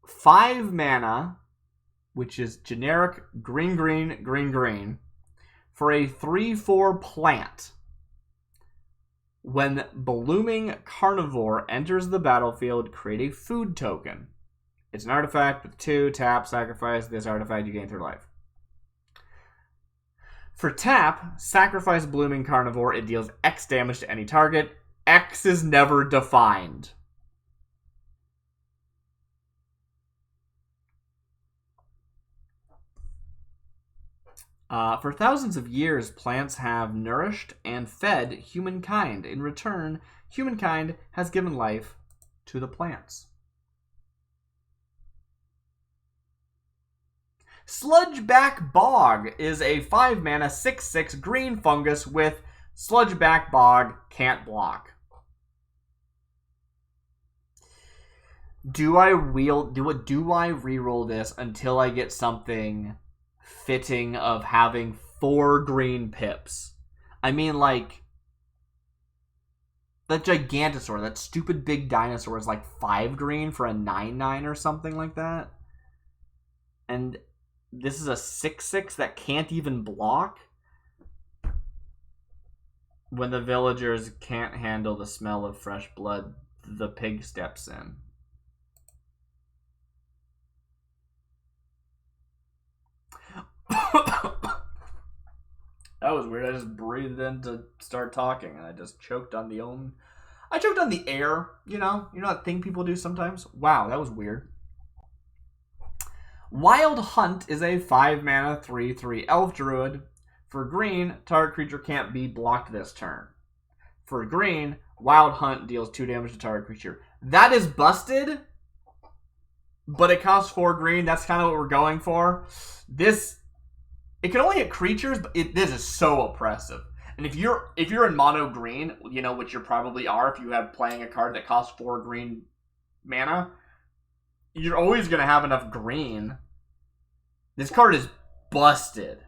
5 mana, which is generic green, green, green, green, for a 3/4 plant. When Blooming Carnivore enters the battlefield, create a food token. It's an artifact with 2, tap, sacrifice this artifact, you gain 3 life. For tap, sacrifice Blooming Carnivore, it deals X damage to any target. X is never defined. For thousands of years, plants have nourished and fed humankind. In return, humankind has given life to the plants. Sludgeback Bog is a 5 mana 6/6 green fungus with Sludgeback Bog, can't block. Do I reroll this until I get something fitting of having 4 green pips? I mean, like, that Gigantosaur, that stupid big dinosaur, is like 5 green for a 9/9 or something like that. And this is a 6/6 that can't even block. When the villagers can't handle the smell of fresh blood, the pig steps in. That was weird. I just breathed in to start talking, and I just choked on the own. I choked on the air, you know that thing people do sometimes? Wow, that was weird. Wild Hunt is a 5 mana 3/3 elf druid. For green, target creature can't be blocked this turn. For green, Wild Hunt deals 2 damage to target creature. That is busted, but it costs 4 green. That's kind of what we're going for. It can only hit creatures, but this is so oppressive. And if you're in mono green, which you probably are if you have playing a card that costs 4 green mana, you're always going to have enough green. This card is busted.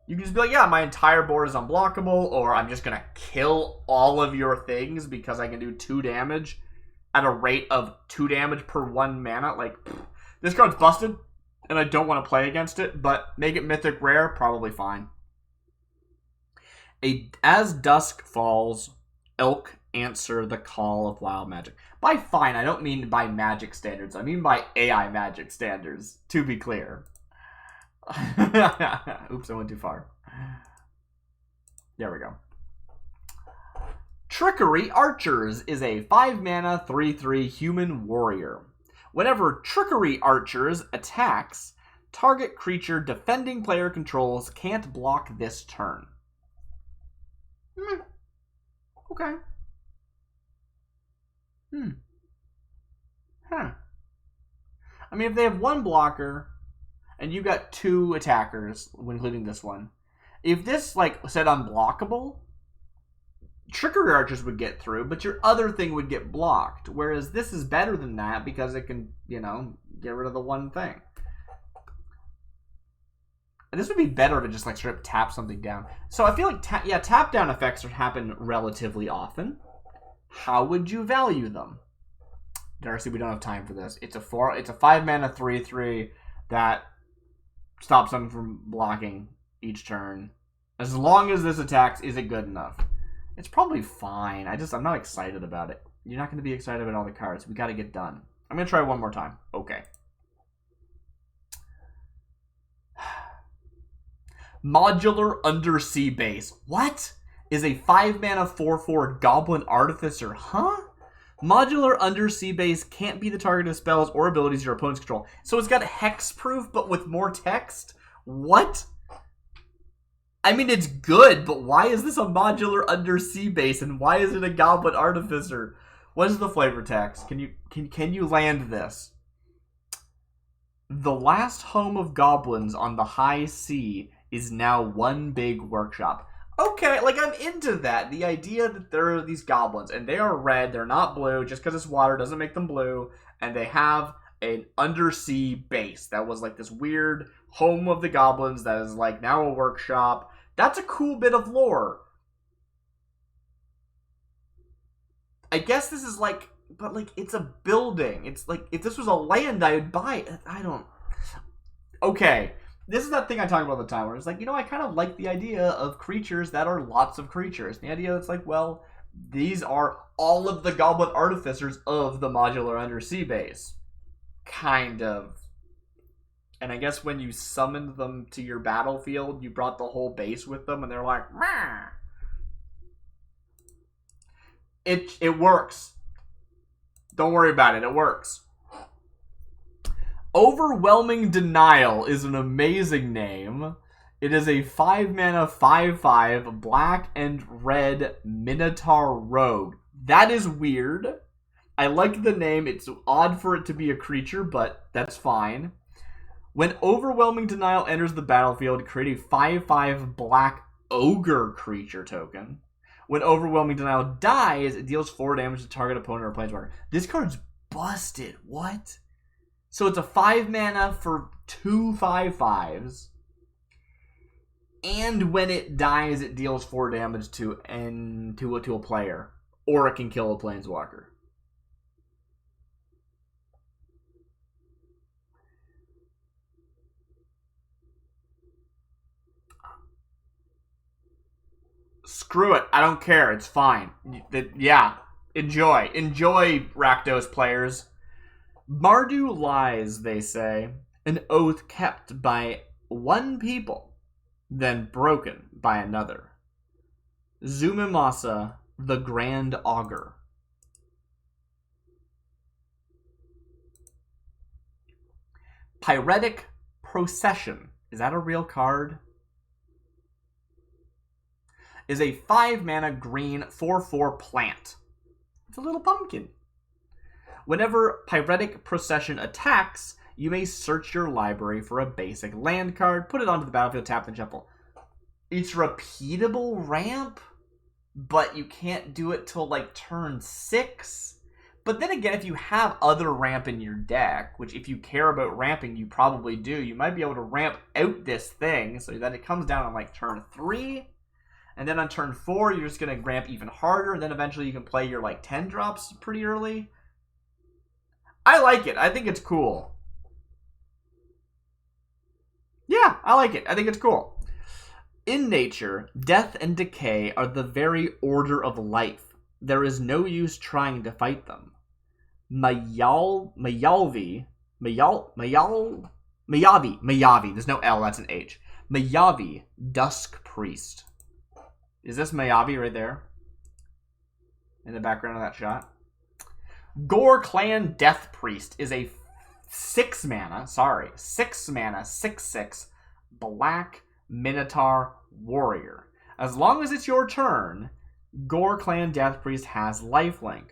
You can just be like, yeah, my entire board is unblockable, or I'm just going to kill all of your things because I can do 2 damage at a rate of 2 damage per 1 mana. Like, this card's busted, and I don't want to play against it, but make it mythic rare, probably fine. As dusk falls, elk answer the call of wild magic. By fine, I don't mean by magic standards. I mean by AI magic standards, to be clear. Oops, I went too far. There we go. Trickery Archers is a 5 mana 3/3 human warrior. Whenever Trickery Archers attacks, target creature defending player controls can't block this turn. Okay. Huh. I mean, if they have 1 blocker, and you got 2 attackers, including this one, if this, said unblockable, Trickery Archers would get through, but your other thing would get blocked. Whereas this is better than that because it can, you know, get rid of the one thing. And this would be better if it just like straight up tap something down. So I feel like tap down effects happen relatively often. How would you value them? Darcy, we don't have time for this. It's a 5 mana 3/3 that stops them from blocking each turn. As long as this attacks, is it good enough? It's probably fine. I'm not excited about it. You're not going to be excited about all the cards. We got to get done. I'm going to try one more time. Okay. Modular Undersea Base. What? Is a 5 mana 4/4 Goblin Artificer. Huh? Modular Undersea Base can't be the target of spells or abilities your opponents control. So it's got hexproof, but with more text? What? I mean, it's good, but why is this a modular Undersea Base, and why is it a Goblin Artificer? What is the flavor text? Can you land this? The last home of goblins on the high sea is now one big workshop. Okay, like, I'm into that. The idea that there are these goblins, and they are red, they're not blue, just because it's water doesn't make them blue, and they have an undersea base that was, like, this weird home of the goblins that is, like, now a workshop. That's a cool bit of lore. I guess this is, like, but, like, it's a building. It's, like, if this was a land, I would buy it. I don't... Okay. This is that thing I talk about all the time, where it's like, you know, I kind of like the idea of creatures that are lots of creatures. The idea that's like, well, these are all of the Goblin Artificers of the modular Undersea Base. Kind of. And I guess when you summoned them to your battlefield, you brought the whole base with them, and they're like, meh. It works. Don't worry about it. It works. Overwhelming Denial is an amazing name. It is a 5 mana 5/5 black and red Minotaur Rogue. That is weird. I like the name. It's odd for it to be a creature, but that's fine. When Overwhelming Denial enters the battlefield, create a 5/5 black ogre creature token. When Overwhelming Denial dies, it deals 4 damage to target opponent or planeswalker. This card's busted. What? So it's a 5 mana for 2 5/5s. And when it dies, it deals 4 damage to a player. Or it can kill a planeswalker. Screw it. I don't care. It's fine. Yeah. Enjoy. Enjoy, Rakdos players. Mardu lies, they say, an oath kept by one people, then broken by another. Zumimasa, the Grand Augur. Pyretic Procession. Is that a real card? Is a 5 mana green 4/4 plant. It's a little pumpkin. Whenever Pyretic Procession attacks, you may search your library for a basic land card, put it onto the battlefield, tap, and shuffle. It's repeatable ramp, but you can't do it till like turn 6. But then again, if you have other ramp in your deck, which if you care about ramping, you probably do, you might be able to ramp out this thing so that it comes down on like turn 3. And then on turn 4, you're just going to ramp even harder, and then eventually you can play your like 10 drops pretty early. I like it. I think it's cool. Yeah, I like it. I think it's cool. In nature, death and decay are the very order of life. There is no use trying to fight them. Mayavi. There's no L, that's an H. Mayavi, Dusk Priest. Is this Mayavi right there? In the background of that shot? Gore Clan Death Priest is a 6 mana 6/6 black Minotaur warrior. As long as it's your turn, Gore Clan Death Priest has lifelink.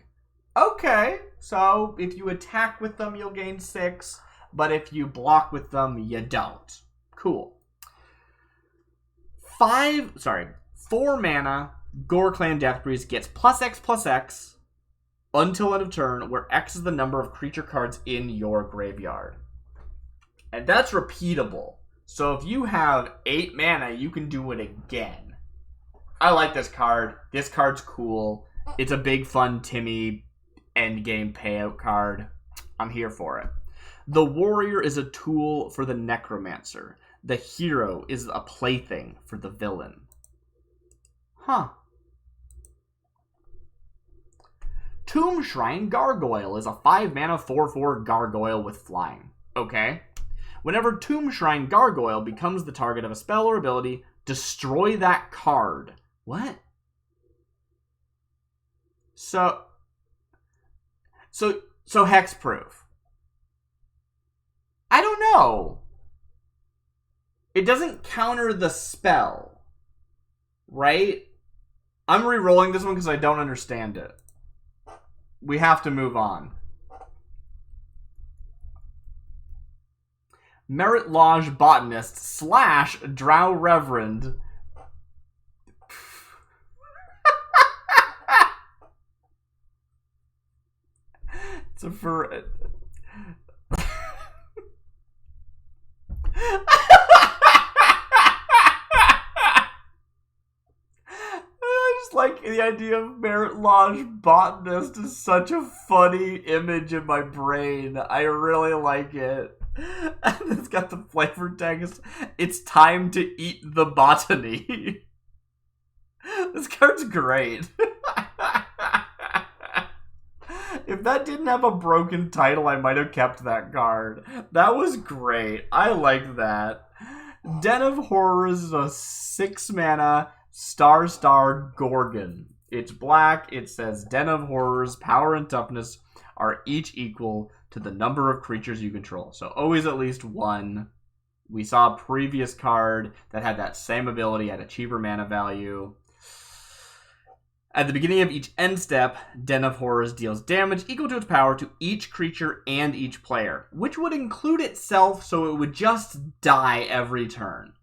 Okay, so if you attack with them, you'll gain 6, but if you block with them, you don't. Cool. 4 mana Gore Clan Deathbreeze gets +X until end of turn, where X is the number of creature cards in your graveyard. And that's repeatable. So if you have 8 mana, you can do it again. I like this card. This card's cool. It's a big, fun Timmy endgame payout card. I'm here for it. The warrior is a tool for the necromancer. The hero is a plaything for the villain. Huh. Tomb Shrine Gargoyle is a 5-mana 4/4 gargoyle with flying. Okay. Whenever Tomb Shrine Gargoyle becomes the target of a spell or ability, destroy that card. What? So hexproof. I don't know. It doesn't counter the spell, right? I'm re-rolling this one because I don't understand it. We have to move on. Merit Lodge Botanist / Drow Reverend. It's a for. Like the idea of Merit Lodge Botanist is such a funny image in my brain. I really like it. And it's got the flavor text. It's time to eat the botany. This card's great. If that didn't have a broken title, I might have kept that card. That was great. I like that. Den of Horrors is a 6-mana star Gorgon. It's black. It says Den of Horrors, power and toughness are each equal to the number of creatures you control. So always at least one. We saw a previous card that had that same ability at a cheaper mana value. At the beginning of each end step, Den of Horrors deals damage equal to its power to each creature and each player, which would include itself, so it would just die every turn.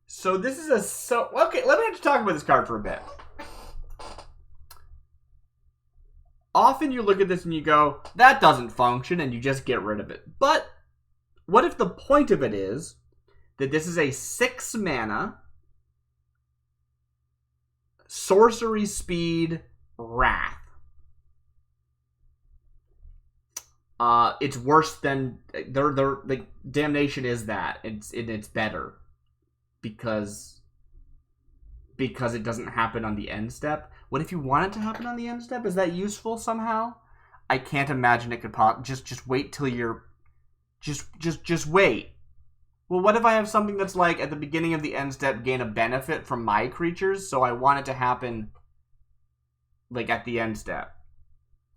So this is okay, let me have to talk about this card for a bit. Often you look at this and you go, that doesn't function, and you just get rid of it. But what if the point of it is that this is a 6-mana sorcery speed Wrath? It's worse than the Damnation is that. It's better. Because it doesn't happen on the end step. What if you want it to happen on the end step? Is that useful somehow? I can't imagine it could pop. Just wait till you're... Just wait. Well, what if I have something that's like, at the beginning of the end step, gain a benefit from my creatures, so I want it to happen, like, at the end step.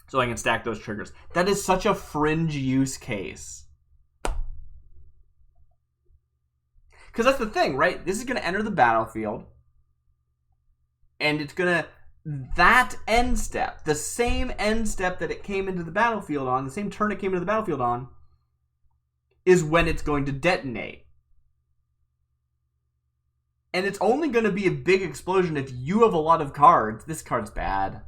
So I can stack those triggers. That is such a fringe use case. Because that's the thing, right? This is going to enter the battlefield. And it's going to... That end step, the same end step that it came into the battlefield on, the same turn it came into the battlefield on, is when it's going to detonate. And it's only going to be a big explosion if you have a lot of cards. This card's bad.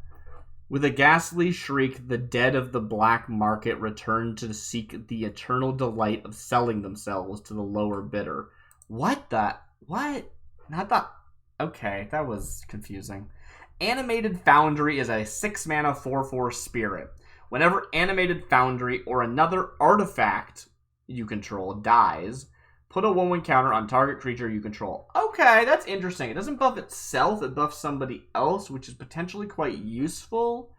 With a ghastly shriek, the dead of the black market return to seek the eternal delight of selling themselves to the lower bidder. What? Not that... Okay, that was confusing. Animated Foundry is a 6-mana 4/4 spirit. Whenever Animated Foundry or another artifact you control dies, put a 1/1 counter on target creature you control. Okay, that's interesting. It doesn't buff itself, it buffs somebody else, which is potentially quite useful.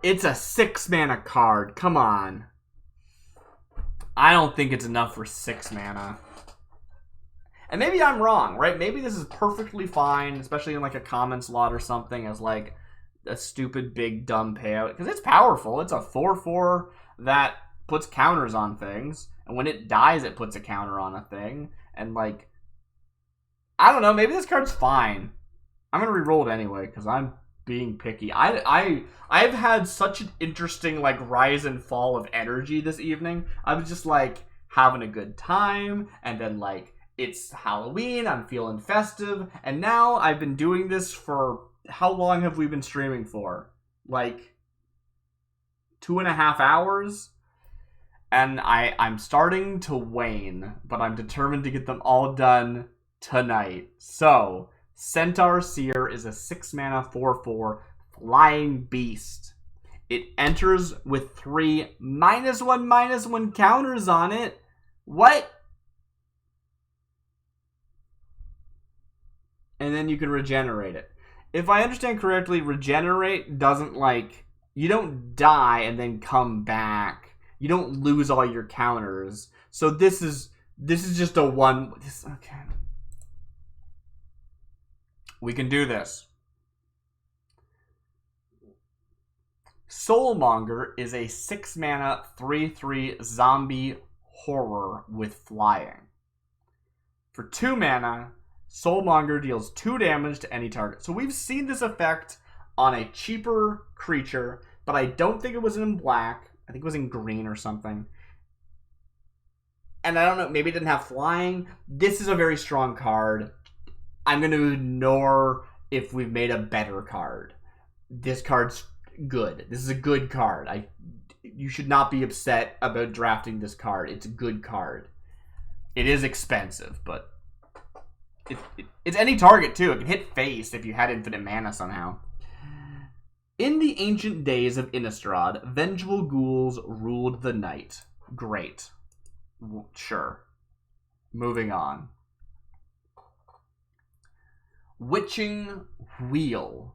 It's a 6-mana card. Come on. I don't think it's enough for 6 mana. And maybe I'm wrong, right? Maybe this is perfectly fine, especially in like a common slot or something, as like a stupid, big, dumb payout. Because it's powerful. It's a 4/4 that puts counters on things. And when it dies, it puts a counter on a thing. And like, I don't know, maybe this card's fine. I'm going to re-roll it anyway, because I'm being picky. I've had such an interesting like rise and fall of energy this evening. I was just like having a good time, and then like it's Halloween, I'm feeling festive, and now I've been doing this for how long have we been streaming for? Like 2.5 hours? And I'm starting to wane, but I'm determined to get them all done tonight. So, Centaur Seer is a 6-mana 4/4 flying beast. It enters with 3 -1/-1 counters on it. What? And then you can regenerate it. If I understand correctly, regenerate doesn't like... You don't die and then come back. You don't lose all your counters. So this is just a one... Okay. We can do this. Soulmonger is a 6-mana 3/3 zombie horror with flying. For 2 mana, Soulmonger deals 2 damage to any target. So we've seen this effect on a cheaper creature, but I don't think it was in black. I think it was in green or something. And I don't know, maybe it didn't have flying. This is a very strong card. I'm going to ignore if we've made a better card. This card's good. This is a good card. You should not be upset about drafting this card. It's a good card. It is expensive, but it's any target too. It can hit face if you had infinite mana somehow. In the ancient days of Innistrad, vengeful ghouls ruled the night. Great. Sure. Moving on. Witching Wheel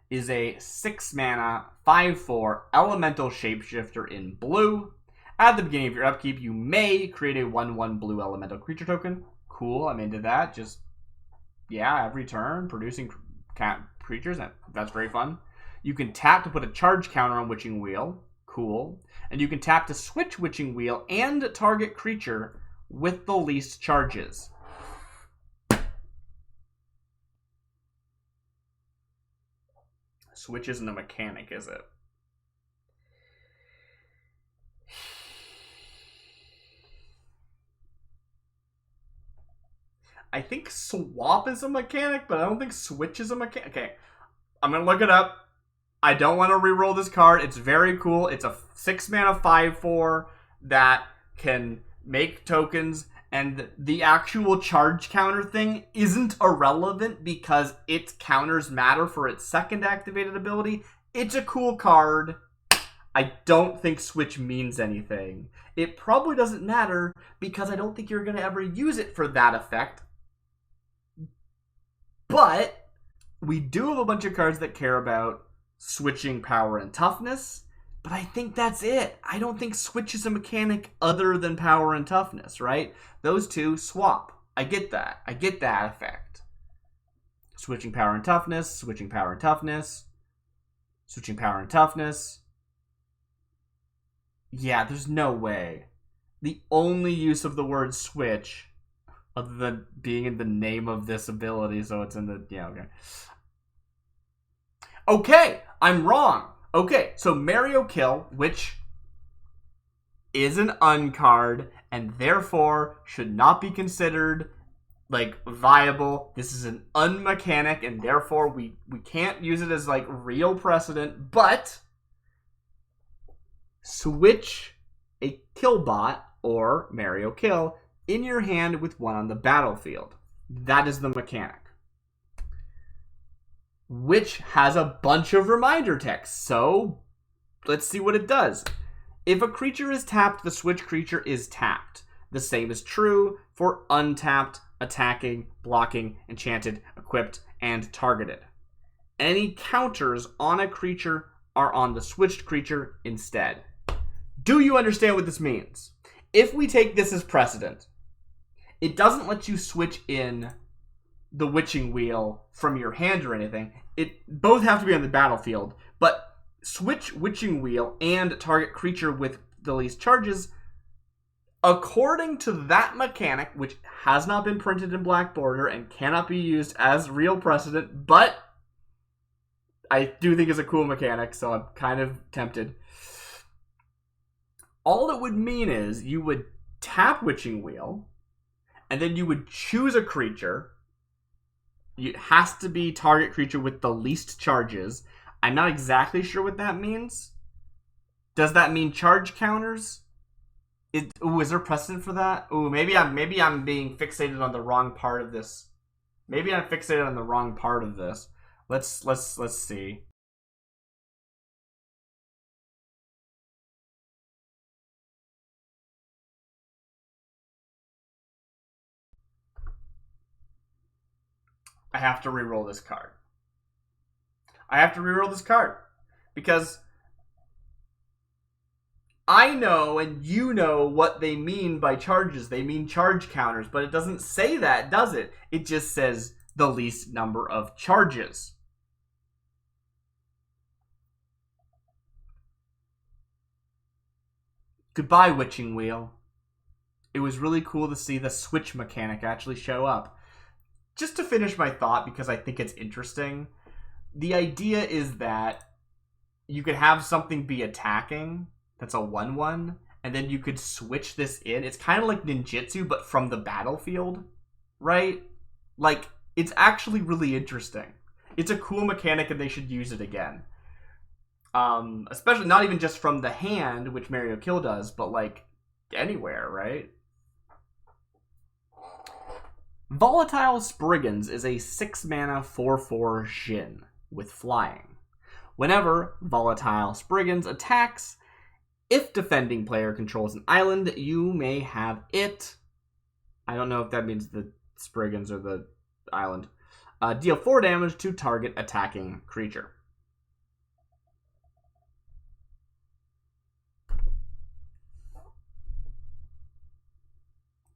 is a 6-mana 5/4 elemental shapeshifter in blue. At the beginning of your upkeep, you may create a 1/1 blue elemental creature token. Cool, I'm into that. Just, yeah, every turn, producing creatures. That's very fun. You can tap to put a charge counter on Witching Wheel. Cool. And you can tap to switch Witching Wheel and target creature with the least charges. Switch isn't a mechanic, is it? I think swap is a mechanic, but I don't think switch is a mechanic. Okay, I'm going to look it up. I don't want to reroll this card. It's very cool. It's a 6-mana 5/4 that can make tokens, and the actual charge counter thing isn't irrelevant because its counters matter for its second activated ability. It's a cool card. I don't think switch means anything. It probably doesn't matter because I don't think you're going to ever use it for that effect. But we do have a bunch of cards that care about switching power and toughness, but I think that's it. I don't think switch is a mechanic other than power and toughness, right? Those two swap. I get that. I get that effect. Switching power and toughness, switching power and toughness, switching power and toughness. Yeah, there's no way. The only use of the word switch, other than being in the name of this ability, so it's in the... Yeah, okay. Okay, I'm wrong. Okay, so Mario Kill, which is an uncard, and therefore should not be considered, like, viable. This is an unmechanic, and therefore we can't use it as, like, real precedent, but switch a Killbot, or Mario Kill, in your hand with one on the battlefield. That is the mechanic. Which has a bunch of reminder text, so let's see what it does. If a creature is tapped, the switch creature is tapped. The same is true for untapped, attacking, blocking, enchanted, equipped, and targeted. Any counters on a creature are on the switched creature instead. Do you understand what this means? If we take this as precedent, it doesn't let you switch in the Witching Wheel from your hand or anything. It both have to be on the battlefield, but switch Witching Wheel and target creature with the least charges, according to that mechanic, which has not been printed in black border and cannot be used as real precedent, but I do think it's a cool mechanic, so I'm kind of tempted. All it would mean is you would tap Witching Wheel, and then you would choose a creature. It has to be target creature with the least charges. I'm not exactly sure what that means. Does that mean charge counters? Is there precedent for that? Ooh, maybe I'm being fixated on the wrong part of this. Maybe I'm fixated on the wrong part of this. Let's see. I have to reroll this card. Because I know and you know what they mean by charges. They mean charge counters, but it doesn't say that, does it? It just says the least number of charges. Goodbye, Witching Wheel. It was really cool to see the switch mechanic actually show up. Just to finish my thought, because I think it's interesting, the idea is that you could have something be attacking, that's a 1/1, and then you could switch this in. It's kind of like ninjutsu, but from the battlefield, right? Like, it's actually really interesting. It's a cool mechanic, and they should use it again. Especially not even just from the hand, which Mario Kill does, but like anywhere, right? Volatile Spriggans is a 6-mana 4/4 Djinn with flying. Whenever Volatile Spriggans attacks, if defending player controls an island, you may have it. I don't know if that means the Spriggans or the island. Deal 4 damage to target attacking creature.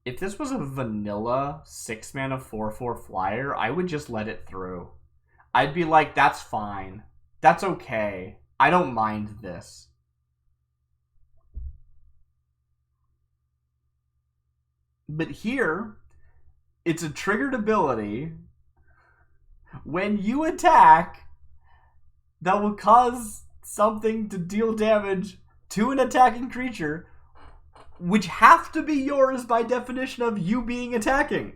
If this was a vanilla 6-mana 4/4 flyer, I would just let it through. I'd be like, that's fine. That's okay. I don't mind this. But here, it's a triggered ability. When you attack, that will cause something to deal damage to an attacking creature, which have to be yours by definition of you being attacking.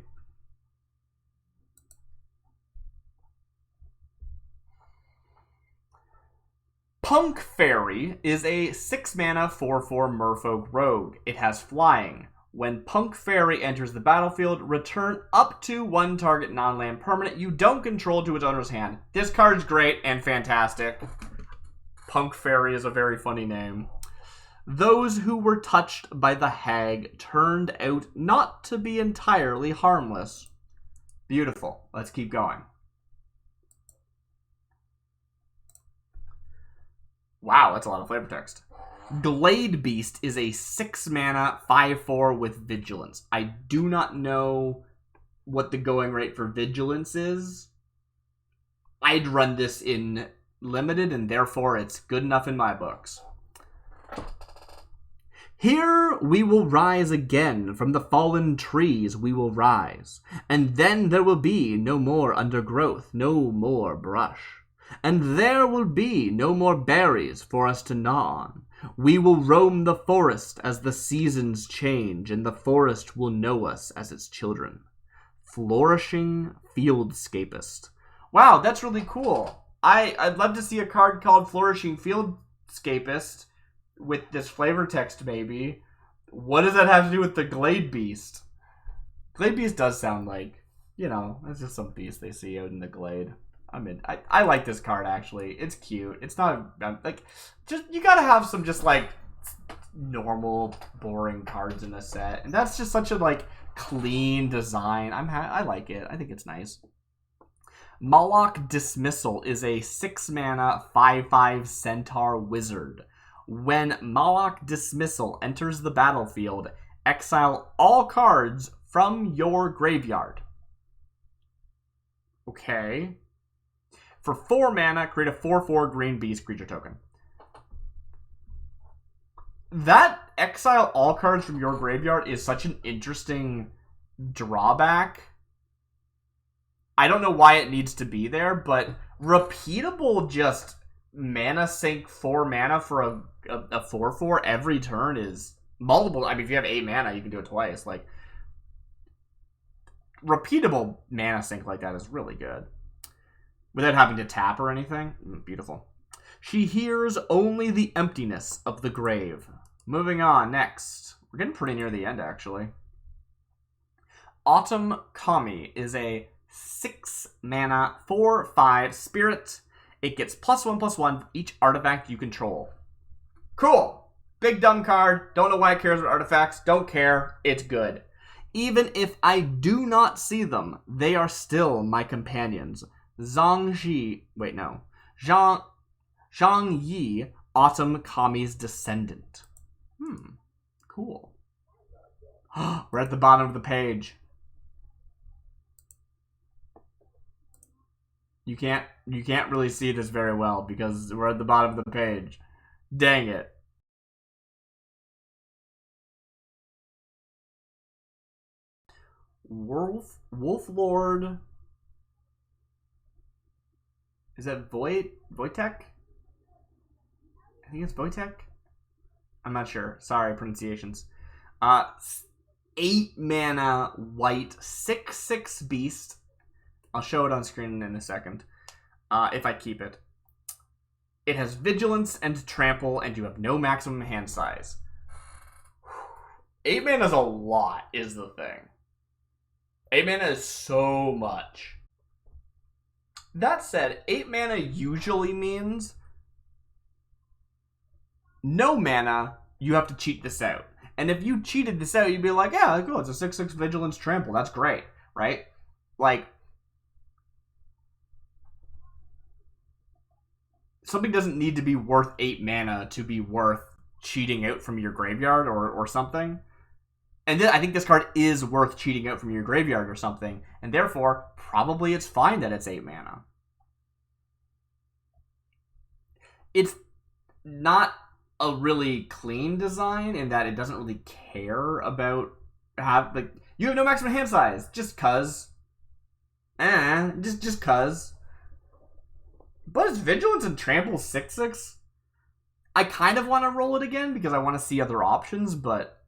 Punk Fairy is a 6-mana 4/4 Merfolk Rogue. It has flying. When Punk Fairy enters the battlefield, return up to 1 target non-land permanent you don't control to its owner's hand. This card's great and fantastic. Punk Fairy is a very funny name. Those who were touched by the hag turned out not to be entirely harmless. Beautiful. Let's keep going. Wow, that's a lot of flavor text. Glade Beast is a 6-mana 5/4 with Vigilance. I do not know what the going rate for Vigilance is. I'd run this in Limited, and therefore it's good enough in my books. Here we will rise again, from the fallen trees we will rise, and then there will be no more undergrowth, no more brush, and there will be no more berries for us to gnaw on. We will roam the forest as the seasons change, and the forest will know us as its children. Flourishing Fieldscapist. Wow, that's really cool. I'd love to see a card called Flourishing Fieldscapist with this flavor text, maybe. What does that have to do with the Glade Beast? Glade Beast does sound like, you know, it's just some beast they see out in the glade. I like this card, actually. It's cute. It's not, like, just, you gotta have some just, like, normal, boring cards in a set. And that's just such a, like, clean design. I like it. I think it's nice. Moloch Dismissal is a 6-mana 5/5 Centaur Wizard. When Moloch Dismissal enters the battlefield, exile all cards from your graveyard. Okay. For 4 mana, create a 4/4 green beast creature token. That exile all cards from your graveyard is such an interesting drawback. I don't know why it needs to be there, but repeatable just mana sink 4 mana for a 4/4 every turn is multiple. I mean, if you have 8 mana, you can do it twice. Like, repeatable mana sink like that is really good. Without having to tap or anything. Beautiful. She hears only the emptiness of the grave. Moving on, next. We're getting pretty near the end, actually. Autumn Kami is a 6 mana, 4/5 spirit. It gets +1/+1 for each artifact you control. Cool. Big dumb card. Don't know why it cares about artifacts. Don't care. It's good. Even if I do not see them, they are still my companions. Zhang Yi, Autumn Kami's descendant. Cool. We're at the bottom of the page. You can't really see this very well because we're at the bottom of the page. Dang it. Wolf Lord. Is that Wojtek? I think it's Wojtek. I'm not sure. Sorry, pronunciations. 8 mana white 6/6 beast. I'll show it on screen in a second. If I keep it. It has vigilance and trample, and you have no maximum hand size. 8 mana is a lot, is the thing. 8 mana is so much. That said, 8 mana usually means no mana, you have to cheat this out. And if you cheated this out, you'd be like, yeah, cool, it's a 6/6 vigilance trample. That's great, right? Like, something doesn't need to be worth 8 mana to be worth cheating out from your graveyard or something. And I think this card is worth cheating out from your graveyard or something. And therefore, probably it's fine that it's 8 mana. It's not a really clean design in that it doesn't really care about you have no maximum hand size just cuz. Just cuz. But it's vigilance and trample 6/6. I kind of want to roll it again because I want to see other options, but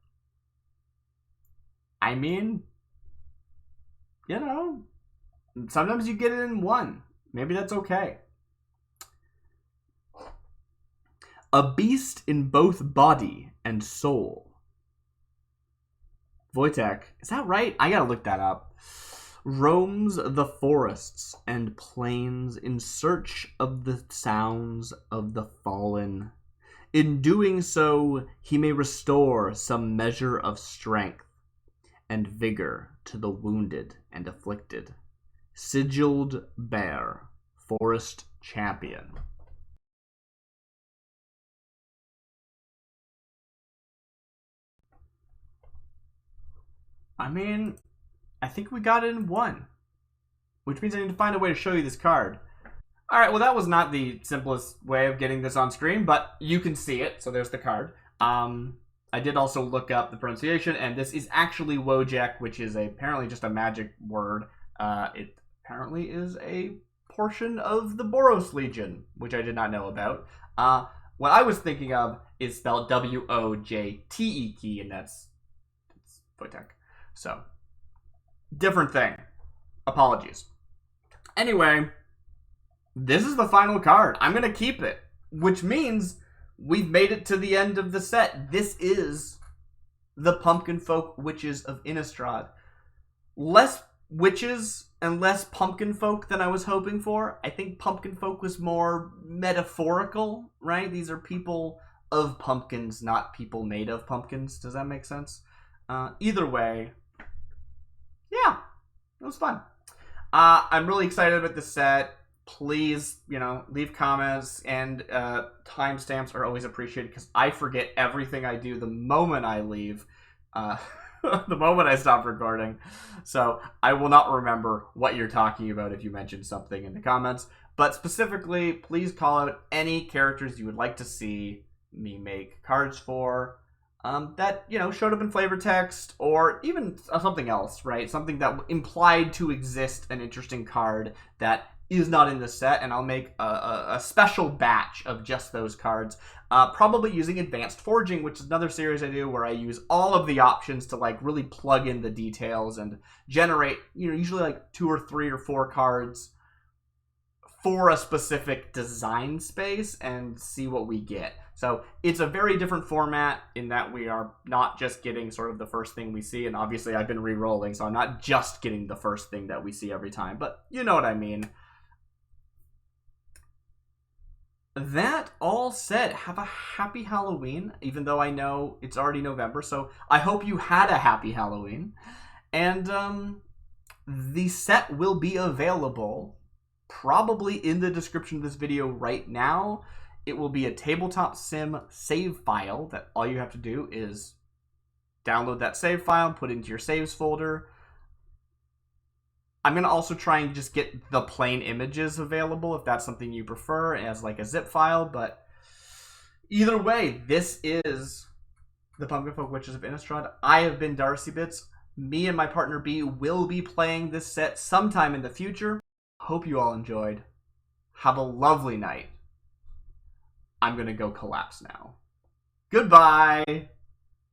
I mean, you know, sometimes you get it in one. Maybe that's okay. A beast in both body and soul. Wojtek, is that right? I gotta look that up. Roams the forests and plains in search of the sounds of the fallen. In doing so, he may restore some measure of strength and vigor to the wounded and afflicted. Sigilled Bear, Forest Champion. I mean, I think we got it in one. Which means I need to find a way to show you this card. Alright, well that was not the simplest way of getting this on screen, but you can see it, so there's the card. I did also look up the pronunciation, and this is actually Wojek, which is apparently just a magic word. It apparently is a portion of the Boros Legion, which I did not know about. What I was thinking of is spelled Wojtek, and that's Wojtek. So, different thing. Apologies. Anyway, this is the final card. I'm going to keep it, which means we've made it to the end of the set. This is the Pumpkinfolk Witches of Innistrad. Less witches and less pumpkinfolk than I was hoping for. I think pumpkinfolk was more metaphorical, right? These are people of pumpkins, not people made of pumpkins. Does that make sense? Either way, yeah, it was fun. I'm really excited about the set. Please, leave comments, and timestamps are always appreciated because I forget everything I do the moment I leave, the moment I stop recording. So I will not remember what you're talking about if you mention something in the comments. But specifically, please call out any characters you would like to see me make cards for. That, showed up in flavor text, or even something else, right? Something that implied to exist an interesting card that is not in the set, and I'll make a special batch of just those cards, probably using advanced forging, which is another series I do where I use all of the options to like really plug in the details and generate, you know, usually like 2 or 3 or 4 cards for a specific design space and see what we get. So it's a very different format in that we are not just getting sort of the first thing we see, and obviously I've been re-rolling, so I'm not just getting the first thing that we see every time, but you know what I mean. That all said, have a happy Halloween, even though I know it's already November, so I hope you had a happy Halloween. And the set will be available probably in the description of this video right now. It will be a tabletop sim save file that all you have to do is download that save file, put it into your saves folder. I'm going to also try and just get the plain images available if that's something you prefer as like a zip file, but either way, this is the Pumpkinfolk Witches of Innistrad. I have been DarcyBits. Me and my partner B will be playing this set sometime in the future. Hope you all enjoyed. Have a lovely night. I'm going to go collapse now. Goodbye!